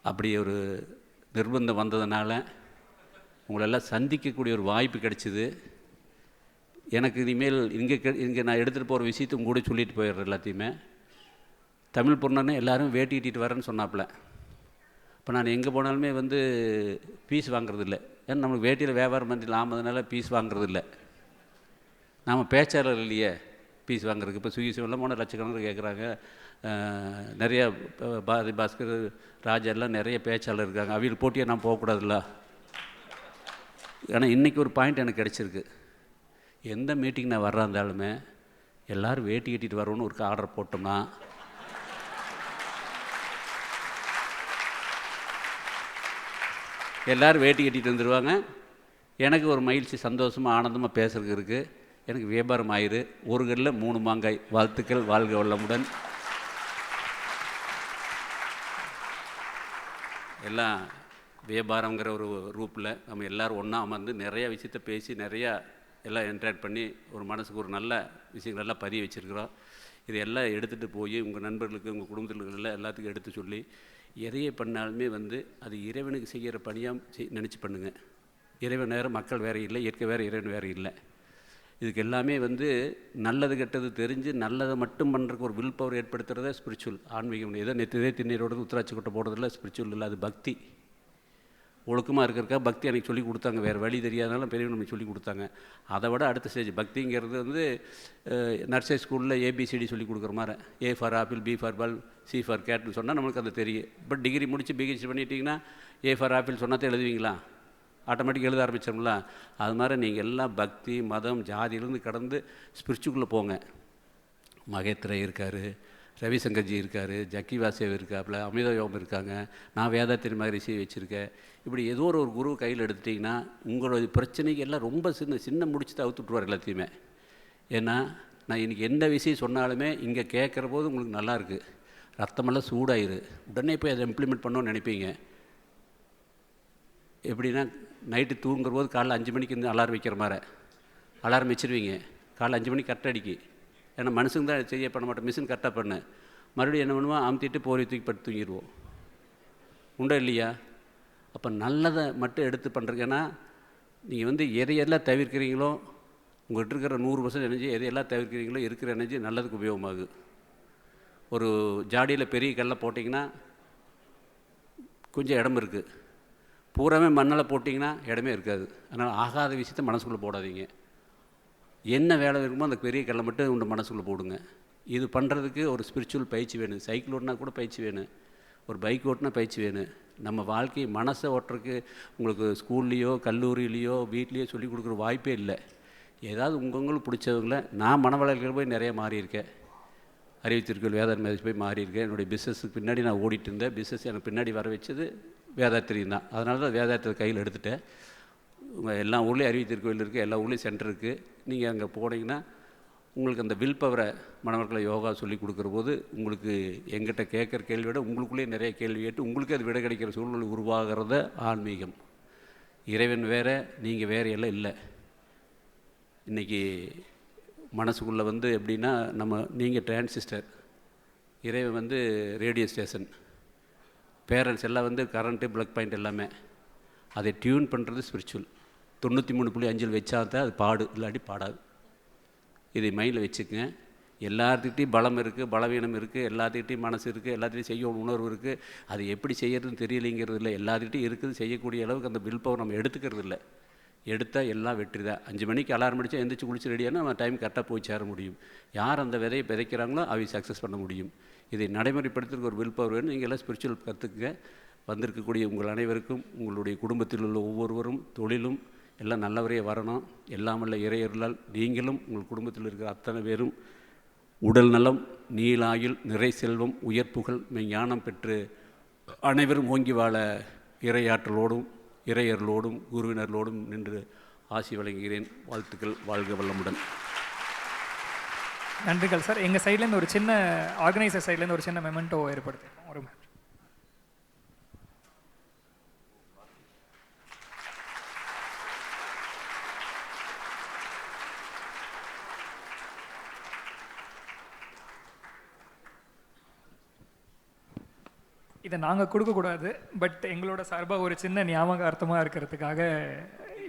Speaker 2: அப்படி ஒரு நிர்பந்தம் வந்ததுனால உங்களெல்லாம் சந்திக்கக்கூடிய ஒரு வாய்ப்பு கிடைச்சிது. எனக்கு இனிமேல் இங்கே நான் எடுத்துகிட்டு போகிற விஷயத்தை உங்க கூட சொல்லிட்டு போயிடுறேன் எல்லாத்தையுமே. தமிழ் பொண்ணுன்னு எல்லோரும் வேட்டி கட்டிட்டு வரேன்னு சொன்னாப்புல. இப்போ நான் எங்கே போனாலுமே வந்து பீஸ் வாங்குறதில்ல. ஏன்னா நம்மளுக்கு வேட்டியில் வியாபாரம் பண்ணி ஆமதுனால பீஸ் வாங்குறதில்ல. நாம் பேச்சாளர் இல்லையே பீஸ் வாங்குறதுக்கு. இப்போ சுயி எல்லாம் போனால் லட்சக்கணக்கில் கேட்குறாங்க. நிறையா பாரதி பாஸ்கர், ராஜா எல்லாம் நிறைய பேச்சாளர் இருக்காங்க. அவங்களுக்கு போட்டியாக நான் போகக்கூடாதுல்ல. ஆனால் இன்றைக்கி ஒரு பாயிண்ட் எனக்கு கிடச்சிருக்கு. எந்த மீட்டிங் நான் வர்றா இருந்தாலுமே எல்லோரும் வேட்டி கட்டிட்டு வரணும்னு ஒரு ஆர்டர் போட்டோம்னா எல்லோரும் வேட்டி கட்டிட்டு வந்துடுவாங்க. எனக்கு ஒரு மகிழ்ச்சி, சந்தோஷமாக, ஆனந்தமாக பேசுறதுக்கு இருக்குது. எனக்கு வியாபாரம் ஆயிரு. ஒரு கல்லில் 3 மாங்காய். வாழ்த்துக்கள், வாழ்க வளமுடன். எல்லாம் வியாபாரங்கிற ஒரு ரூப்பில் நம்ம எல்லோரும் ஒன்றா அமர்ந்து நிறையா விஷயத்த பேசி நிறையா எல்லாம் இன்ட்ராக்ட் பண்ணி ஒரு மனசுக்கு ஒரு நல்ல விஷயங்களெல்லாம் பதிய வச்சுருக்கிறோம். இது எல்லாம் எடுத்துகிட்டு போய் உங்கள் நண்பர்களுக்கு, உங்கள் குடும்பத்தில் எல்லாம் எல்லாத்துக்கும் எடுத்து சொல்லி எதையே பண்ணாலுமே அது இறைவனுக்கு செய்கிற பணியாக நினச்சி பண்ணுங்கள். இறைவன் வேறு, மக்கள் வேறு இல்லை, இயற்கை வேறு, இறைவன் வேறு இல்லை. இதுக்கு எல்லாமே நல்லது கெட்டது தெரிஞ்சு நல்லதை மட்டும் பண்ணுறதுக்கு ஒரு வில் பவர் ஏற்படுத்துகிறதே ஸ்பிரிச்சுவல், ஆன்மீகம். ஏதோ நெத்திதே திண்ணீரோடு உத்திராட்சி கொட்டை போடுறதில்ல, ஸ்பிரிச்சுவல் இல்லை, அது பக்தி. ஒழுக்கமாக இருக்கிறக்கா பக்தி எனக்கு சொல்லி கொடுத்தாங்க. வேறு வழி தெரியாதனால பெரியவங்க நமக்கு சொல்லி கொடுத்தாங்க. அதை விட அடுத்த ஸ்டேஜ் பக்திங்கிறது நர்சரி ஸ்கூலில் ஏபிசிடி சொல்லி கொடுக்குற மாதிரி, A for apple, B for ball, C for கேட்னு சொன்னால் நம்மளுக்கு அது தெரியும். பட் டிகிரி முடித்து பிஹெச்டி பண்ணிட்டீங்கன்னா ஏ ஃபார் ஆப்பிள் சொன்னால் தான் எழுதுவீங்களா? ஆட்டோமேட்டிக் எழுத ஆரம்பிச்சோம்ல. அது மாதிரி நீங்கள் எல்லாம் பக்தி, மதம், ஜாதியிலேருந்து கடந்து ஸ்பிரிச்சுக்குள்ளே போங்க. மகேந்திர இருக்கார், ரவிசங்கர்ஜி இருக்கார், ஜக்கி வாசேவ் இருக்காப்புல, அமிதா யோகம் இருக்காங்க, நான் வேதாத்திரி மகரிஷி வச்சுருக்கேன். இப்படி ஏதோ ஒரு குரு கையில் எடுத்துட்டிங்கன்னா உங்களோட பிரச்சனைக்கு எல்லாம் ரொம்ப சின்ன முடிச்சு தவிர்த்து விட்ருவார் எல்லாத்தையுமே. ஏன்னா நான் இன்றைக்கி எந்த விஷயம் சொன்னாலுமே இங்கே கேட்குற போது உங்களுக்கு நல்லாயிருக்கு, ரத்தமெல்லாம் சூடாயிரு, உடனே போய் அதை இம்ப்ளிமெண்ட் பண்ணணும்னு நினைப்பீங்க. எப்படின்னா நைட்டு தூங்குற போது காலைல 5 மணிக்கு இருந்து அலாரம் வைக்கிற மாதிரி அலாரம் வச்சுருவீங்க. காலைல 5 மணிக்கு கரெக்டாக அடிக்கி. ஏன்னா மனுஷங்க தான் செய்ய பண்ண மாட்டோம், மிஷின் கரெக்டாக பண்ணு. மறுபடியும் என்ன பண்ணுவோம், அமுத்திட்டு போரி தூக்கி பட்டு தூங்கிடுவோம். உண்டா இல்லையா? அப்போ நல்லதை மட்டும் எடுத்து பண்ணுறதுக்கு. ஏன்னா நீங்கள் எதையெல்லாம் தவிர்க்கிறீங்களோ, உங்கள்கிட்ட இருக்கிற 100% எனர்ஜி எதையெல்லாம் தவிர்க்கிறீங்களோ இருக்கிற எனர்ஜி நல்லதுக்கு உபயோகமாகுது. ஒரு ஜாடியில் பெரிய கல்லை போட்டிங்கன்னா கொஞ்சம் இடம் இருக்குது, பூராமே மண்ணெல்லாம் போட்டிங்கன்னா இடமே இருக்காது. அதனால் ஆகாத விஷயத்த மனசுக்குள்ளே போடாதீங்க. என்ன வேலை இருக்குமோ அந்த பெரிய கல்லை மட்டும் உங்கள் மனசுக்குள்ளே போடுங்க. இது பண்ணுறதுக்கு ஒரு ஸ்பிரிச்சுவல் பயிற்சி வேணும். சைக்கிள் ஓட்டினா கூட பயிற்சி வேணும், ஒரு பைக் ஓட்டினா பயிற்சி வேணும். நம்ம வாழ்க்கை மனசை ஓட்டுறதுக்கு உங்களுக்கு ஸ்கூல்லேயோ கல்லூரியிலையோ வீட்லேயோ சொல்லிக் கொடுக்குற வாய்ப்பே இல்லை. ஏதாவது உங்களுக்கு பிடிச்சவங்கள நான் மனவளர்ச்சியில் போய் நிறைய மாறியிருக்கேன். அறிவித்திருக்கல் வேதாத்திரி மேரேஜ் போய் மாறியிருக்கேன். என்னுடைய பிஸ்னஸுக்கு பின்னாடி நான் ஓடிட்டு இருந்தேன். பிஸ்னஸ் எனக்கு பின்னாடி வர வச்சது வேதாத்திரியும் தான். அதனால தான் வேதாத்திரி கையில் எடுத்துட்டேன். உங்கள் எல்லா ஊர்லேயும் அறிவித்திருக்கோயில் இருக்குது, எல்லா ஊர்லேயும் சென்டர் இருக்குது. நீங்கள் அங்கே போனீங்கன்னா உங்களுக்கு அந்த வில் பவரை மாணவர்களை யோகா சொல்லி கொடுக்குற போது உங்களுக்கு எங்கிட்ட கேட்குற கேள்வி விட உங்களுக்குள்ளேயே நிறைய கேள்வி கேட்டு உங்களுக்கு அது விட கிடைக்கிற சூழ்நிலை உருவாகிறத ஆன்மீகம். இறைவன் வேறு, நீங்கள் வேறு எல்லாம் இல்லை. இன்றைக்கி மனசுக்குள்ளே எப்படின்னா நீங்கள் டிரான்சிஸ்டர், இறைவன் ரேடியோ ஸ்டேஷன், பேரண்ட்ஸ் எல்லாம் கரண்ட்டு, ப்ளக் பாயிண்ட் எல்லாமே. அதை டியூன் பண்ணுறது ஸ்பிரிச்சுவல். 93.5 வச்சா தான் அது பாடு, இல்லாட்டி பாடாது. இதை மைண்டில் வச்சுக்கங்க. எல்லாத்துக்கிட்டையும் பலம் இருக்குது, பலவீனம் இருக்குது, எல்லாத்துக்கிட்டையும் மனசு இருக்குது, எல்லாத்துக்கிட்டையும் செய்ய உணர்வு இருக்குது. அது எப்படி செய்யறதுன்னு தெரியலைங்கிறது இல்லை. எல்லாத்துக்கிட்டையும் இருக்குது, செய்யக்கூடிய அளவுக்கு அந்த வில் பவர் நம்ம எடுத்துக்கிறது இல்லை. எடுத்தால் எல்லாம் வெற்றி தான். 5 மணிக்கு அலாரம் அடித்தா எந்திரிச்சு குளிச்சு ரெடியானா நம்ம டைம் கரெக்டாக போய் சேர முடியும். யார் அந்த விதையை விதைக்கிறாங்களோ அவை சக்ஸஸ் பண்ண முடியும். இதை நடைமுறைப்படுத்துறதுக்கு ஒரு வில் பவர் வேணும். நீங்கள் எல்லாம் ஸ்பிரிச்சுவல் கற்றுக்குங்க. வந்திருக்கக்கூடிய உங்கள் அனைவருக்கும், உங்களுடைய குடும்பத்தில் உள்ள ஒவ்வொருவரும் தொழிலும் எல்லாம் நல்லவரையே வரணும். எல்லாமல்ல இறையர்களால் நீங்களும் உங்கள் குடும்பத்தில் இருக்கிற அத்தனை பேரும் உடல் நலம், நீளாயுள், நிறை செல்வம், உயர்ப்புகள், ஞானம் பெற்று அனைவரும் ஓங்கி வாழ இறையாற்றலோடும் இறையர்களோடும் குருவினர்களோடும் நின்று ஆசி வழங்குகிறேன். வாழ்த்துக்கள். வாழ்க வளமுடன்.
Speaker 1: நன்றிகள் சார். எங்கள் சைட்லேருந்து ஒரு சின்ன ஆர்கனைசர் சைட்லேருந்து ஒரு சின்ன மெமெண்டோ ஏற்படுத்திருக்கோம். ஒரு இதை நாங்கள் கொடுக்கக்கூடாது, பட் எங்களோட சார்பாக ஒரு சின்ன ஞாபகார்த்தமாக இருக்கிறதுக்காக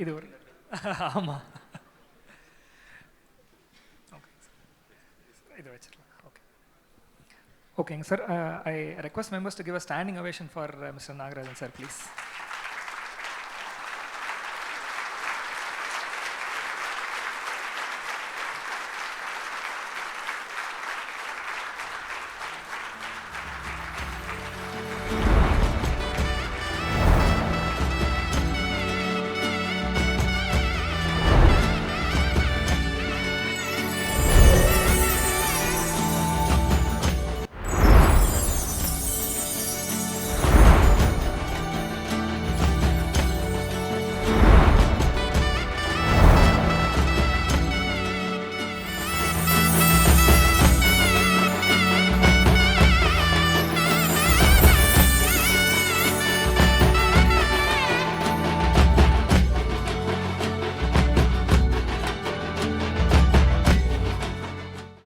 Speaker 1: இது ஒரு ஆமாம். ஓகே சார், இதை வச்சிடலாம். ஓகே ஓகேங்க sir. I request members to give a standing ovation for mister Nagarajan sir, please.